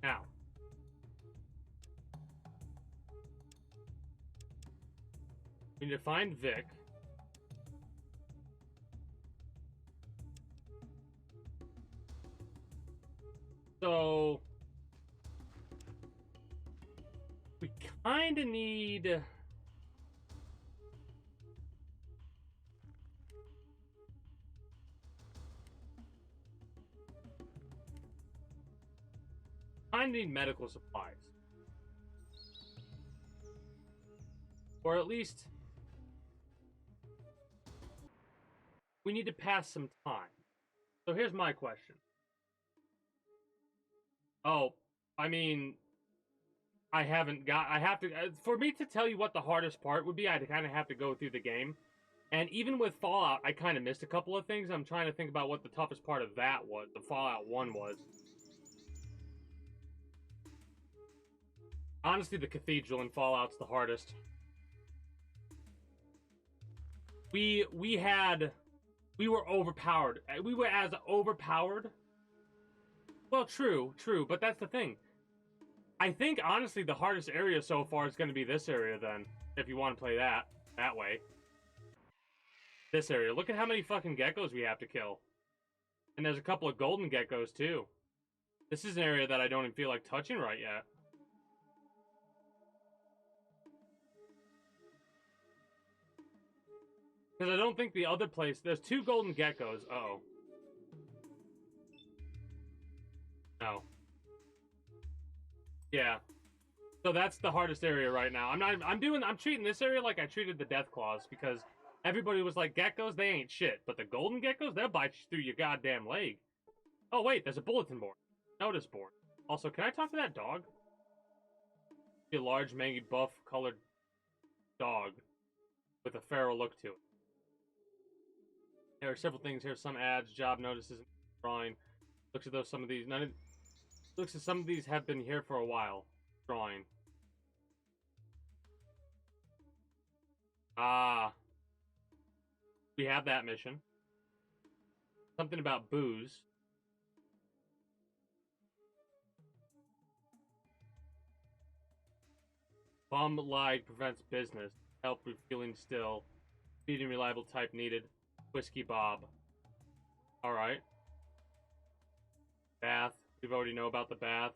Now. We need to find Vic. So... we kinda need... need medical supplies. Or at least... we need to pass some time. So here's my question. Oh, I mean... I have to... for me to tell you what the hardest part would be, I'd kind of have to go through the game. And even with Fallout, I kind of missed a couple of things. I'm trying to think about what the toughest part of that was. The Fallout 1 was. Honestly, the cathedral in Fallout's the hardest. We were overpowered. We were as overpowered. Well, true, but that's the thing. I think, honestly, the hardest area so far is going to be this area, then. If you want to play that way. This area. Look at how many fucking geckos we have to kill. And there's a couple of golden geckos, too. This is an area that I don't even feel like touching right yet. Because I don't think the other place... there's 2 golden geckos. Uh-oh. No. Yeah. So that's the hardest area right now. I'm treating this area like I treated the Death Claws, because everybody was like, geckos, they ain't shit. But the golden geckos, they'll bite you through your goddamn leg. Oh, wait, there's a bulletin board. Notice board. Also, can I talk to that dog? A large, mangy, buff-colored dog with a feral look to it. There are several things here. Some ads, job notices, drawing. Looks as though some of these... looks as some of these have been here for a while. Drawing. Ah. We have that mission. Something about booze. Bomb lag prevents business. Help refueling still. Speed and reliable type needed. Whiskey Bob. Alright. Bath. We already know about the bath.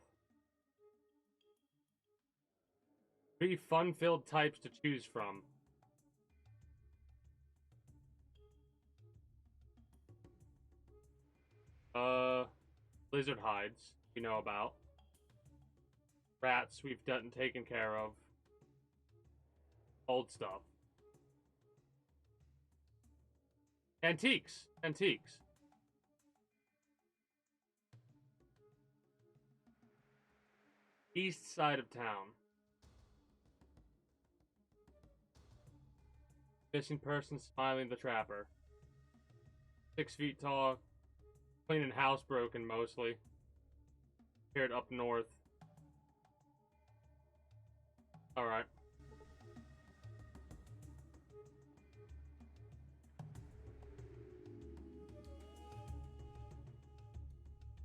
3 fun-filled types to choose from. Lizard hides, we know about. Rats we've taken care of. Old stuff. Antiques. East side of town. Missing person, Smiling the Trapper. 6 feet tall. Cleaning housebroken mostly. Appeared up north. Alright.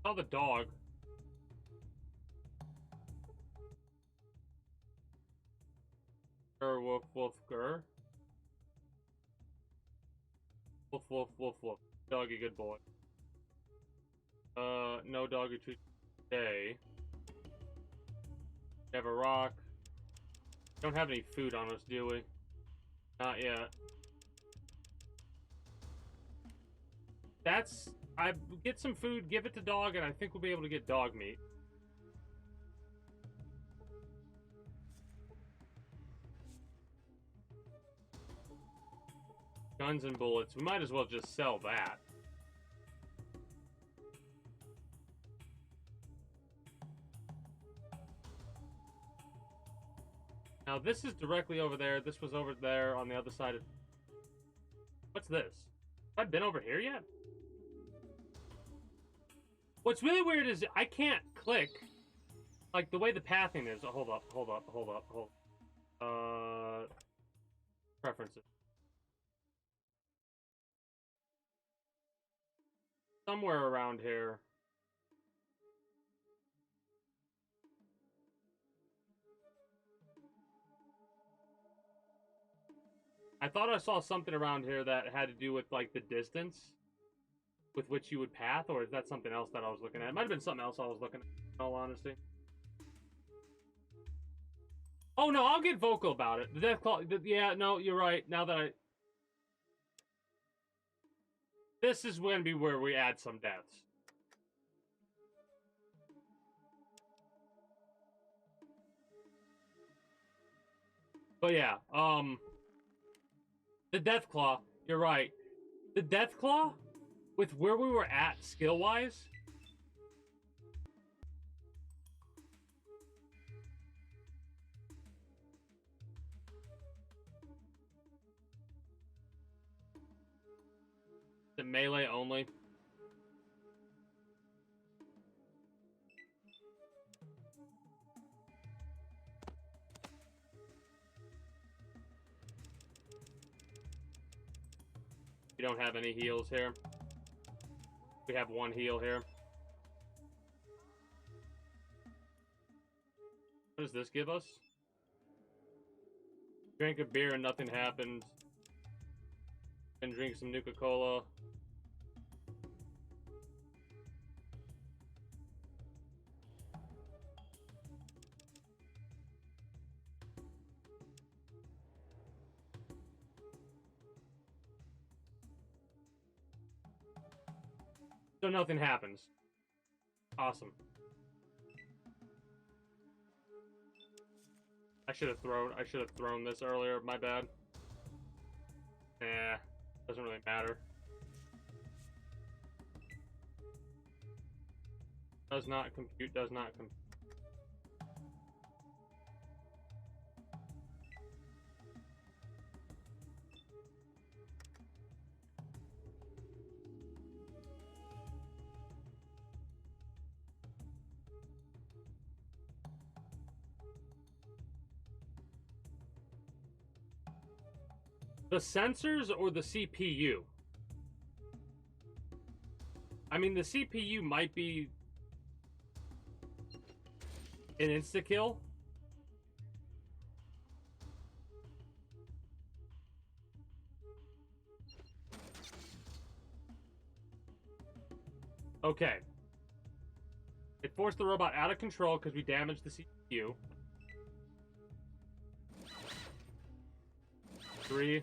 Saw the dog. Woof woof gur. Woof woof woof woof. Doggy good boy. No doggy treat today. We have a rock. Don't have any food on us, do we? Not yet. I get some food, give it to dog, and I think we'll be able to get dog meat. Guns and bullets. We might as well just sell that. Now this is directly over there. This was over there on the other side of... What's this? Have I been over here yet? What's really weird is I can't click. Like, the way the pathing is... hold up. Preferences. somewhere around here. I thought I saw something around here that had to do with, like, the distance with which you would path, or is that something else that I was looking at? It might have been something else I was looking at, in all honesty. Oh, no, I'll get vocal about it. The Deathclaw... Yeah, no, you're right. Now that I... This is going to be where we add some deaths. But yeah, the Deathclaw, you're right. The Deathclaw, with where we were at skill-wise... The melee only. We don't have any heals here. We have one heal here. What does this give us? Drank a beer and nothing happened. And drink some Nuka-Cola. So nothing happens. Awesome. I should have thrown this earlier, my bad. Nah, doesn't really matter. Does not compute, does not compute. The sensors or the CPU? I mean, the CPU might be an insta-kill. Okay. It forced the robot out of control because we damaged the CPU. 3,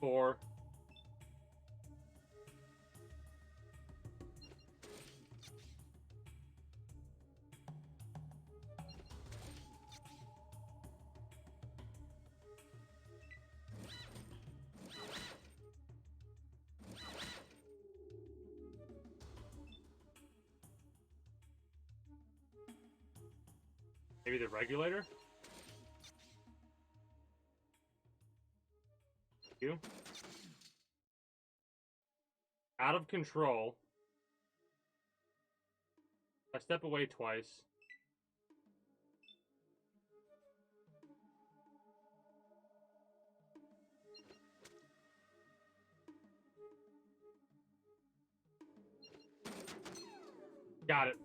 4. Maybe the regulator? You? Out of control. I step away twice. Got it.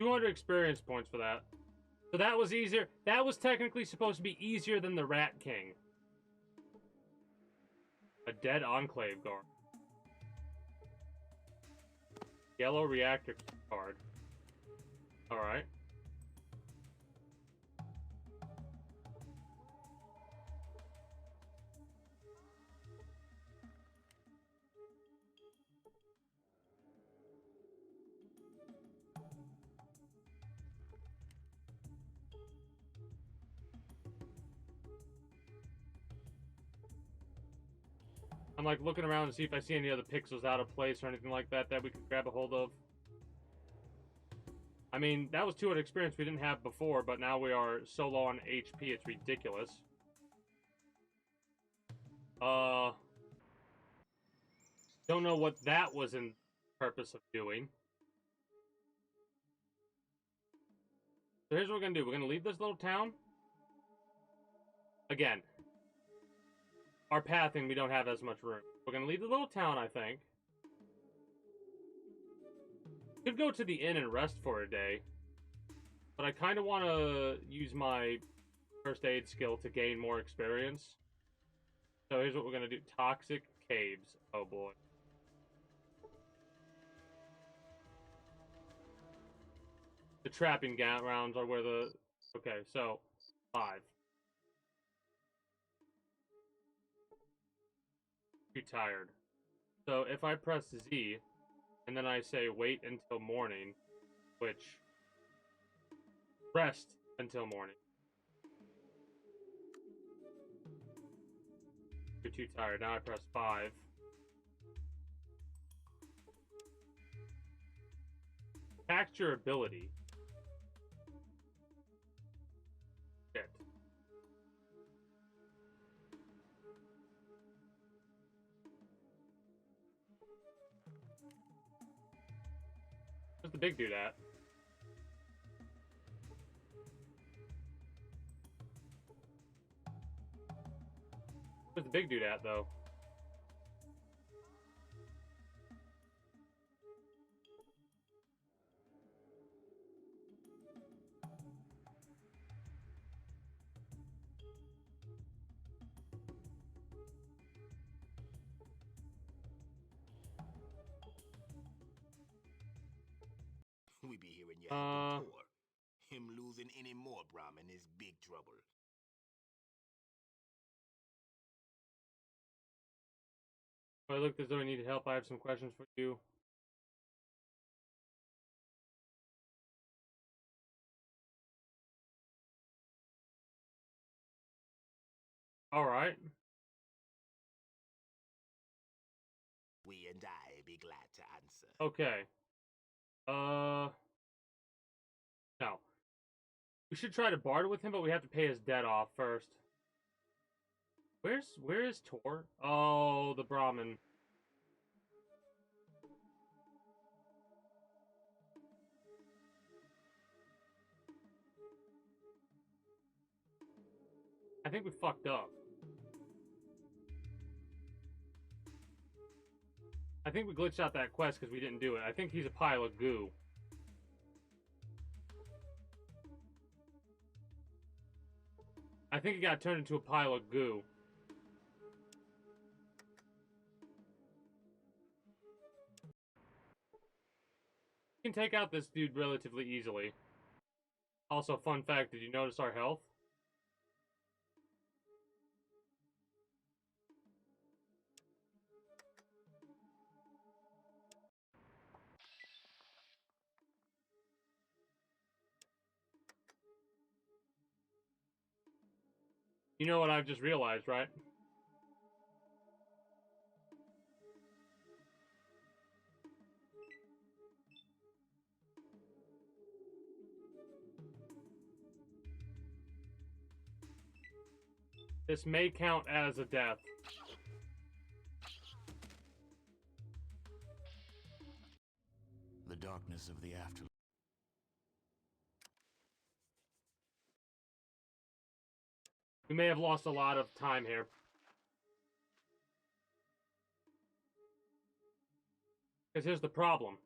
$200 experience points for that. So that was easier. That was technically supposed to be easier than the Rat King. A dead Enclave guard. Yellow reactor card. Alright. I'm like looking around to see if I see any other pixels out of place or anything like that that we could grab a hold of. I mean, that was 200 experience we didn't have before, but now we are so low on HP, it's ridiculous. Don't know what that was in purpose of doing. So here's what we're gonna do. We're gonna leave this little town. Again, our pathing, we don't have as much room. We're gonna leave the little town, I think. Could go to the inn and rest for a day. But I kind of want to use my first aid skill to gain more experience. So here's what we're gonna do. Toxic caves. Oh boy. The trapping rounds are where the... Okay, so 5. Too tired. So if I press Z, and then I say wait until morning, which... Rest until morning. You're too tired. Now I press 5. Act your ability. Shit. Where's the big dude at? Where's the big dude at, though? We be hearing you have been poor. Him losing any more Brahmin is big trouble. If I look as though I need help, I have some questions for you. Alright. We and I be glad to answer. Okay. No. We should try to barter with him, but we have to pay his debt off first. Where is Tor? Oh, the Brahmin. I think we fucked up. I think we glitched out that quest because we didn't do it. I think he's a pile of goo. I think he got turned into a pile of goo. We can take out this dude relatively easily. Also, fun fact, did you notice our health? You know what I've just realized, right? This may count as a death. The darkness of the afterlife. We may have lost a lot of time here. Because here's the problem.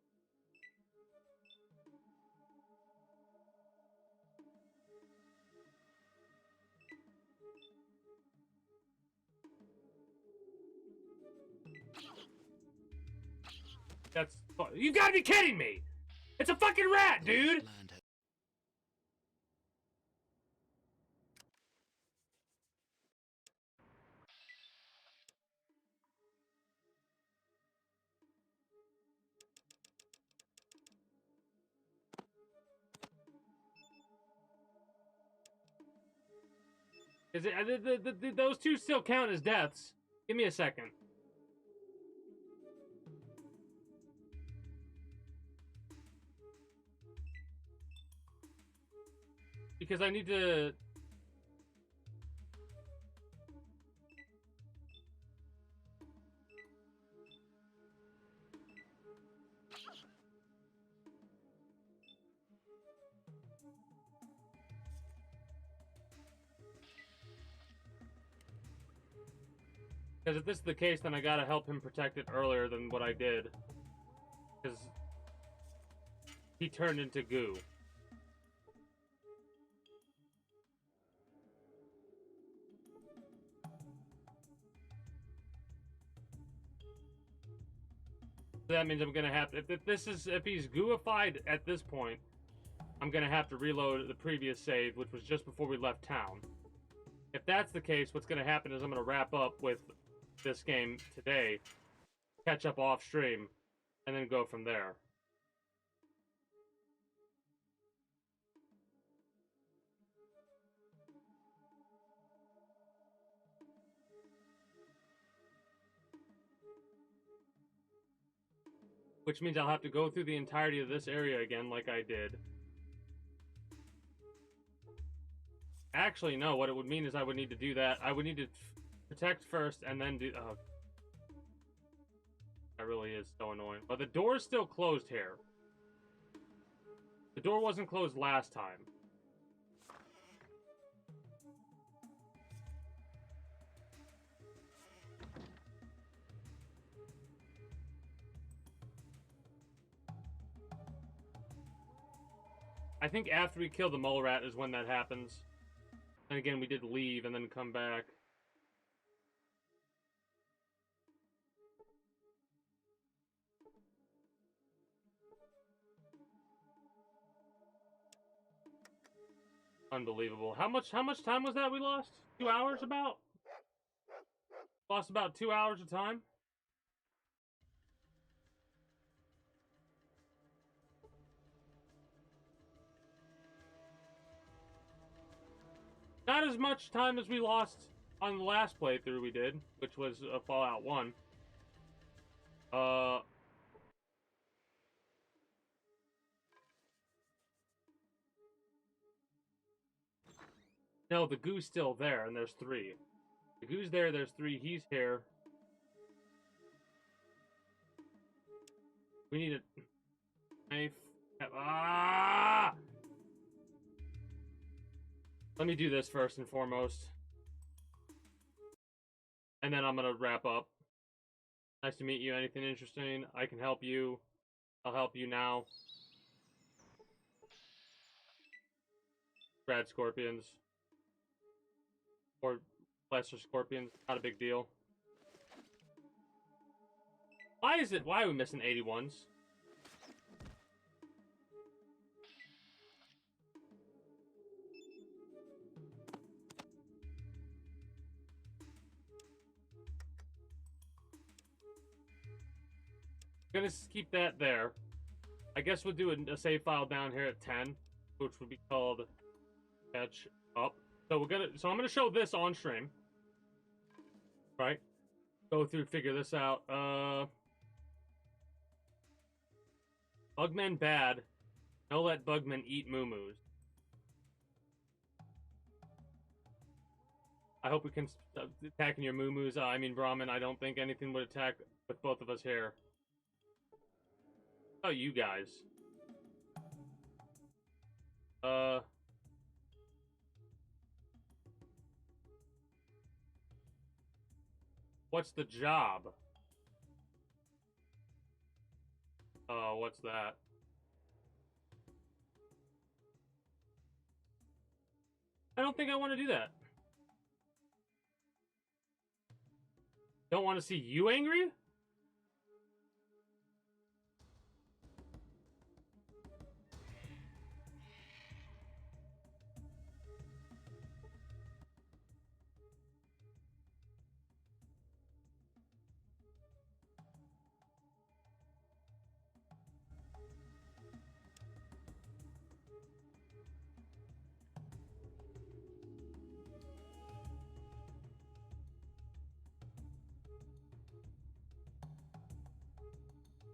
That's... You gotta be kidding me! It's a fucking rat, dude! Is it, those two still count as deaths. Give me a second. Because I need to... Because if this is the case, then I gotta help him protect it earlier than what I did. Because he turned into goo. So that means I'm gonna have to, if he's gooified at this point, I'm gonna have to reload the previous save, which was just before we left town. If that's the case, what's gonna happen is I'm gonna wrap up with this game today, catch up off stream, and then go from there. Which means I'll have to go through the entirety of this area again like I did. Actually, no, what it would mean is I would need to do that. I would need to protect first and then do... Oh. That really is so annoying. But the door is still closed here. The door wasn't closed last time. I think after we kill the mole rat is when that happens. And again, we did leave and then come back. Unbelievable. How much time was that we lost? 2 hours about? Lost about 2 hours of time? Not as much time as we lost on the last playthrough we did, which was Fallout 1. No, the goo's still there, and there's 3. The goo's there, there's 3, he's here. We need a knife. Ah! Let me do this first and foremost. And then I'm gonna wrap up. Nice to meet you. Anything interesting? I can help you. I'll help you now. Rad scorpions. Or lesser scorpions. Not a big deal. Why are we missing 81s? Gonna keep that there. I guess we'll do a save file down here at 10, which would be called catch up. So I'm gonna show this on stream. Right? Go through, figure this out. Bugmen bad. No let bugmen eat moo-moos. I hope we can stop attacking your moo-moos. I mean, Brahmin, I don't think anything would attack with both of us here. Oh, you guys. What's the job? Oh, what's that? I don't think I want to do that. Don't want to see you angry?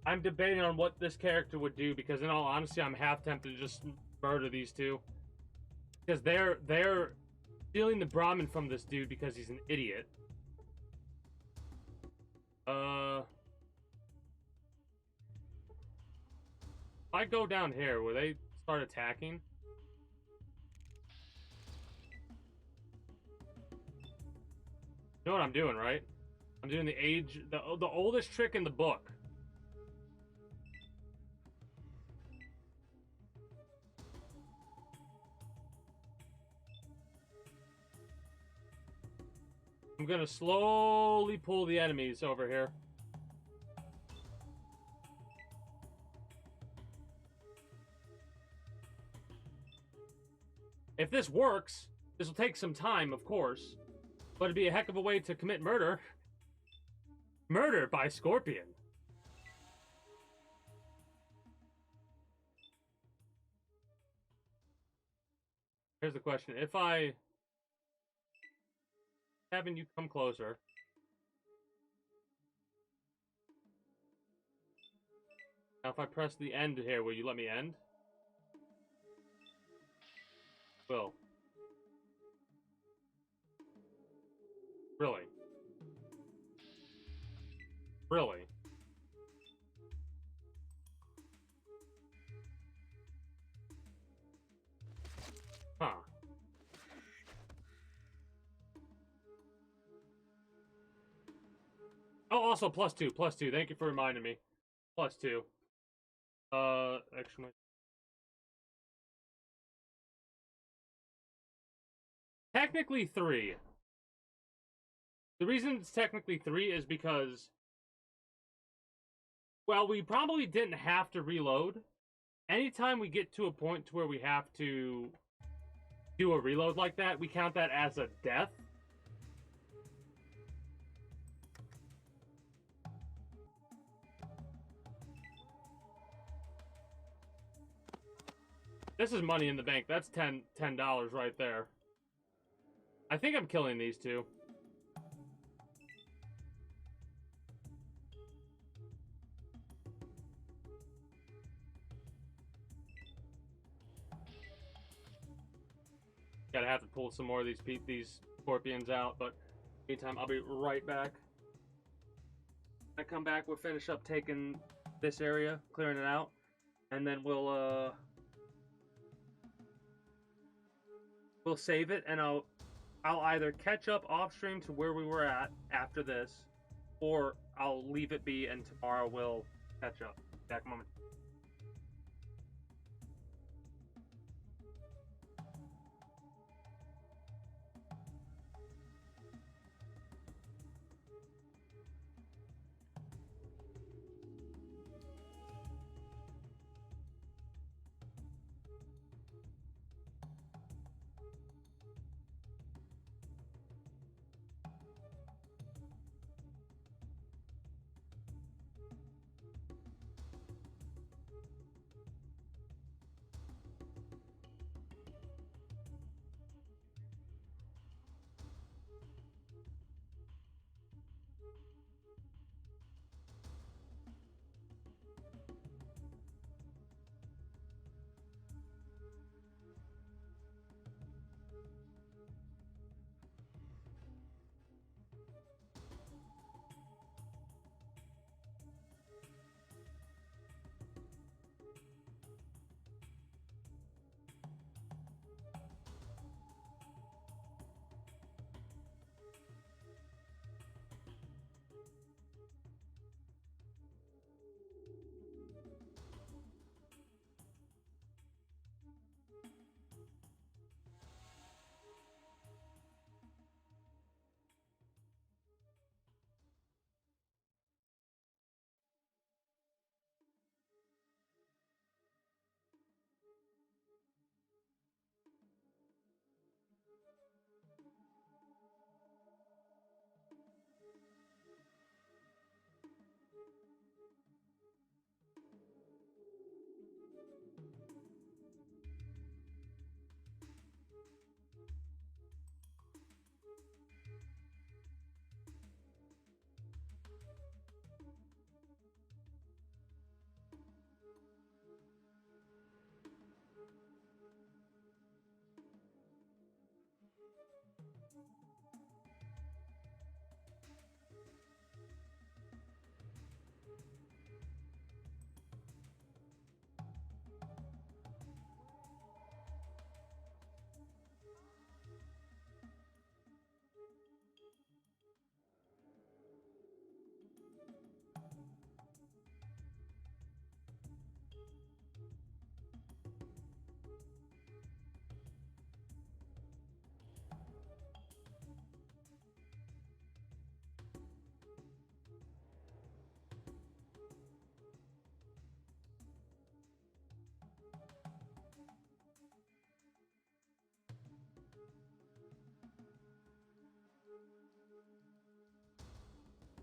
I'm debating on what this character would do because, in all honesty, I'm half tempted to just murder these two. Because they're stealing the Brahmin from this dude because he's an idiot. If I go down here, will they start attacking? You know what I'm doing, right? I'm doing the oldest trick in the book. I'm gonna slowly pull the enemies over here. If this works, this will take some time, of course, but it'd be a heck of a way to commit murder. Murder by Scorpion. Here's the question. If I... having you come closer. Now if I press the end here, will you let me end? Will. Really? Really? Huh. Oh, also +2, +2. Thank you for reminding me. +2. Actually. Technically 3. The reason it's technically 3 is because, well, we probably didn't have to reload. Anytime we get to a point to where we have to do a reload like that, we count that as a death. This is money in the bank. That's $10 right there. I think I'm killing these two. Gotta have to pull some more of these scorpions out, but meantime, I'll be right back. When I come back, we'll finish up taking this area, clearing it out, and then we'll save it, and I'll either catch up off stream to where we were at after this, or I'll leave it be, and tomorrow we'll catch up. Back a moment.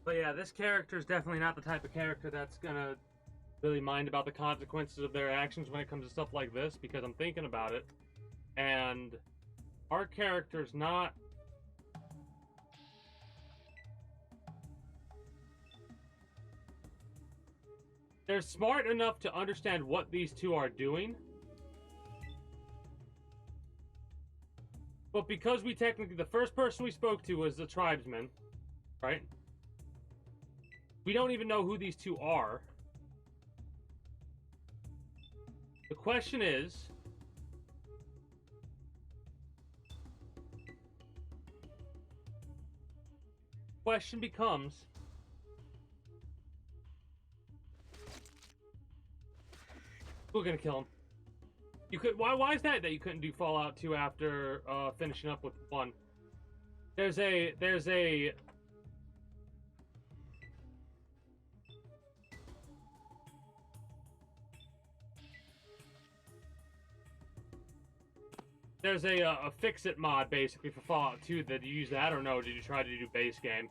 But yeah, this character is definitely not the type of character that's gonna really mind about the consequences of their actions when it comes to stuff like this, because I'm thinking about it, and our character's not... They're smart enough to understand what these two are doing, but because we technically... The first person we spoke to was the tribesman, right? We don't even know who these two are. The question is... Question becomes... We're gonna kill him. You could... Why is that you couldn't do Fallout 2 after finishing up with 1? There's a... There's a fix-it mod, basically, for Fallout 2. Did you use that, or no? Did you try to do base game?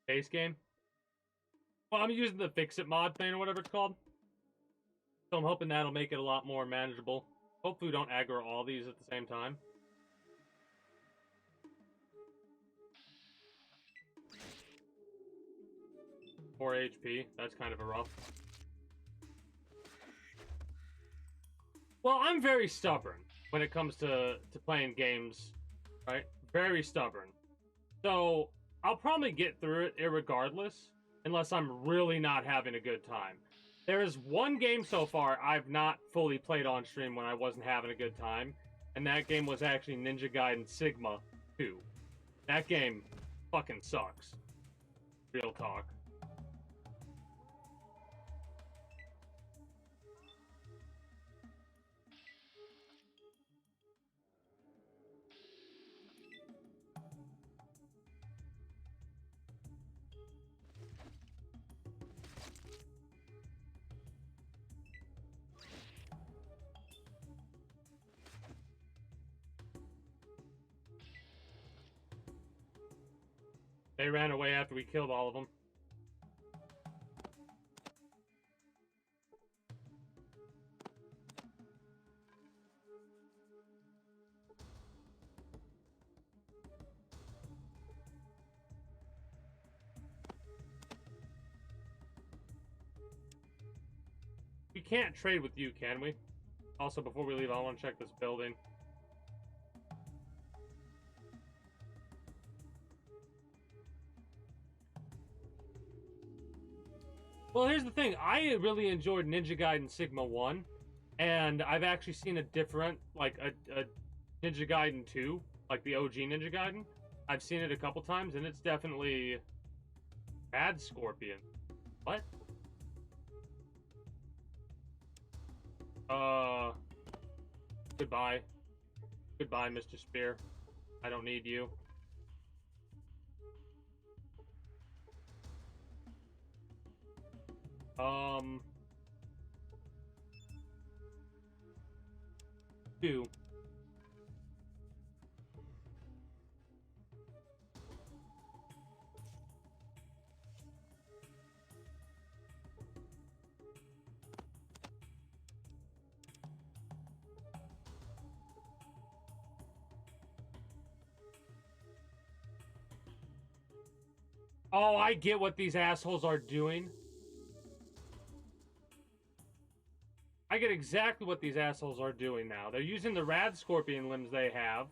Base game? Well, I'm using the fix-it mod thing, or whatever it's called. So I'm hoping that'll make it a lot more manageable. Hopefully we don't aggro all these at the same time. Four HP. That's kind of a rough. Well, I'm very stubborn when it comes to playing games, right? Very stubborn. So I'll probably get through it irregardless, unless I'm really not having a good time. There is one game so far I've not fully played on stream when I wasn't having a good time, and that game was actually Ninja Gaiden Sigma 2. That game fucking sucks. Real talk. They ran away after we killed all of them. We can't trade with you, can we? Also, before we leave, I want to check this building. Well, here's the thing. I really enjoyed Ninja Gaiden Sigma 1, and I've actually seen a different, like, a Ninja Gaiden 2, like the OG Ninja Gaiden. I've seen it a couple times, and it's definitely bad Scorpion. What? Goodbye. Goodbye, Mr. Spear. I don't need you. Two. Oh, I get what these assholes are doing. I get exactly what these assholes are doing now. They're using the rad scorpion limbs they have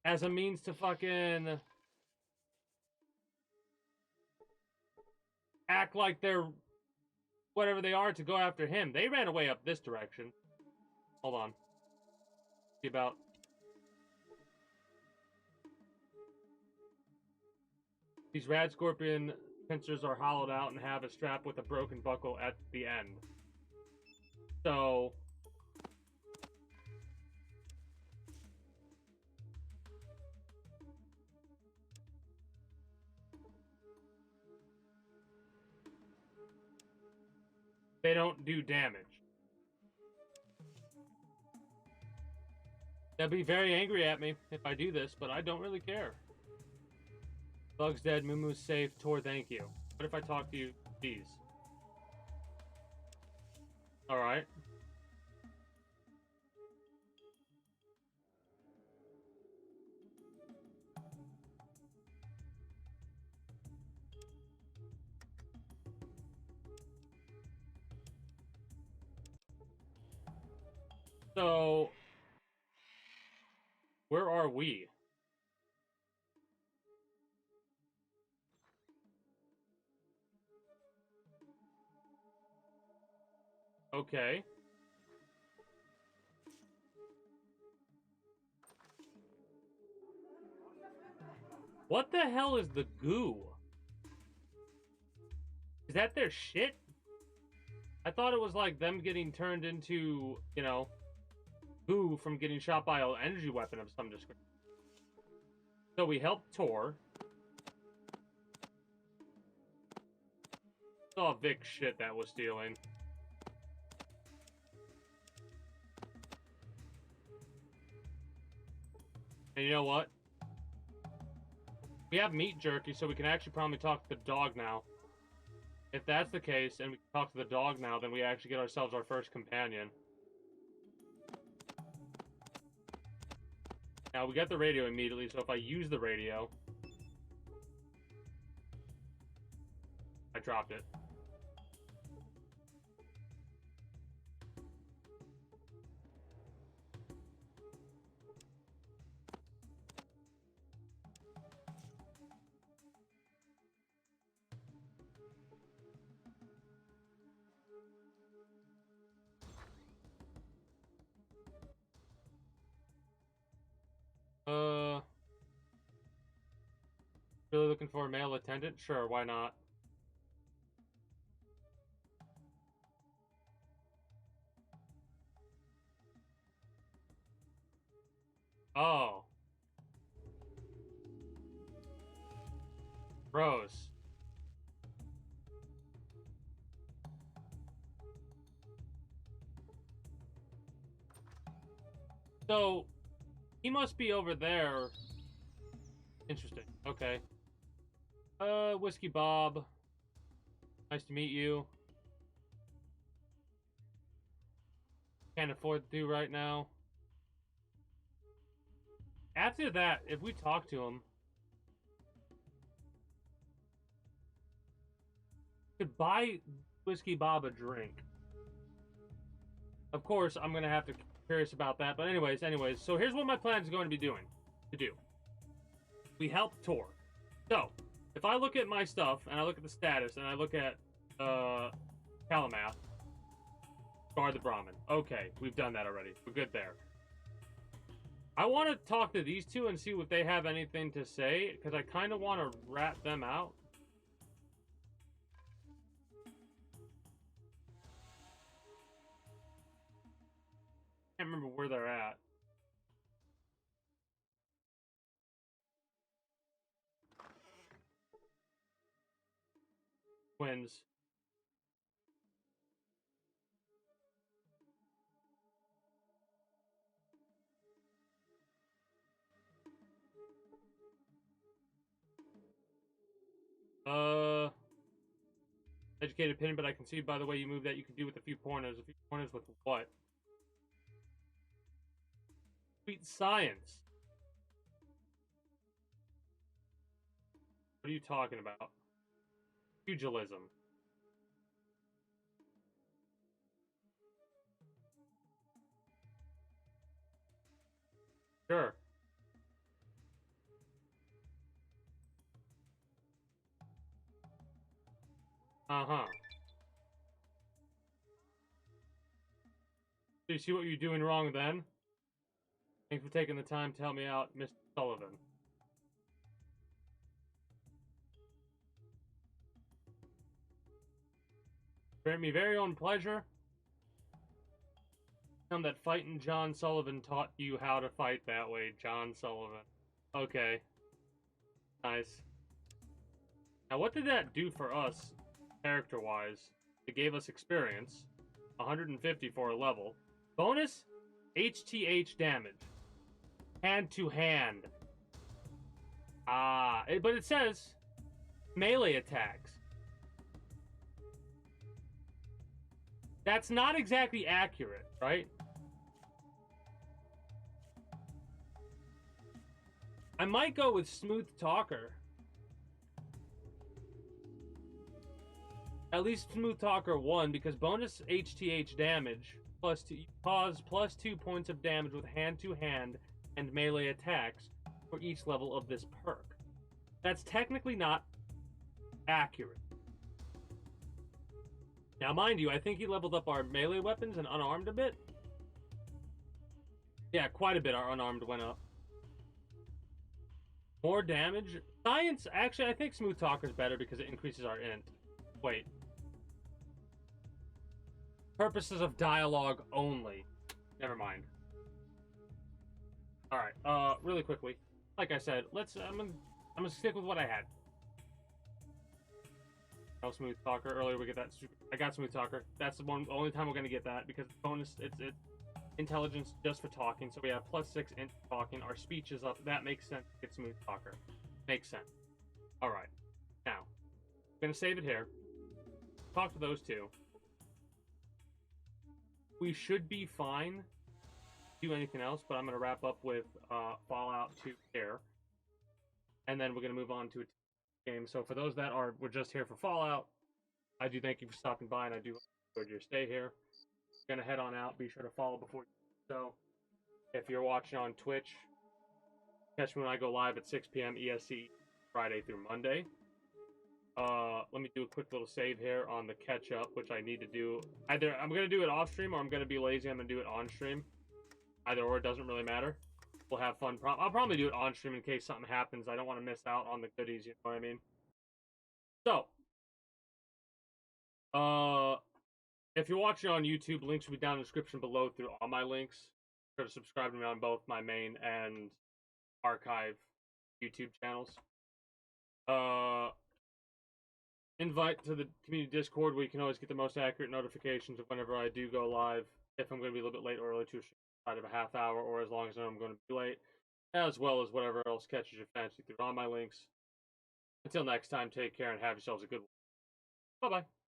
as a means to fucking act like they're whatever they are to go after him. They ran away up this direction. Hold on. See about... These rad scorpion pincers are hollowed out and have a strap with a broken buckle at the end. So they don't do damage. They'll be very angry at me if I do this, but I don't really care. Bug's dead, Moomoo's safe, Tor, thank you. What if I talk to you? Please. Alright. So, where are we? Okay. What the hell is the goo? Is that their shit? I thought it was like them getting turned into, you know, goo from getting shot by an energy weapon of some description. So we helped Tor. Saw Vic's shit that was stealing. And you know what? We have meat jerky, so we can actually probably talk to the dog now. If that's the case, and we can talk to the dog now, then we actually get ourselves our first companion. Now, we got the radio immediately, so if I use the radio... I dropped it. Really looking for a male attendant? Sure, why not? Oh. Rose. So, he must be over there. Interesting. Okay. Whiskey Bob. Nice to meet you. Can't afford to do right now. After that, if we talk to him... could buy Whiskey Bob a drink. Of course, I'm going to have to be curious about that. But anyways, so here's what my plan is going to be doing. We help Tor. So, if I look at my stuff, and I look at the status, and I look at, Kalamath, Karah the Brahmin. Okay, we've done that already. We're good there. I want to talk to these two and see if they have anything to say, because I kind of want to rat them out. Can't remember where they're at. Twins. Educated opinion, but I can see by the way you move that you can do with a few pointers. A few pointers with what? Sweet science. What are you talking about? Pugilism. Sure. Uh-huh. So you see what you're doing wrong then? Thanks for taking the time to help me out, Mr. Sullivan. For me very own pleasure. That fighting John Sullivan taught you how to fight that way, John Sullivan. Okay. Nice. Now, what did that do for us, character-wise? It gave us experience, 150 for a level. Bonus, HTH damage. Hand-to-hand. But it says melee attacks. That's not exactly accurate, right? I might go with Smooth Talker. At least Smooth Talker 1, because bonus HTH damage plus 2 cause plus 2 points of damage with hand-to-hand and melee attacks for each level of this perk. That's technically not accurate. Now, mind you, I think he leveled up our melee weapons and unarmed a bit. Yeah, quite a bit. Our unarmed went up. More damage. Science, actually, I think Smooth Talker's better because it increases our int. Wait. Purposes of dialogue only. Never mind. Alright, really quickly. Like I said, I'm gonna stick with what I had. No Smooth Talker. Earlier we get that. I got Smooth Talker. That's the only time we're gonna get that because bonus. It's intelligence just for talking. So we have +6 int talking. Our speech is up. That makes sense. Get Smooth Talker. Makes sense. All right. Now, I'm gonna save it here. Talk to those two. We should be fine. Do anything else, but I'm gonna wrap up with Fallout 2 here, and then we're gonna move on to a game. So for those that were just here for Fallout, I do thank you for stopping by, and I do enjoy your stay here. I'm gonna head on out. Be sure to follow before you do so. If you're watching on Twitch, catch me when I go live at 6 p.m. EST Friday through Monday. Let me do a quick little save here on the catch up, which I need to do. Either I'm gonna do it off stream or I'm gonna be lazy. I'm gonna do it on stream. Either or, it doesn't really matter. We'll have fun. I'll probably do it on stream in case something happens. I don't want to miss out on the goodies, you know what I mean? So, if you're watching on YouTube, links will be down in the description below through all my links. Be sure to subscribe to me on both my main and archive YouTube channels. Invite to the community Discord where you can always get the most accurate notifications of whenever I do go live. If I'm going to be a little bit late or early to a side of a half hour, or as long as I'm going to be late, as well as whatever else catches your fancy through all my links. Until next time, take care and have yourselves a good one. Bye-bye.